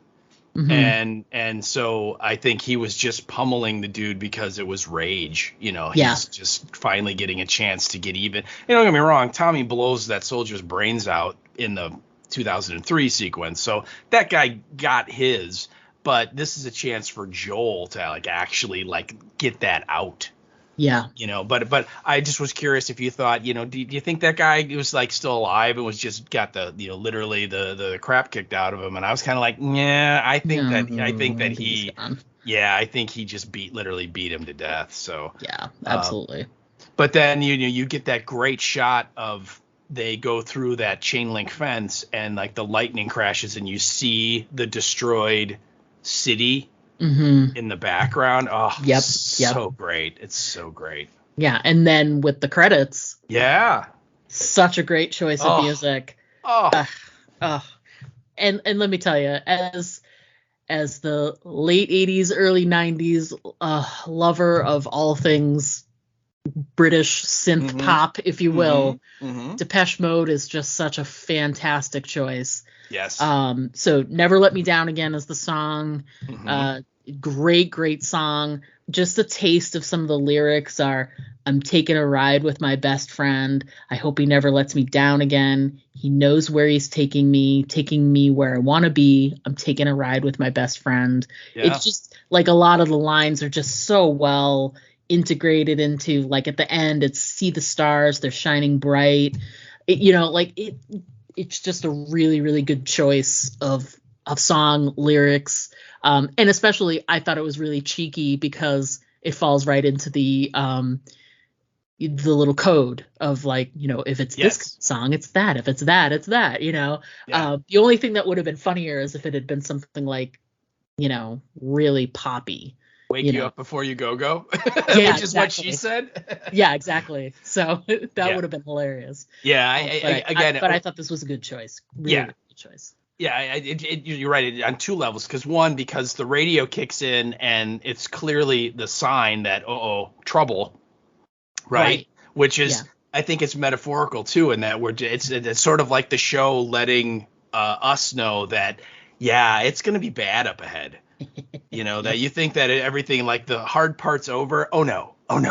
[SPEAKER 2] Mm-hmm. And so I think he was just pummeling the dude because it was rage. He's just finally getting a chance to get even. Don't get me wrong, Tommy blows that soldier's brains out in the 2003 sequence. So that guy got his, but this is a chance for Joel to actually get that out.
[SPEAKER 1] Yeah.
[SPEAKER 2] But I just was curious if you thought, do you think that guy was like still alive and was just got the literally the crap kicked out of him? And I was kind of like, yeah, I think that
[SPEAKER 1] he's gone.
[SPEAKER 2] yeah, I think he just literally beat him to death. So
[SPEAKER 1] yeah, absolutely.
[SPEAKER 2] But then you get that great shot of they go through that chain link fence and like the lightning crashes and you see the destroyed city in the background. Oh,
[SPEAKER 1] yep.
[SPEAKER 2] So great. It's so great.
[SPEAKER 1] Yeah, and then with the credits.
[SPEAKER 2] Yeah.
[SPEAKER 1] Such a great choice of music. And let me tell you, as the late 80s, early 90s lover of all things British synth pop, if you will, Depeche Mode is just such a fantastic choice.
[SPEAKER 2] Yes.
[SPEAKER 1] So Never Let Me Down Again is the song. Great song. Just a taste of some of the lyrics are, I'm taking a ride with my best friend. I hope he never lets me down again. He knows where he's taking me where I want to be. I'm taking a ride with my best friend. Yeah. It's just like a lot of the lines are just so well integrated into, like at the end, it's see the stars, they're shining bright. It's just a really, really good choice of song lyrics. And especially I thought it was really cheeky because it falls right into the little code of like, if it's this song, it's that. If it's that, it's that, The only thing that would have been funnier is if it had been something like, really poppy.
[SPEAKER 2] Wake you up before you go.
[SPEAKER 1] Yeah,
[SPEAKER 2] which is what she said.
[SPEAKER 1] Yeah, exactly. So that would have been hilarious.
[SPEAKER 2] Yeah,
[SPEAKER 1] I thought this was a good choice. Really good choice.
[SPEAKER 2] Yeah, you're right on two levels. Because the radio kicks in and it's clearly the sign that trouble, right? Which is I think it's metaphorical too, in that it's sort of like the show letting us know that it's going to be bad up ahead. That you think that everything, like the hard part's over. Oh no. But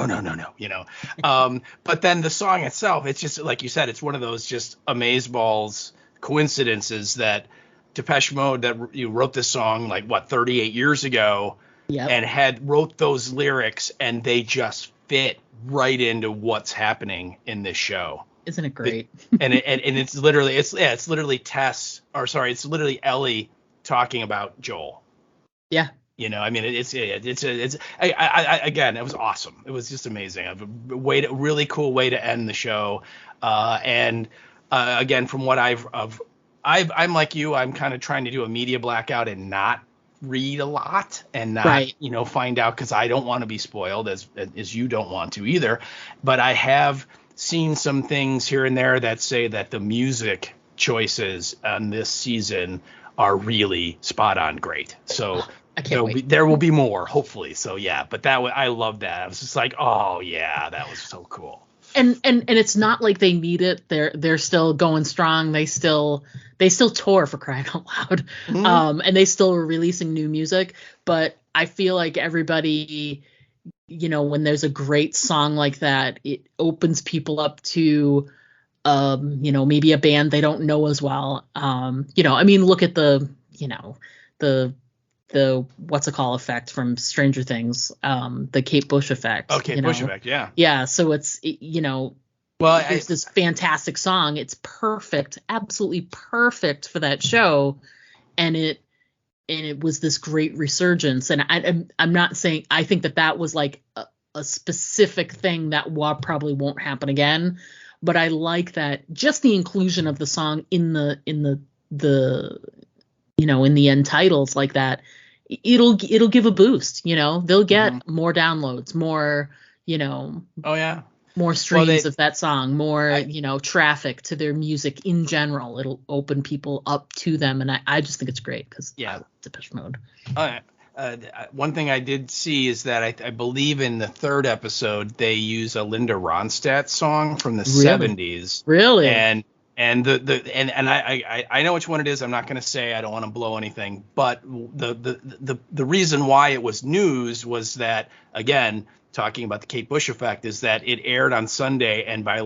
[SPEAKER 2] then the song itself, it's just like you said, it's one of those just amazeballs coincidences that Depeche Mode that you wrote this song 38 years ago and wrote those lyrics, and they just fit right into what's happening in this show.
[SPEAKER 1] Isn't it great?
[SPEAKER 2] And it's literally Tess, or sorry, it's literally Ellie talking about Joel.
[SPEAKER 1] Yeah.
[SPEAKER 2] Again, it was awesome. It was just amazing. A really cool way to end the show. Again, from what I'm like you, I'm kind of trying to do a media blackout and not read a lot and not, find out, because I don't want to be spoiled as you don't want to either. But I have seen some things here and there that say that the music choices on this season are really spot on great. So there will be more, hopefully. So but I love that. I was just like, oh yeah, that was so cool.
[SPEAKER 1] And it's not like they need it. They're still going strong. They still tour, for crying out loud. And they still are releasing new music. But I feel like everybody, when there's a great song like that, it opens people up to maybe a band they don't know as well. Look at the what's it called effect from Stranger Things, the Kate Bush effect.
[SPEAKER 2] Okay, Bush effect, yeah.
[SPEAKER 1] Yeah, so it's there's this fantastic song. It's perfect, absolutely perfect for that show, and it was this great resurgence. And I'm not saying I think that was like a specific thing that probably won't happen again, but I like that just the inclusion of the song in the in the end titles like that, it'll give a boost. They'll get more downloads, more more streams of that song, more traffic to their music in general. It'll open people up to them, and I just think it's great because Depeche Mode.
[SPEAKER 2] One thing I did see is that I believe in the third episode they use a Linda Ronstadt song from the 70s.
[SPEAKER 1] Really?
[SPEAKER 2] And I know which one it is. I'm not going to say. I don't want to blow anything. But the reason why it was news was that, again, talking about the Kate Bush effect, is that it aired on Sunday, and by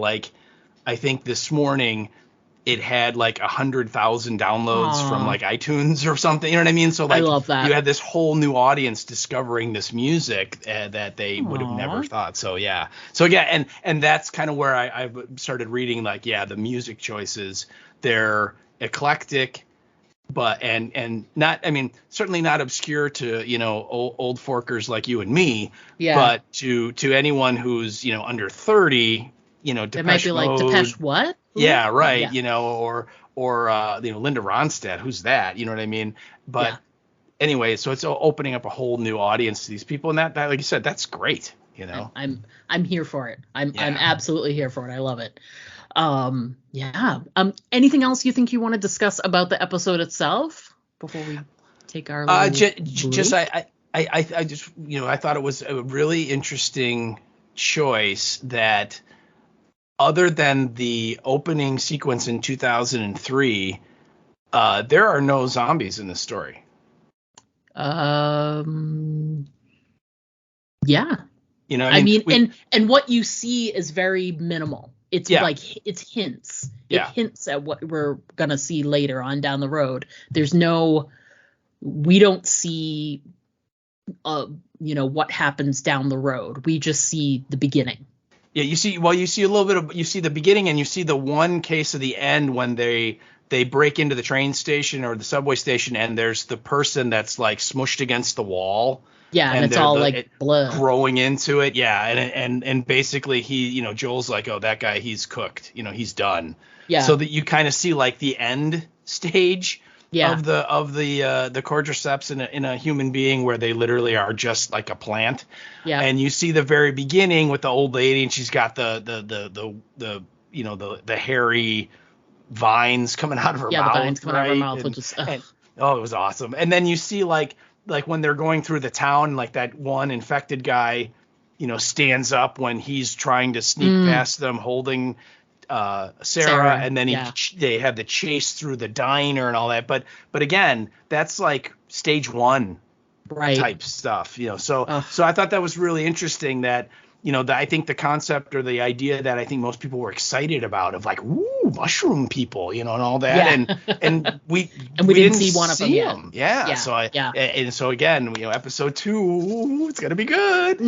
[SPEAKER 2] I think this morning, it had like 100,000 downloads from like iTunes or something. You know what I mean? So like,
[SPEAKER 1] I love that.
[SPEAKER 2] you had this whole new audience discovering this music that they would have never thought. So yeah. So yeah, and that's kind of where I started reading like, yeah, the music choices, they're eclectic, but and not, I mean, certainly not obscure to, you know, old forkers like you and me.
[SPEAKER 1] Yeah.
[SPEAKER 2] But to anyone who's, you know, under 30, you know,
[SPEAKER 1] It might be
[SPEAKER 2] Mode,
[SPEAKER 1] like Depeche what?
[SPEAKER 2] yeah, right.
[SPEAKER 1] Yeah.
[SPEAKER 2] You know, or you know, Linda Ronstadt, who's that? You know what I mean? But anyway, so it's opening up a whole new audience to these people, and that like you said, that's great. You know,
[SPEAKER 1] I'm here for it. I'm absolutely here for it. I love it. Anything else you think you want to discuss about the episode itself before we take our
[SPEAKER 2] just I just, you know, I thought it was a really interesting choice that, other than the opening sequence in 2003, there are no zombies in this story.
[SPEAKER 1] Yeah.
[SPEAKER 2] You know,
[SPEAKER 1] I mean, and what you see is very minimal. It's like, it's hints. It hints at what we're going to see later on down the road. We don't see, you know, what happens down the road. We just see the beginning.
[SPEAKER 2] Yeah, you see a little bit of, you see the beginning, and you see the one case of the end when they break into the train station or the subway station, and there's the person that's like smushed against the wall.
[SPEAKER 1] Yeah, and it's all like blood
[SPEAKER 2] growing into it. Yeah, and basically he, you know, Joel's like, oh, that guy, he's cooked. You know, he's done. Yeah. So that you kind of see like the end stage of the cordyceps in a human being, where they literally are just like a plant. Yeah. And you see the very beginning with the old lady, and she's got the you know, the hairy vines coming out of her mouth.
[SPEAKER 1] Yeah, the vines coming out of her mouth, which is
[SPEAKER 2] it was awesome. And then you see like when they're going through the town, like that one infected guy, you know, stands up when he's trying to sneak past them holding Sarah, and then they have the chase through the diner and all that. But again, that's like stage one type stuff, you know. So I thought that was really interesting that, you know, I think the concept or the idea that I think most people were excited about, of like, ooh, mushroom people, you know, and all that, and we didn't see one of them yet. Yeah. So and so again, you know, episode 2, it's gonna be good.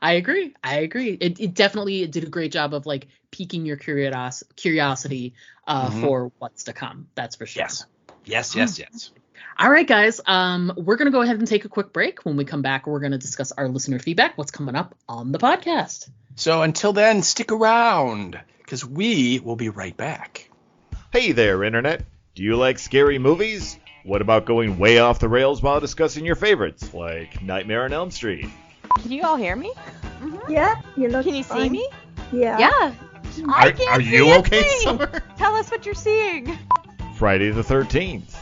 [SPEAKER 1] I agree. It definitely did a great job of like piquing your curiosity for what's to come. That's for sure.
[SPEAKER 2] Yes.
[SPEAKER 1] All right, guys. We're going to go ahead and take a quick break. When we come back, we're going to discuss our listener feedback, what's coming up on the podcast.
[SPEAKER 2] So until then, stick around, because we will be right back.
[SPEAKER 5] Hey there, Internet. Do you like scary movies? What about going way off the rails while discussing your favorites, like Nightmare on Elm Street?
[SPEAKER 6] Can you all hear me?
[SPEAKER 7] Mm-hmm. Yeah.
[SPEAKER 6] Can you see me?
[SPEAKER 7] Yeah.
[SPEAKER 6] Yeah.
[SPEAKER 5] Are you okay, Summer?
[SPEAKER 6] Tell us what you're seeing.
[SPEAKER 5] Friday the 13th.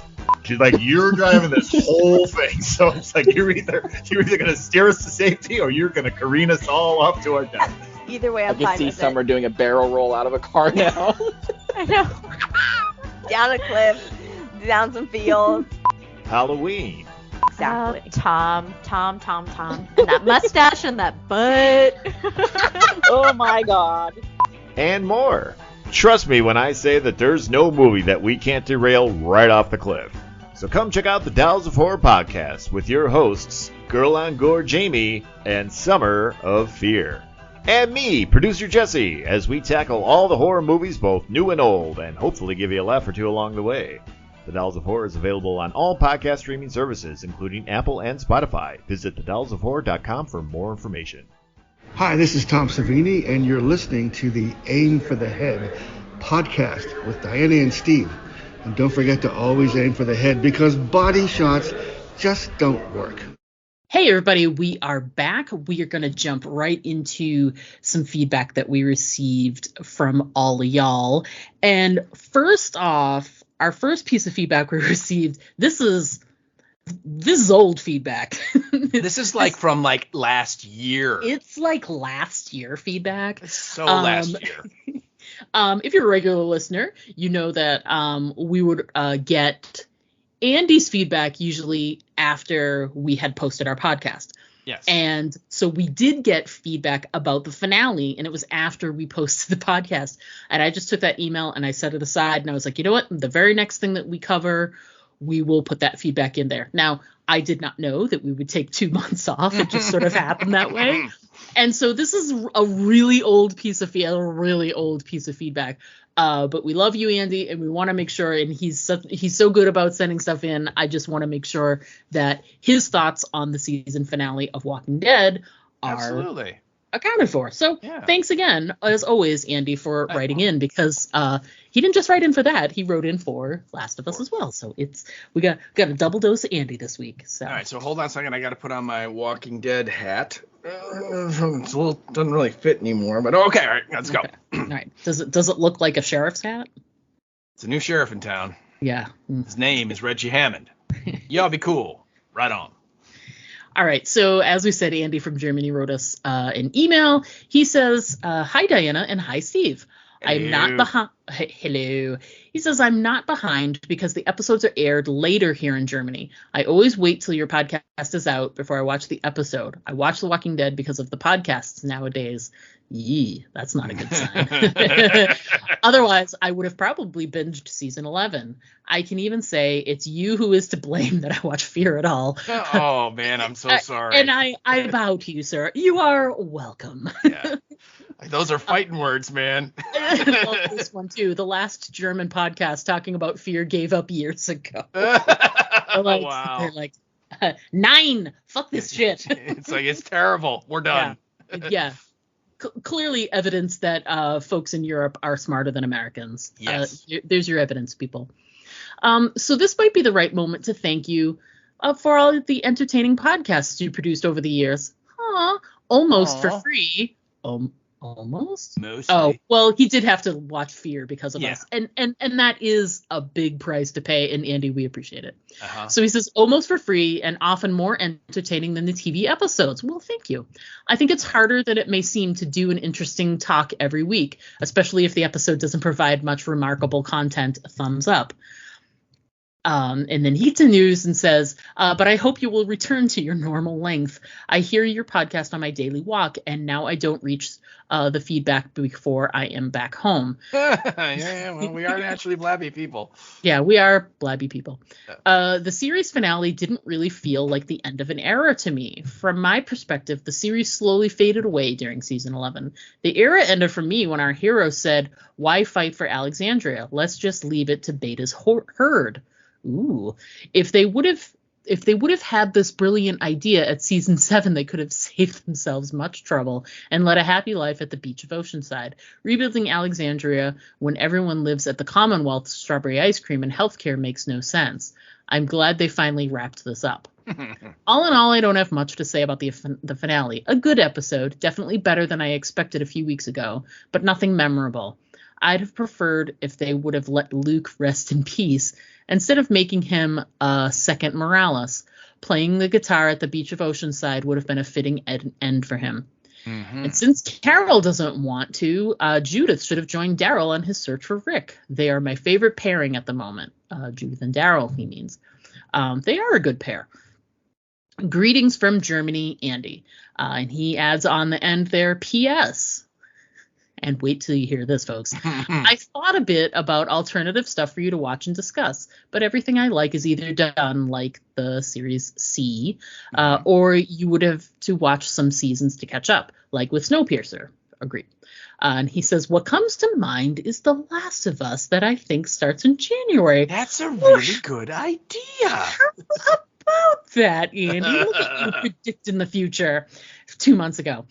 [SPEAKER 5] She's like, you're driving this whole thing, so it's like you're either gonna steer us to safety or you're gonna careen us all up to our death.
[SPEAKER 6] Either way, I'm fine with it.
[SPEAKER 8] I can see Summer doing a barrel roll out of a car now.
[SPEAKER 6] I know. Down a cliff, down some fields.
[SPEAKER 5] Halloween.
[SPEAKER 6] Exactly. Tom. And that mustache and that butt.
[SPEAKER 8] Oh my god.
[SPEAKER 5] And more. Trust me when I say that there's no movie that we can't derail right off the cliff. So come check out the Dolls of Horror podcast with your hosts, Girl on Gore Jamie and Summer of Fear. And me, producer Jesse, as we tackle all the horror movies, both new and old, and hopefully give you a laugh or two along the way. The Dolls of Horror is available on all podcast streaming services, including Apple and Spotify. Visit thedollsofhorror.com for more information.
[SPEAKER 9] Hi, this is Tom Savini, and you're listening to the Aim for the Head podcast with Diana and Steve. And don't forget to always aim for the head, because body shots just don't work.
[SPEAKER 1] Hey, everybody, we are back. We are going to jump right into some feedback that we received from all of y'all. And first off, our first piece of feedback we received, this is old feedback.
[SPEAKER 2] This is like from like last year.
[SPEAKER 1] It's like last year feedback.
[SPEAKER 2] It's so last year.
[SPEAKER 1] If you're a regular listener, you know that we would get Andy's feedback usually after we had posted our podcast.
[SPEAKER 2] Yes.
[SPEAKER 1] And so we did get feedback about the finale, and it was after we posted the podcast. And I just took that email and I set it aside, and I was like, you know what? The very next thing that we cover, we will put that feedback in there. Now, I did not know that we would take 2 months off. It just sort of happened that way. And so this is a really old piece of feedback. But we love you, Andy, and we want to make sure, and he's so good about sending stuff in. I just want to make sure that his thoughts on the season finale of Walking Dead are
[SPEAKER 2] Absolutely
[SPEAKER 1] accounted for. So Thanks again, as always, Andy, for writing in, because he didn't just write in for that. He wrote in for Last of Us as well. So we got a double dose of Andy this week. So. All
[SPEAKER 2] right, so hold on a second. I got to put on my Walking Dead hat. It's doesn't really fit anymore, but okay, all right, let's go.
[SPEAKER 1] All right. Does it look like a sheriff's hat?
[SPEAKER 2] It's a new sheriff in town.
[SPEAKER 1] Yeah.
[SPEAKER 2] His name is Reggie Hammond. Y'all be cool. Right on.
[SPEAKER 1] All right. So as we said, Andy from Germany wrote us an email. He says, hi, Diana, and hi, Steve.
[SPEAKER 2] Hello.
[SPEAKER 1] I'm not behind. Hello. He says, I'm not behind because the episodes are aired later here in Germany. I always wait till your podcast is out before I watch the episode. I watch The Walking Dead because of the podcasts nowadays. Yee, that's not a good sign. Otherwise, I would have probably binged season 11. I can even say it's you who is to blame that I watch Fear at all.
[SPEAKER 2] Oh, man, I'm so sorry.
[SPEAKER 1] And I bow to you, sir. You are welcome.
[SPEAKER 2] Yeah. Those are fighting words, man.
[SPEAKER 1] I love this one, too. The last German podcast talking about Fear gave up years ago.
[SPEAKER 2] Wow.
[SPEAKER 1] They're like, 9, fuck this shit.
[SPEAKER 2] It's like, it's terrible. We're done.
[SPEAKER 1] Yeah. Clearly evidence that folks in Europe are smarter than Americans.
[SPEAKER 2] Yes.
[SPEAKER 1] There's your evidence, people. So this might be the right moment to thank you for all of the entertaining podcasts you produced over the years. Almost for free. Almost?
[SPEAKER 2] Mostly.
[SPEAKER 1] Oh, well, he did have to watch Fear because of us. And that is a big price to pay. And Andy, we appreciate it. So he says, almost for free and often more entertaining than the TV episodes. Well, thank you. I think it's harder than it may seem to do an interesting talk every week, especially if the episode doesn't provide much remarkable content. Thumbs up. And then he continues and says, but I hope you will return to your normal length. I hear your podcast on my daily walk, and now I don't reach the feedback before I am back home.
[SPEAKER 2] Yeah, well, we are naturally blabby people.
[SPEAKER 1] Yeah, we are blabby people. The series finale didn't really feel like the end of an era to me. From my perspective, the series slowly faded away during season 11. The era ended for me when our hero said, why fight for Alexandria? Let's just leave it to Beta's herd. Ooh, if they would have had this brilliant idea at season 7, they could have saved themselves much trouble and led a happy life at the beach of Oceanside. Rebuilding Alexandria when everyone lives at the Commonwealth's strawberry ice cream and healthcare makes no sense. I'm glad they finally wrapped this up. All in all, I don't have much to say about the finale. A good episode, definitely better than I expected a few weeks ago, but nothing memorable. I'd have preferred if they would have let Luke rest in peace instead of making him a second Morales. Playing the guitar at the beach of Oceanside would have been a fitting end for him. And since Carol doesn't want to, Judith should have joined Daryl on his search for Rick. They are my favorite pairing at the moment. Judith and Daryl, he means. They are a good pair. Greetings from Germany, Andy. And he adds on the end there, P.S. And wait till you hear this, folks. I thought a bit about alternative stuff for you to watch and discuss, but everything I like is either done like the series C, or you would have to watch some seasons to catch up, like with Snowpiercer. Agreed. And he says, what comes to mind is The Last of Us that I think starts in January.
[SPEAKER 2] That's a really good idea.
[SPEAKER 1] How about that, Andy? Look at you predicting the future 2 months ago.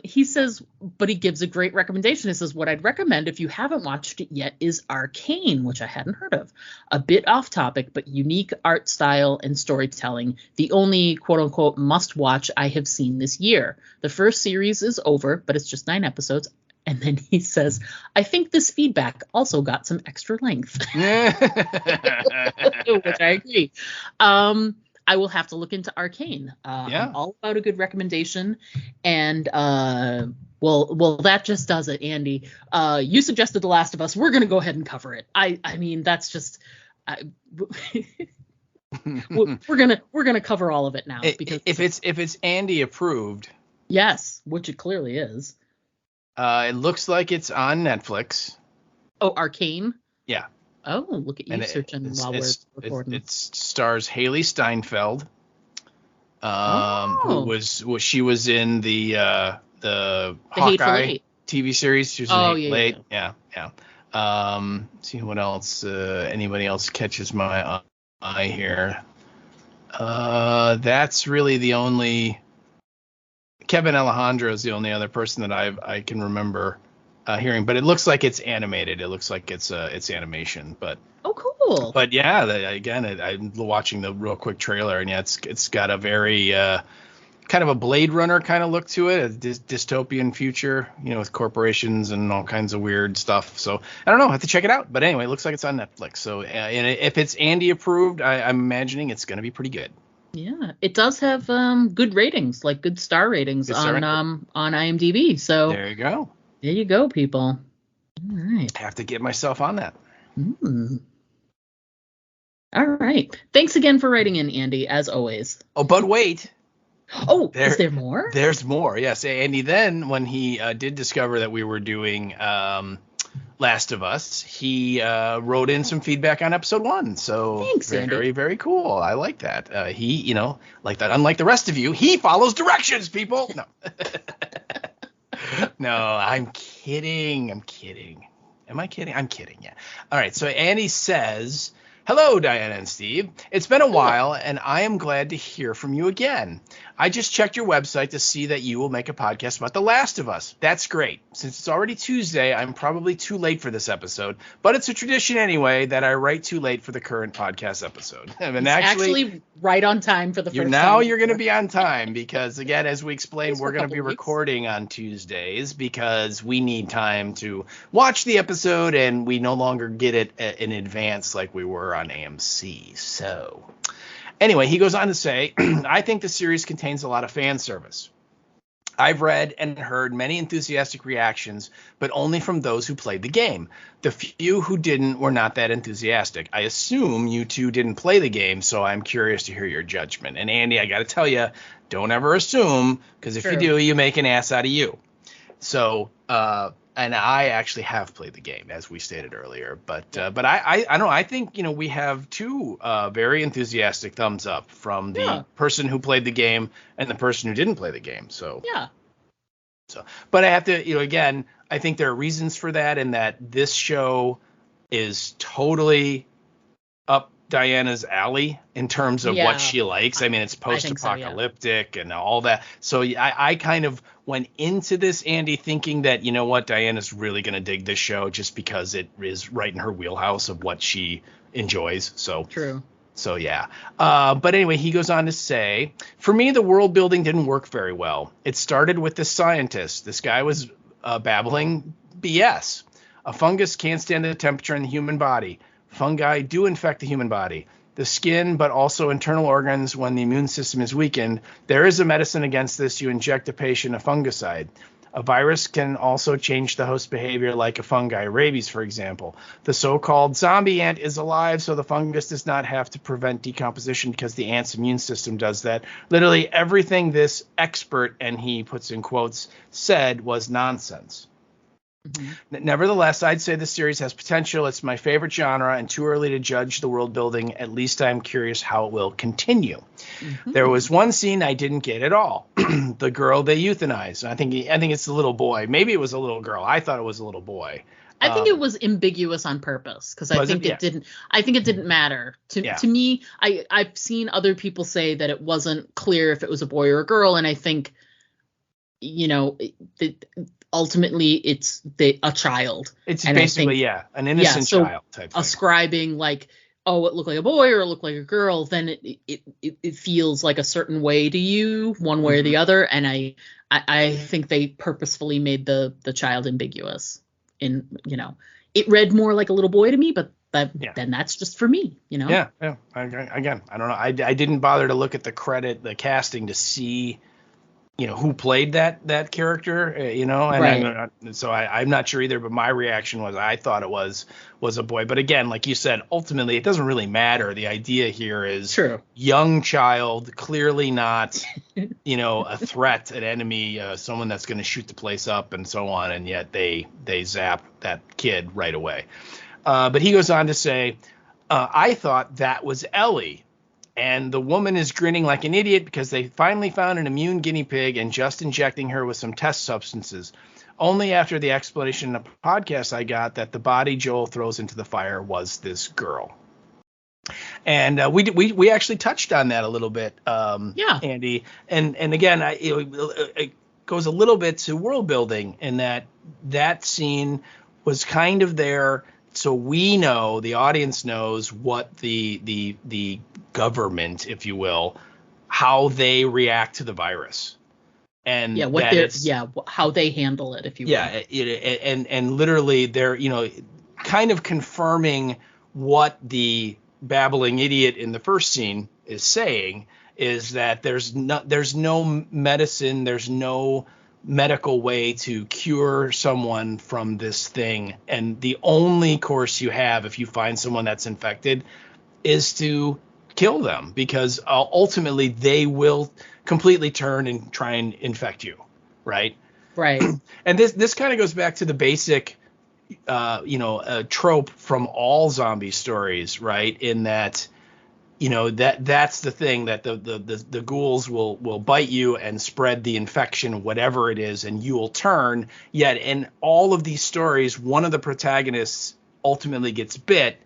[SPEAKER 1] He says, but he gives a great recommendation. He says, what I'd recommend if you haven't watched it yet is Arcane, which I hadn't heard of. A bit off topic, but unique art style and storytelling. The only quote unquote must watch I have seen this year. The first series is over, but it's just 9 episodes. And then he says, I think this feedback also got some extra length. Which I agree. I will have to look into Arcane. I'm all about a good recommendation. And, well, that just does it, Andy. You suggested The Last of Us. We're going to go ahead and cover it. I mean, that's just... we're gonna cover all of it now because
[SPEAKER 2] if it's Andy approved,
[SPEAKER 1] yes, which it clearly is.
[SPEAKER 2] It looks like it's on Netflix.
[SPEAKER 1] Oh, Arcane.
[SPEAKER 2] Yeah.
[SPEAKER 1] Oh, look at you searching while we're recording.
[SPEAKER 2] It stars Haley Steinfeld, who she was in the Hawkeye TV series. She was in Hateful Eight. Yeah. See what else? Anybody else catches my eye here? That's really the only. Kevin Alejandro is the only other person that I can remember hearing, but it looks like it's animated. It looks like it's animation, but
[SPEAKER 1] oh, cool.
[SPEAKER 2] But yeah, I'm watching the real quick trailer, and yeah, it's got a very kind of a Blade Runner kind of look to it, a dystopian future, with corporations and all kinds of weird stuff. So I don't know, I have to check it out. But anyway, it looks like it's on Netflix. So and if it's Andy approved, I'm imagining it's going to be pretty good.
[SPEAKER 1] Yeah, it does have good ratings, like good star ratings on IMDb. So
[SPEAKER 2] there you go.
[SPEAKER 1] There you go, people. All right.
[SPEAKER 2] I have to get myself on that.
[SPEAKER 1] All right. Thanks again for writing in, Andy, as always.
[SPEAKER 2] Oh, but wait.
[SPEAKER 1] Oh, is there more?
[SPEAKER 2] There's more, yes. Andy, then when he did discover that we were doing Last of Us, he wrote in some feedback on episode 1. So
[SPEAKER 1] thanks,
[SPEAKER 2] very,
[SPEAKER 1] Andy.
[SPEAKER 2] very cool. I like that. He, like that. Unlike the rest of you, he follows directions, people. No. No, I'm kidding. Am I kidding? I'm kidding, yeah. All right, so Andy says, hello, Diana and Steve. It's been a while, and I am glad to hear from you again. I just checked your website to see that you will make a podcast about The Last of Us. That's great. Since it's already Tuesday, I'm probably too late for this episode, but it's a tradition anyway that I write too late for the current podcast episode. And
[SPEAKER 1] actually right on time for the first time.
[SPEAKER 2] Now you're going to be on time because, again, as we explained, we're going to be recording on Tuesdays because we need time to watch the episode, and we no longer get it in advance like we were on AMC. So anyway, he goes on to say, I think the series contains a lot of fan service. I've read and heard many enthusiastic reactions, but only from those who played the game. The few who didn't were not that enthusiastic. I assume you two didn't play the game, so I'm curious to hear your judgment. And Andy, I got to tell you, don't ever assume, because if you do, you make an ass out of you. So, and I actually have played the game, as we stated earlier. But I don't know. I think, we have two very enthusiastic thumbs up from the person who played the game and the person who didn't play the game. So
[SPEAKER 1] yeah.
[SPEAKER 2] But I have to, again, I think there are reasons for that, and that this show is totally up Diana's alley in terms of what she likes. I mean, it's post-apocalyptic and all that. So I kind of went into this, Andy, thinking that, Diana's really going to dig this show just because it is right in her wheelhouse of what she enjoys. So
[SPEAKER 1] true.
[SPEAKER 2] So, yeah. But anyway, he goes on to say, for me, the world building didn't work very well. It started with this scientist. This guy was babbling BS. A fungus can't stand the temperature in the human body. Fungi do infect the human body, the skin, but also internal organs when the immune system is weakened. There is a medicine against this. You inject a patient a fungicide. A virus can also change the host behavior like a fungi, rabies, for example. The so-called zombie ant is alive, so the fungus does not have to prevent decomposition because the ant's immune system does that. Literally everything this expert, and he puts in quotes, said was nonsense. Mm-hmm. Nevertheless, I'd say the series has potential. It's my favorite genre and too early to judge the world building. At least I'm curious how it will continue. Mm-hmm. There was one scene I didn't get at all. The girl they euthanized. I think it's the little boy. Maybe it was a little girl. I thought it was a little boy.
[SPEAKER 1] I think it was ambiguous on purpose because I think it didn't. I think it didn't matter to me. I've seen other people say that it wasn't clear if it was a boy or a girl, and I think, ultimately it's a child.
[SPEAKER 2] It's basically an innocent child type thing.
[SPEAKER 1] Ascribing like, oh, it looked like a boy or it looked like a girl, then it feels like a certain way to you, one way or the other. And I think they purposefully made the child ambiguous. It read more like a little boy to me, but then that's just for me,
[SPEAKER 2] Yeah. Again, I don't know. I didn't bother to look at the casting to see who played that character, and
[SPEAKER 1] Right.
[SPEAKER 2] I'm not sure either, but my reaction was I thought it was a boy. But again, like you said, ultimately it doesn't really matter. The idea here is
[SPEAKER 1] True.
[SPEAKER 2] young child, clearly not, a threat, an enemy, someone that's going to shoot the place up and so on, and yet they zap that kid right away. But he goes on to say, I thought that was Ellie. And the woman is grinning like an idiot because they finally found an immune guinea pig and just injecting her with some test substances. Only after the explanation in the podcast I got that the body Joel throws into the fire was this girl. And we actually touched on that a little bit, Andy. And again, it goes a little bit to world building in that scene was kind of there. So we know, the audience knows what the government, if you will, how they react to the virus, and
[SPEAKER 1] how they handle it, if you will.
[SPEAKER 2] And literally they're kind of confirming what the babbling idiot in the first scene is saying, is that there's no medicine, there's no medical way to cure someone from this thing, and the only course you have if you find someone that's infected is to kill them, because ultimately they will completely turn and try and infect you, right? And this kind of goes back to the basic trope from all zombie stories, right? In that that's the thing, that the ghouls will bite you and spread the infection, whatever it is, and you will turn. Yet in all of these stories, one of the protagonists ultimately gets bit,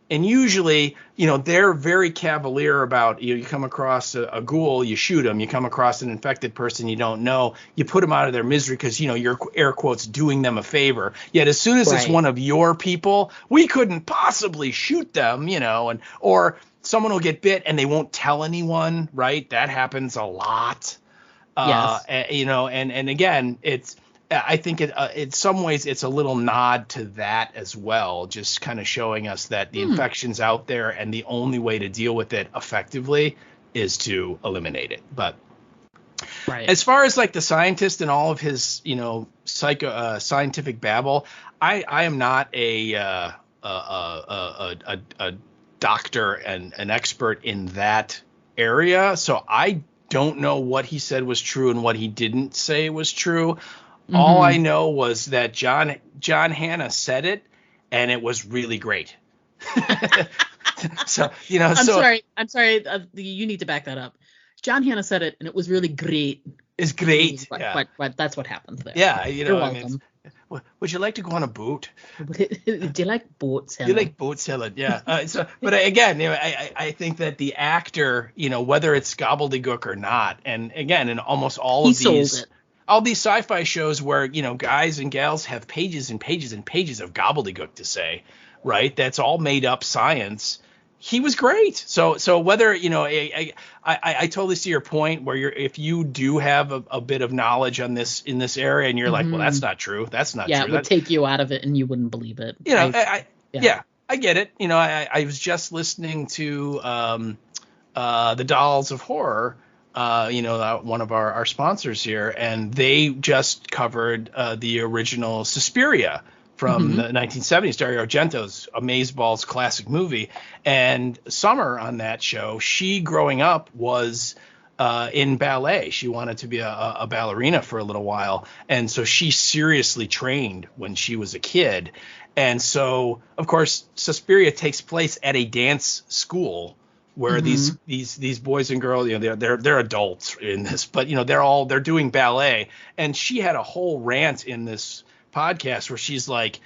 [SPEAKER 2] and usually, they're very cavalier about, you come across a ghoul, you shoot them. You come across an infected person you don't know, you put them out of their misery because, you're, air quotes, doing them a favor. Yet as soon as it's one of your people, we couldn't possibly shoot them, or someone will get bit and they won't tell anyone, right? That happens a lot.
[SPEAKER 1] Yes.
[SPEAKER 2] And again, I think in some ways it's a little nod to that as well, just kind of showing us that the infection's out there and the only way to deal with it effectively is to eliminate it. But as far as like the scientist and all of his, scientific babble, I am not a doctor and an expert in that area, so I don't know what he said was true and what he didn't say was true. All I know was that John Hannah said it, and it was really great. So
[SPEAKER 1] I'm sorry. You need to back that up. John Hannah said it, and it was really great.
[SPEAKER 2] It's great.
[SPEAKER 1] But that's what happens there.
[SPEAKER 2] Yeah,
[SPEAKER 1] You're welcome.
[SPEAKER 2] Would you like to go on a boat?
[SPEAKER 1] Do you like boat salad?
[SPEAKER 2] Do you like boat salad? Yeah. But again, I think that the actor, whether it's gobbledygook or not, and again, in almost all of these. All these sci-fi shows where, guys and gals have pages and pages and pages of gobbledygook to say, right? That's all made up science. He was great. So whether, I totally see your point where if you do have a bit of knowledge on this in this area and you're like, well, that's not true. That's not true.
[SPEAKER 1] Yeah, it would take you out of it and you wouldn't believe it.
[SPEAKER 2] I get it. I was just listening to the Dolls of Horror, one of our sponsors here, and they just covered the original Suspiria from the 1970s, Dario Argento's Amazeballs classic movie. And Summer on that show, she growing up was in ballet. She wanted to be a ballerina for a little while. And so she seriously trained when she was a kid. And so, of course, Suspiria takes place at a dance school where these boys and girls, they're adults in this, but they're doing ballet. And she had a whole rant in this podcast where she's like,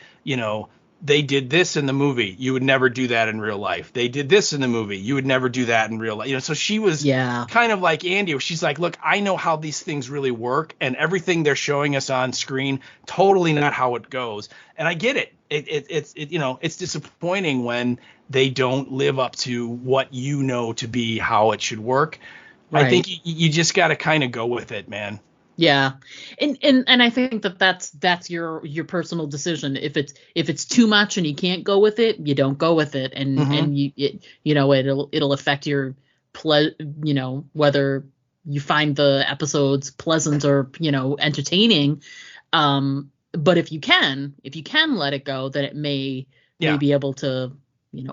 [SPEAKER 2] they did this in the movie, you would never do that in real life. They did this in the movie, you would never do that in real life. So she was kind of like Andy, where she's like, look, I know how these things really work, and everything they're showing us on screen, totally not how it goes. And I get it. It's disappointing when they don't live up to what to be how it should work. Right. I think you just got to kind of go with it, man.
[SPEAKER 1] Yeah. And I think that's your personal decision. If it's too much and you can't go with it, you don't go with it. And it'll affect your whether you find the episodes pleasant or, entertaining. But if you can let it go, then it may be able to,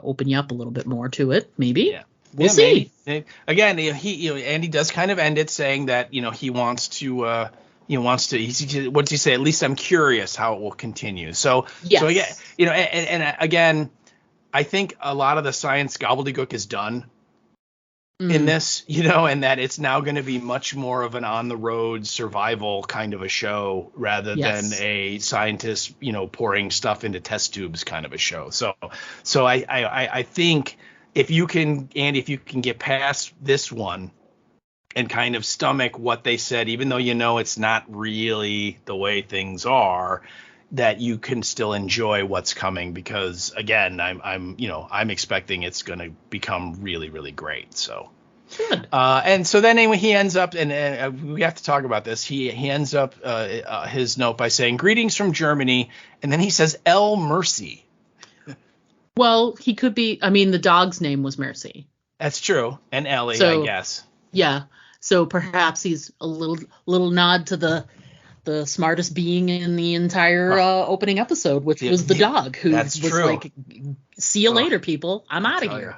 [SPEAKER 1] open you up a little bit more to it. Maybe.
[SPEAKER 2] Yeah.
[SPEAKER 1] We'll see.
[SPEAKER 2] Maybe. Again, Andy does kind of end it saying that, he wants to, what does he say? At least I'm curious how it will continue. So again, and again, I think a lot of the science gobbledygook is done in this, and that it's now going to be much more of an on the road survival kind of a show rather than a scientist, pouring stuff into test tubes kind of a show. So I think if you can get past this one and kind of stomach what they said, even though it's not really the way things are, that you can still enjoy what's coming, because again, I'm expecting it's going to become really, really great. So
[SPEAKER 1] good.
[SPEAKER 2] And so then anyway, he ends up, and we have to talk about this. He ends up his note by saying, "Greetings from Germany," and then he says, "El Mercy."
[SPEAKER 1] Well, he could be. I mean, the dog's name was Mercy.
[SPEAKER 2] That's true, and Ellie,
[SPEAKER 1] so,
[SPEAKER 2] I guess.
[SPEAKER 1] Yeah. So perhaps he's a little nod to the smartest being in the entire opening episode, which was the dog, who was
[SPEAKER 2] true.
[SPEAKER 1] Like, "See you later, people. I'm out of here."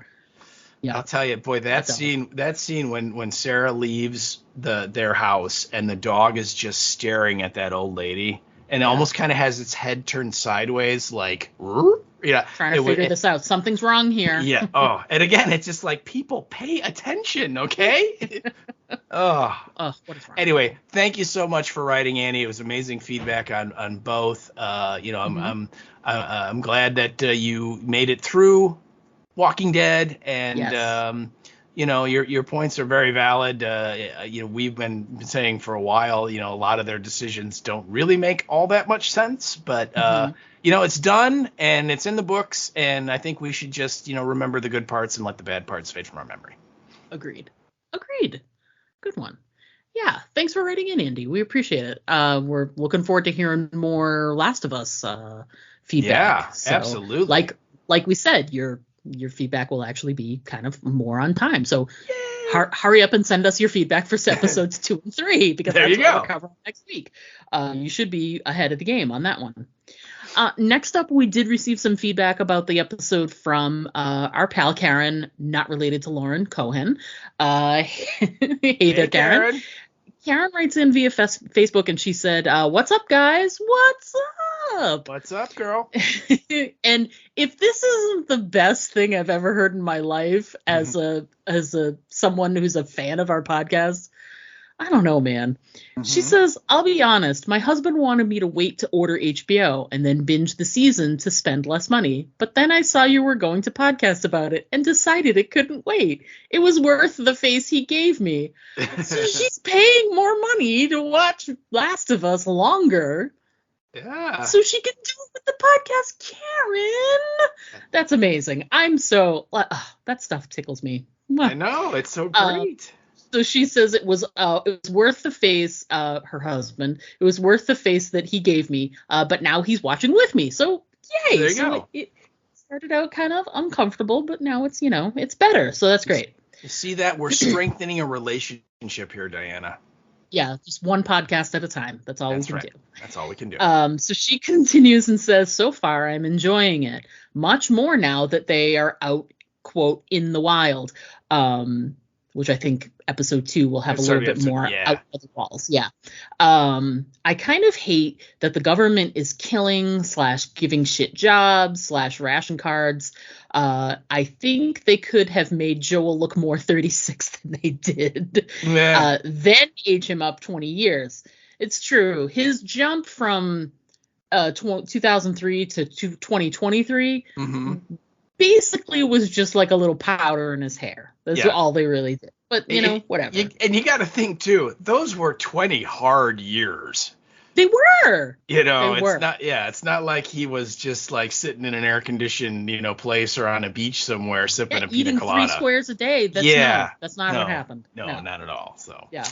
[SPEAKER 2] Yeah. I'll tell you, boy, that scene when Sarah leaves their house and the dog is just staring at that old lady and almost kind of has its head turned sideways, like,
[SPEAKER 1] trying to figure this out. Something's wrong here.
[SPEAKER 2] Yeah. Oh, and again, it's just like, people pay attention, okay?
[SPEAKER 1] What is wrong?
[SPEAKER 2] Anyway, thank you so much for writing, Annie. It was amazing feedback on both. I'm glad that you made it through Walking Dead, and your points are very valid. We've been saying for a while, a lot of their decisions don't really make all that much sense, but it's done and it's in the books, and I think we should just remember the good parts and let the bad parts fade from our memory.
[SPEAKER 1] Agreed. Good one. Yeah, thanks for writing in, Andy. We appreciate it. We're looking forward to hearing more Last of Us feedback.
[SPEAKER 2] Yeah, so, absolutely.
[SPEAKER 1] Like we said, your feedback will actually be kind of more on time. So hurry up and send us your feedback for episodes 2 and 3, because that's what we're covering next week. You should be ahead of the game on that one. Next up, we did receive some feedback about the episode from our pal Karen, not related to Lauren Cohen. Hey there, Karen. Karen writes in via Facebook, and she said, "What's up, guys? What's up?
[SPEAKER 2] What's up, girl?"
[SPEAKER 1] And if this isn't the best thing I've ever heard in my life as someone who's a fan of our podcast, I don't know, man. She says, "I'll be honest, my husband wanted me to wait to order HBO and then binge the season to spend less money. But then I saw you were going to podcast about it and decided it couldn't wait. It was worth the face he gave me." So she's paying more money to watch Last of Us longer.
[SPEAKER 2] Yeah.
[SPEAKER 1] So she can do it with the podcast, Karen. That's amazing. I'm so that stuff tickles me.
[SPEAKER 2] I know, it's so great.
[SPEAKER 1] So she says it was worth the face, her husband. It was worth the face that he gave me. But now he's watching with me. So yay!
[SPEAKER 2] There you go.
[SPEAKER 1] It started out kind of uncomfortable, but now it's it's better. So that's great.
[SPEAKER 2] You see that we're strengthening a relationship here, Diana.
[SPEAKER 1] Yeah, just one podcast at a time. That's all we can do.
[SPEAKER 2] That's all we can do.
[SPEAKER 1] So she continues and says, "So far, I'm enjoying it much more now that they are out, quote, in the wild." Which I think episode 2 will have a little bit more out of the walls. Yeah. I kind of hate that the government is killing / giving shit jobs / ration cards. I think they could have made Joel look more 36 than they did.
[SPEAKER 2] Yeah.
[SPEAKER 1] Then age him up 20 years. It's true. His jump from 2003 to 2023 basically was just like a little powder in his hair. That's all they really did. But, whatever.
[SPEAKER 2] And you got to think, too, those were 20 hard years.
[SPEAKER 1] They were.
[SPEAKER 2] It's not like he was just like sitting in an air-conditioned, place or on a beach somewhere sipping a pina colada.
[SPEAKER 1] Eating 3 squares a day. That's not what happened.
[SPEAKER 2] No, not at all. So.
[SPEAKER 1] Yeah.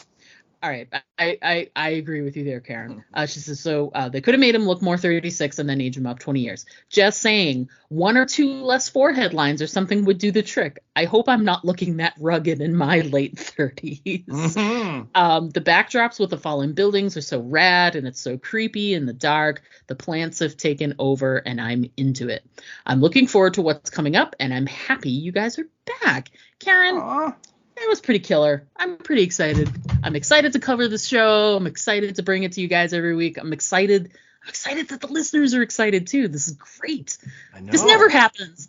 [SPEAKER 1] All right, I agree with you there, Karen. She says, so they could have made him look more 36 and then age him up 20 years. Just saying, 1 or 2 less forehead lines or something would do the trick. I hope I'm not looking that rugged in my late 30s. The backdrops with the fallen buildings are so rad, and it's so creepy in the dark. The plants have taken over, and I'm into it. I'm looking forward to what's coming up, and I'm happy you guys are back. Karen,
[SPEAKER 2] Aww.
[SPEAKER 1] It was pretty killer. I'm pretty excited. I'm excited to cover this show. I'm excited to bring it to you guys every week. I'm excited that the listeners are excited too. This is great.
[SPEAKER 2] I know.
[SPEAKER 1] This never happens.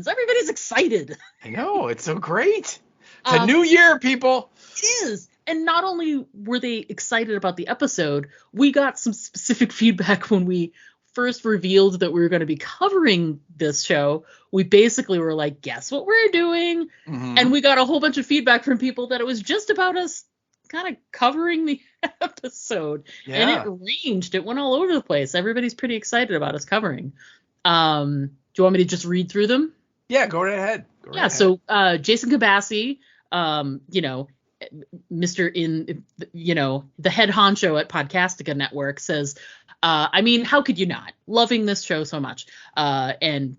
[SPEAKER 1] Everybody's excited.
[SPEAKER 2] I know. It's so great. It's a new year, people.
[SPEAKER 1] It is. And not only were they excited about the episode, we got some specific feedback when we first revealed that we were going to be covering this show. We basically were like, guess what we're doing?
[SPEAKER 2] Mm-hmm.
[SPEAKER 1] And we got a whole bunch of feedback from people that it was just about us kind of covering the episode.
[SPEAKER 2] Yeah.
[SPEAKER 1] And it ranged. It went all over the place. Everybody's pretty excited about us covering. Do you want me to just read through them?
[SPEAKER 2] Yeah, go right ahead.
[SPEAKER 1] So Jason Kabassi, Mr. in, the head honcho at Podcastica Network says, I mean, how could you not? Loving this show so much. And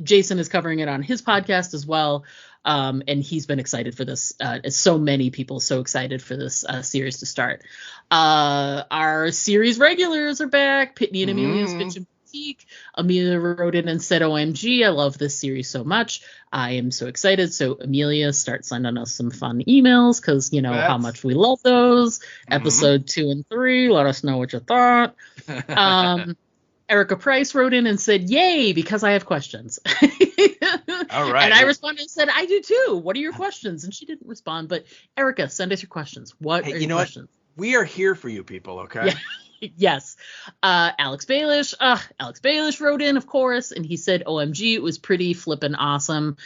[SPEAKER 1] Jason is covering it on his podcast as well. And he's been excited for this. So many people so excited for this series to start. Our series regulars are back. Pitney and Amelia's Bitch and Boutique. Amelia wrote in and said, OMG, I love this series so much. I am so excited. So Amelia, start sending us some fun emails because you know how much we love those. Episode 2 and 3. Let us know what you thought. Erica Price wrote in and said, yay, because I have questions.
[SPEAKER 2] All right.
[SPEAKER 1] And I responded and said, I do too. What are your questions? And she didn't respond. But Erica, send us your questions. What are your questions?
[SPEAKER 2] We are here for you people, okay?
[SPEAKER 1] Yeah. Yes. Alex Baelish wrote in, of course, and he said, OMG, it was pretty flippin' awesome.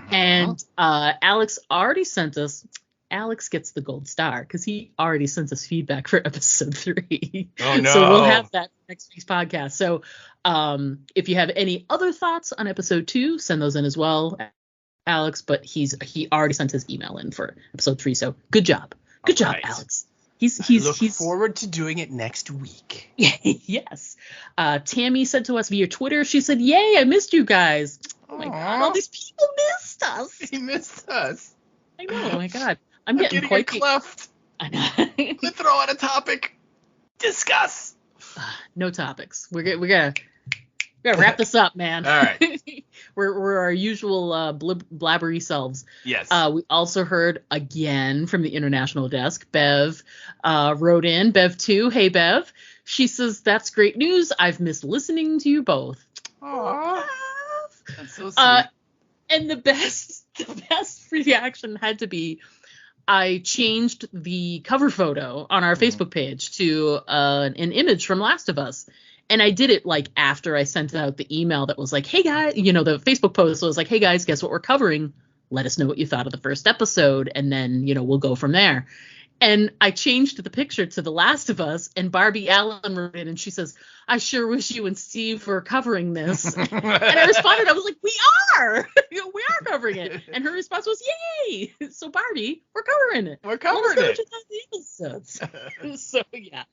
[SPEAKER 1] And Alex already sent us. Alex gets the gold star because he already sent us feedback for episode 3.
[SPEAKER 2] Oh, no.
[SPEAKER 1] So we'll have that next week's podcast. So if you have any other thoughts on episode 2, send those in as well, Alex. But he already sent his email in for episode 3. So good job. Good job, Alex. He's
[SPEAKER 2] forward to doing it next week.
[SPEAKER 1] Yes. Tammy said to us via Twitter, she said, yay, I missed you guys. Oh my God, all these people missed us.
[SPEAKER 2] He missed us.
[SPEAKER 1] I know, oh my God. I'm getting
[SPEAKER 2] quite cleft.
[SPEAKER 1] I know.
[SPEAKER 2] Let's throw out a topic. Discuss.
[SPEAKER 1] No topics. We're gonna wrap this up, man.
[SPEAKER 2] All right.
[SPEAKER 1] We're our usual blabbery selves.
[SPEAKER 2] Yes.
[SPEAKER 1] We also heard again from the international desk. Bev wrote in. Bev 2. Hey, Bev. She says, that's great news. I've missed listening to you both.
[SPEAKER 2] Aww. That's so sweet.
[SPEAKER 1] And the best reaction had to be, I changed the cover photo on our Facebook page to an image from Last of Us. And I did it like after I sent out the email that was like, hey guys, the Facebook post was like, hey guys, guess what we're covering? Let us know what you thought of the first episode. And then, we'll go from there. And I changed the picture to The Last of Us, and Barbie Allen wrote in and she says, I sure wish you and Steve were covering this. And I responded, I was like, we are. We are covering it. And her response was, yay. So Barbie, we're covering it.
[SPEAKER 2] We're covering it.
[SPEAKER 1] So yeah.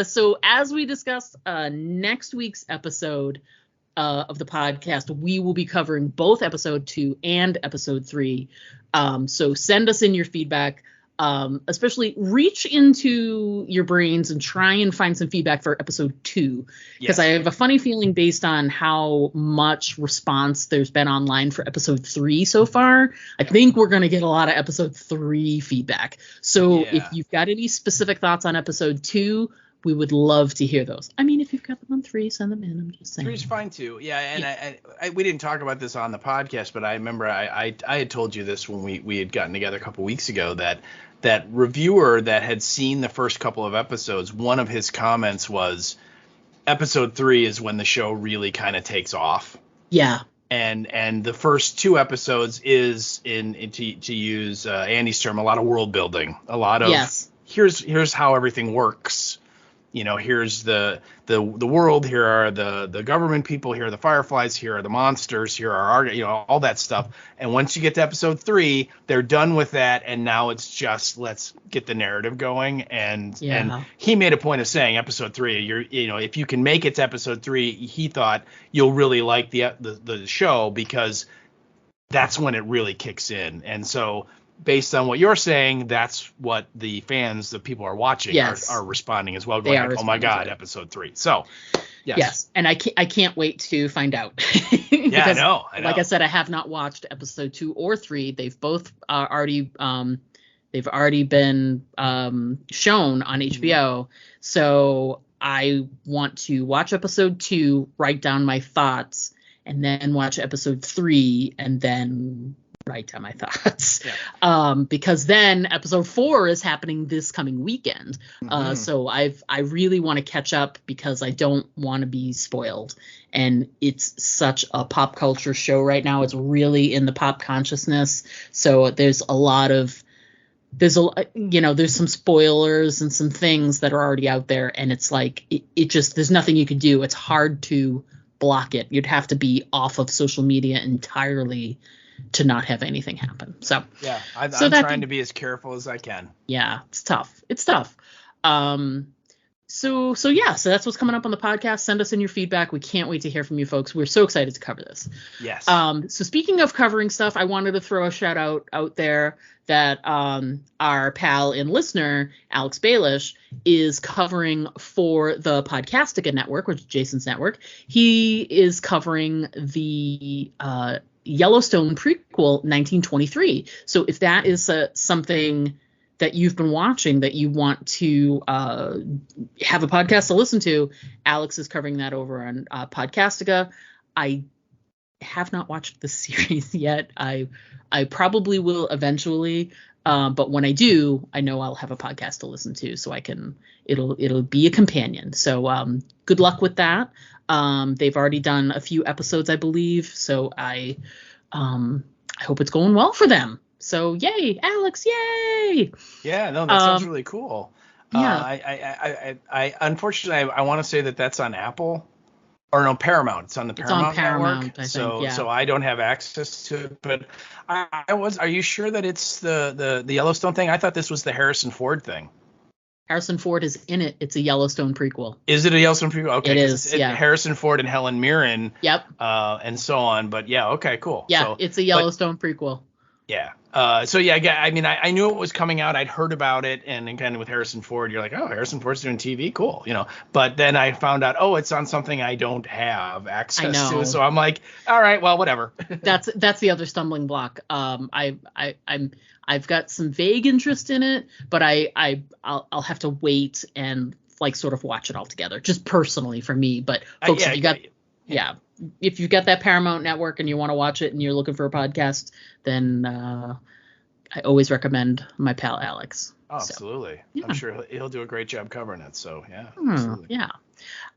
[SPEAKER 1] So as we discussed next week's episode of the podcast, we will be covering both episode 2 and episode 3. So send us in your feedback. Especially reach into your brains and try and find some feedback for episode 2, because I have a funny feeling based on how much response there's been online for episode 3 so far. I think we're going to get a lot of episode 3 feedback. So if you've got any specific thoughts on episode 2, we would love to hear those. I mean, if you've got them on 3, send them in. I'm just saying.
[SPEAKER 2] 3's fine too. Yeah, and I we didn't talk about this on the podcast, but I remember I had told you this when we had gotten together a couple weeks ago that reviewer that had seen the first couple of episodes, one of his comments was episode 3 is when the show really kind of takes off.
[SPEAKER 1] Yeah.
[SPEAKER 2] And the first 2 episodes is to use Andy's term, a lot of world building, a lot of here's how everything works. here's the world, here are the government people, here are the fireflies, here are the monsters, here are our, all that stuff. And once you get to episode 3, they're done with that, and now it's just let's get the narrative going. And he made a point of saying episode 3, if you can make it to episode 3, he thought you'll really like the show, because that's when it really kicks in. And so, based on what you're saying, that's what the fans, the people are watching, are responding as well. Going, oh my God, episode 3. So, yes.
[SPEAKER 1] And I can't wait to find out.
[SPEAKER 2] Yeah, I know.
[SPEAKER 1] Like I said, I have not watched episode 2 or 3. They've both already been shown on HBO. So I want to watch episode 2, write down my thoughts, and then watch episode 3, and then write down my thoughts. Because then episode 4 is happening this coming weekend. So I really want to catch up, because I don't want to be spoiled. And it's such a pop culture show right now. It's really in the pop consciousness. So there's some spoilers and some things that are already out there, and it's like it just, there's nothing you can do. It's hard to block it. You'd have to be off of social media entirely to not have anything happen. So
[SPEAKER 2] I'm trying to be as careful as I can.
[SPEAKER 1] Yeah, it's tough. So that's what's coming up on the podcast. Send us in your feedback. We can't wait to hear from you folks. We're so excited to cover this.
[SPEAKER 2] Yes.
[SPEAKER 1] So speaking of covering stuff, I wanted to throw a shout out there that our pal and listener, Alex Baelish, is covering for the Podcastica Network, which is Jason's network. He is covering the Yellowstone prequel, 1923. So if that is something that you've been watching that you want to have a podcast to listen to, Alex is covering that over on Podcastica. I have not watched the series yet. I probably will eventually, but when I do, I know I'll have a podcast to listen to, so it'll be a companion. So good luck with that. They've already done a few episodes, I believe, so I hope it's going well for them. So yay, Alex, yay!
[SPEAKER 2] Yeah, no, that sounds really cool. I unfortunately I want to say that's on Apple, or no, Paramount. It's on the Paramount Network.
[SPEAKER 1] I think,
[SPEAKER 2] so I don't have access to it. But are you sure that it's the Yellowstone thing? I thought this was the Harrison Ford thing.
[SPEAKER 1] Harrison Ford is in it. It's a Yellowstone prequel.
[SPEAKER 2] Is it a Yellowstone prequel? Okay,
[SPEAKER 1] it is.
[SPEAKER 2] Harrison Ford and Helen Mirren.
[SPEAKER 1] Yep.
[SPEAKER 2] And so on. But yeah, okay, cool.
[SPEAKER 1] Yeah, so, it's a Yellowstone prequel.
[SPEAKER 2] Yeah. I mean, I knew it was coming out. I'd heard about it, and kind of with Harrison Ford, you're like, oh, Harrison Ford's doing TV, cool, But then I found out, it's on something I don't have access to. So I'm like, all right, well, whatever.
[SPEAKER 1] That's the other stumbling block. I've got some vague interest in it, but I'll have to wait and sort of watch it all together, just personally for me. But folks, if you've got that Paramount Network and you want to watch it and you're looking for a podcast, then I always recommend my pal Alex.
[SPEAKER 2] Oh, absolutely. So, yeah. I'm sure he'll do a great job covering it. So, yeah.
[SPEAKER 1] Absolutely. Yeah.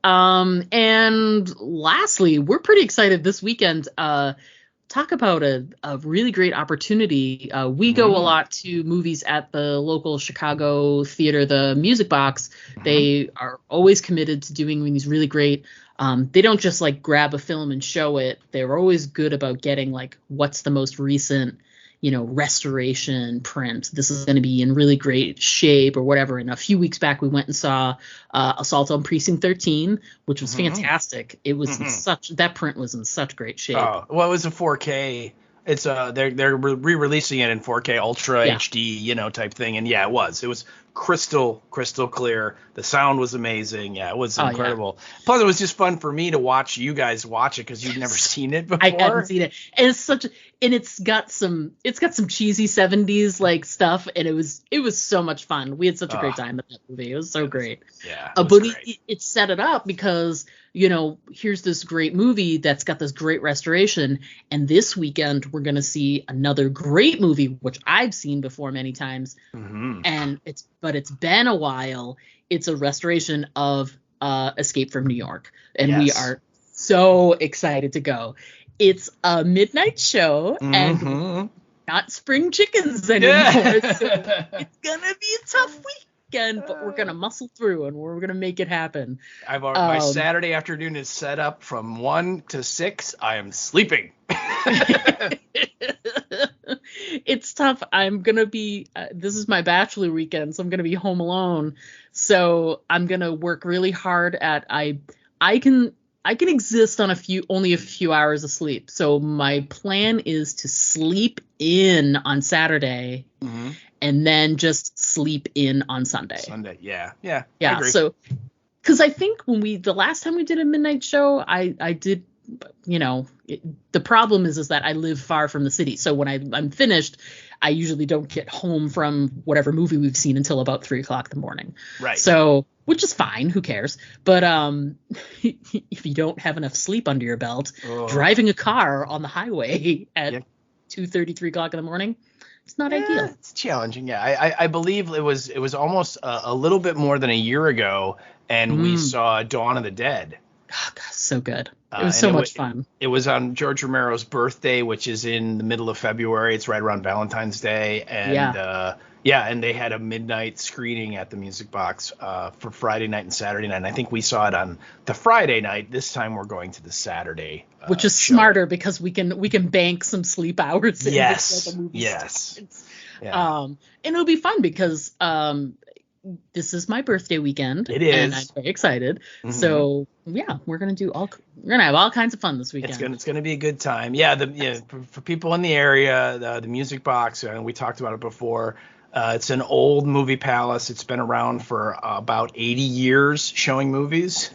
[SPEAKER 1] And lastly, we're pretty excited this weekend. Talk about a really great opportunity. We go a lot to movies at the local Chicago theater, the Music Box. They are always committed to doing these really great. They don't just grab a film and show it. They're always good about getting what's the most recent, restoration print. This is going to be in really great shape or whatever. And a few weeks back, we went and saw Assault on Precinct 13, which was fantastic. It was that print was in such great shape.
[SPEAKER 2] Oh, well, it was a 4K. It's they're re-releasing it in 4K Ultra HD, type thing. And yeah, it was crystal clear. The sound was amazing. Yeah, it was incredible. Yeah. Plus, it was just fun for me to watch you guys watch it because you've never seen it before.
[SPEAKER 1] I hadn't seen it, and it's got some cheesy 70s stuff, and it was so much fun. We had such a great time at that movie. It was so great.
[SPEAKER 2] Yeah,
[SPEAKER 1] but it set it up because here's this great movie that's got this great restoration, and this weekend we're gonna see another great movie which I've seen before many times, and it's been a while. It's a restoration of Escape from New York, and we are so excited to go. It's a midnight show, and not spring chickens anymore. So it's gonna be a tough weekend, but we're gonna muscle through and we're gonna make it happen.
[SPEAKER 2] My Saturday afternoon is set up from 1 to 6. I am sleeping.
[SPEAKER 1] It's tough. I'm gonna be. This is my bachelor weekend, so I'm gonna be home alone. So I'm gonna work really hard at. I can exist on only a few hours of sleep. So my plan is to sleep in on Saturday, and then just sleep in on Sunday.
[SPEAKER 2] Yeah.
[SPEAKER 1] Yeah.
[SPEAKER 2] I agree.
[SPEAKER 1] So, because I think the last time we did a midnight show, I did. The problem is that I live far from the city. So when I'm finished, I usually don't get home from whatever movie we've seen until about 3:00 in the morning.
[SPEAKER 2] Right.
[SPEAKER 1] So, which is fine. Who cares? But if you don't have enough sleep under your belt, driving a car on the highway at 2:30, 3:00 in the morning, it's not ideal.
[SPEAKER 2] It's challenging. Yeah. I believe it was almost a little bit more than a year ago, and we saw Dawn of the Dead.
[SPEAKER 1] Oh, God, so good. It was so much fun.
[SPEAKER 2] It was on George Romero's birthday, which is in the middle of February. It's right around Valentine's Day. And and they had a midnight screening at the Music Box for Friday night and Saturday night. And I think we saw it on the Friday night. This time we're going to the Saturday.
[SPEAKER 1] Which is
[SPEAKER 2] show.
[SPEAKER 1] smarter because we can bank some sleep hours in before the movie starts.
[SPEAKER 2] Yeah.
[SPEAKER 1] And it'll be fun because this is my birthday weekend.
[SPEAKER 2] It is.
[SPEAKER 1] And I'm very excited. So yeah, we're gonna have all kinds of fun this weekend.
[SPEAKER 2] It's gonna be a good time. Yeah, for people in the area, the Music Box, we talked about it before. It's an old movie palace. It's been around for about 80 years showing movies.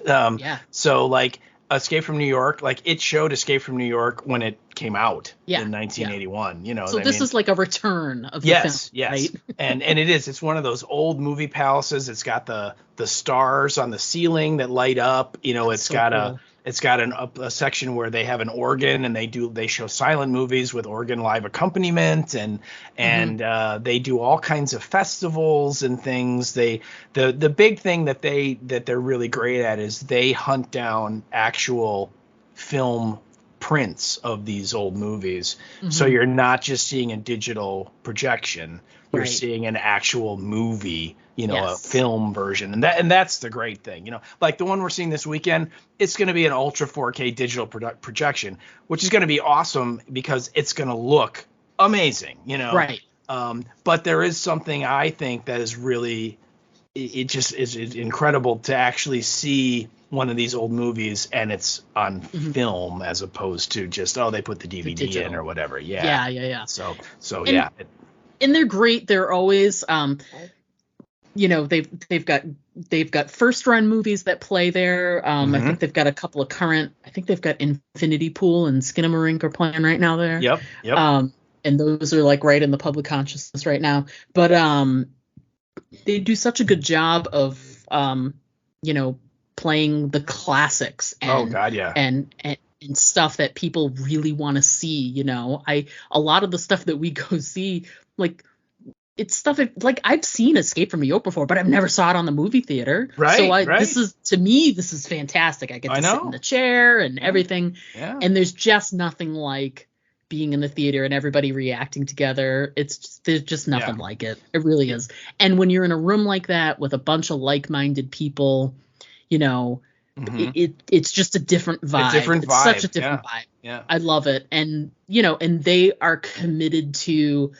[SPEAKER 2] So like Escape from New York, like it showed Escape from New York when it came out in 1981. You know,
[SPEAKER 1] so this is like a return of the film, right?
[SPEAKER 2] and it is. It's one of those old movie palaces. It's got the stars on the ceiling that light up. You know, it's got a section where they have an organ and they show silent movies with organ live accompaniment and they do all kinds of festivals and things. The big thing that they're really great at is they hunt down actual film prints of these old movies. So you're not just seeing a digital projection, you're seeing an actual movie, a film version. And that's the great thing, like the one we're seeing this weekend, it's going to be an ultra 4K digital projection, which is going to be awesome because it's going to look amazing,
[SPEAKER 1] Right.
[SPEAKER 2] But there is something I think that is really, it just is incredible to actually see one of these old movies and it's on film as opposed to just, they put the DVD in or whatever. Yeah. So yeah.
[SPEAKER 1] And they're great. They're always, they've got first run movies that play there. I think they've got a couple of current. I think they've got Infinity Pool and Skinamarink are playing right now there.
[SPEAKER 2] Yep.
[SPEAKER 1] And those are like right in the public consciousness right now. But they do such a good job of playing the classics. And, and stuff that people really want to see. A lot of the stuff that we go see, like, it's stuff that, like, I've seen Escape from New York before, but I've never saw it on the movie theater.
[SPEAKER 2] Right.
[SPEAKER 1] This is fantastic. I get to sit in the chair and everything.
[SPEAKER 2] Yeah.
[SPEAKER 1] And there's just nothing like being in the theater and everybody reacting together. There's just nothing like it. It really is. And when you're in a room like that with a bunch of like-minded people, it's just a different vibe. It's such a different vibe.
[SPEAKER 2] Yeah.
[SPEAKER 1] I love it. And, and they are committed to,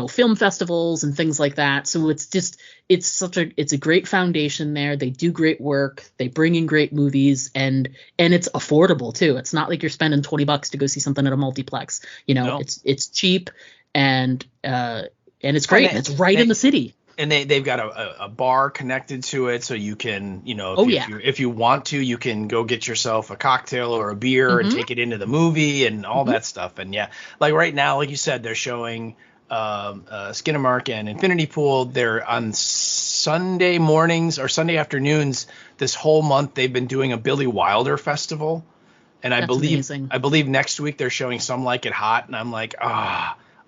[SPEAKER 1] film festivals and things like that. So it's a great foundation there. They do great work. They bring in great movies and it's affordable too. It's not like you're spending $20 to go see something at a multiplex. It's cheap and it's great. And it's right in the city.
[SPEAKER 2] And they've got a bar connected to it, so you can, if you want to, you can go get yourself a cocktail or a beer and take it into the movie and all that stuff. And like right now, like you said, they're showing Skinamarink and Infinity Pool. They're on Sunday mornings or Sunday afternoons this whole month. They've been doing a Billy Wilder festival, and I believe next week they're showing Some Like It Hot, and I'm like,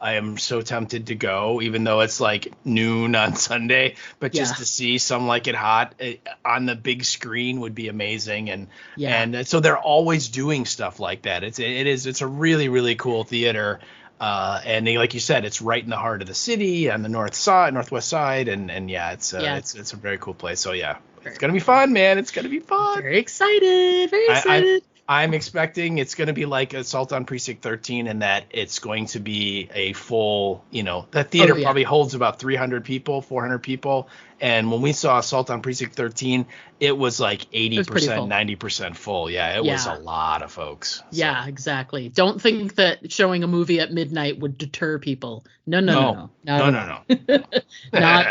[SPEAKER 2] I am so tempted to go, even though it's like noon on Sunday. But just to see Some Like It Hot on the big screen would be amazing. And so they're always doing stuff like that. It's a really, really cool theater. And like you said, it's right in the heart of the city on the northwest side, and yeah, it's a very cool place. So yeah, it's gonna be fun, man. It's gonna be fun.
[SPEAKER 1] Very excited. Very excited.
[SPEAKER 2] I'm expecting it's going to be like Assault on Precinct 13 in that it's going to be a full, that theater probably holds about 300 people, 400 people. And when we saw Assault on Precinct 13, it was like 80%, 90% full. Yeah, it was a lot of folks. So.
[SPEAKER 1] Yeah, exactly. Don't think that showing a movie at midnight would deter people. No.
[SPEAKER 2] No.
[SPEAKER 1] Not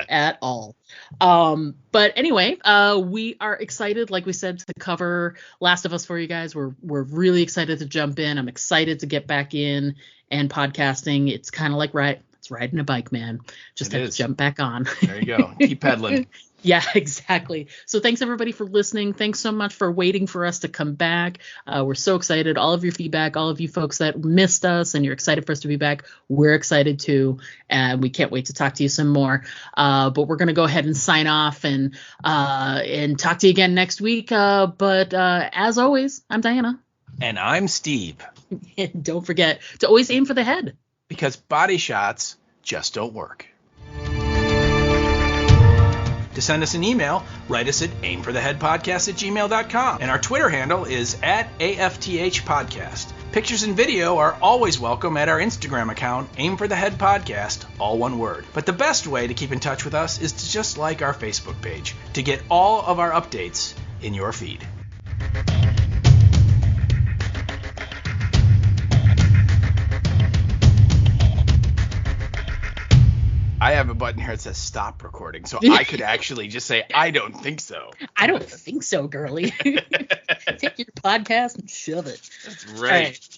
[SPEAKER 1] at all. But anyway, we are excited, like we said, to cover Last of Us for you guys. We're really excited to jump in. I'm excited to get back in and podcasting. It's kind of like riding a bike, man. Just have to jump back on.
[SPEAKER 2] There you go. Keep pedaling.
[SPEAKER 1] Yeah, exactly. So thanks everybody for listening. Thanks so much for waiting for us to come back. We're so excited. All of your feedback, all of you folks that missed us and you're excited for us to be back, we're excited too. And we can't wait to talk to you some more. But we're going to go ahead and sign off and talk to you again next week. But as always, I'm Diana.
[SPEAKER 2] And I'm Steve.
[SPEAKER 1] And don't forget to always aim for the head.
[SPEAKER 2] Because body shots just don't work. To send us an email, write us at aimfortheheadpodcast@gmail.com. And our Twitter handle is @AFTH Podcast. Pictures and video are always welcome at our Instagram account, Aim for the Head Podcast, all one word. But the best way to keep in touch with us is to just like our Facebook page to get all of our updates in your feed. I have a button here that says stop recording, so I could actually just say, I don't think so.
[SPEAKER 1] I don't think so, girly. Take your podcast and shove it.
[SPEAKER 2] That's right.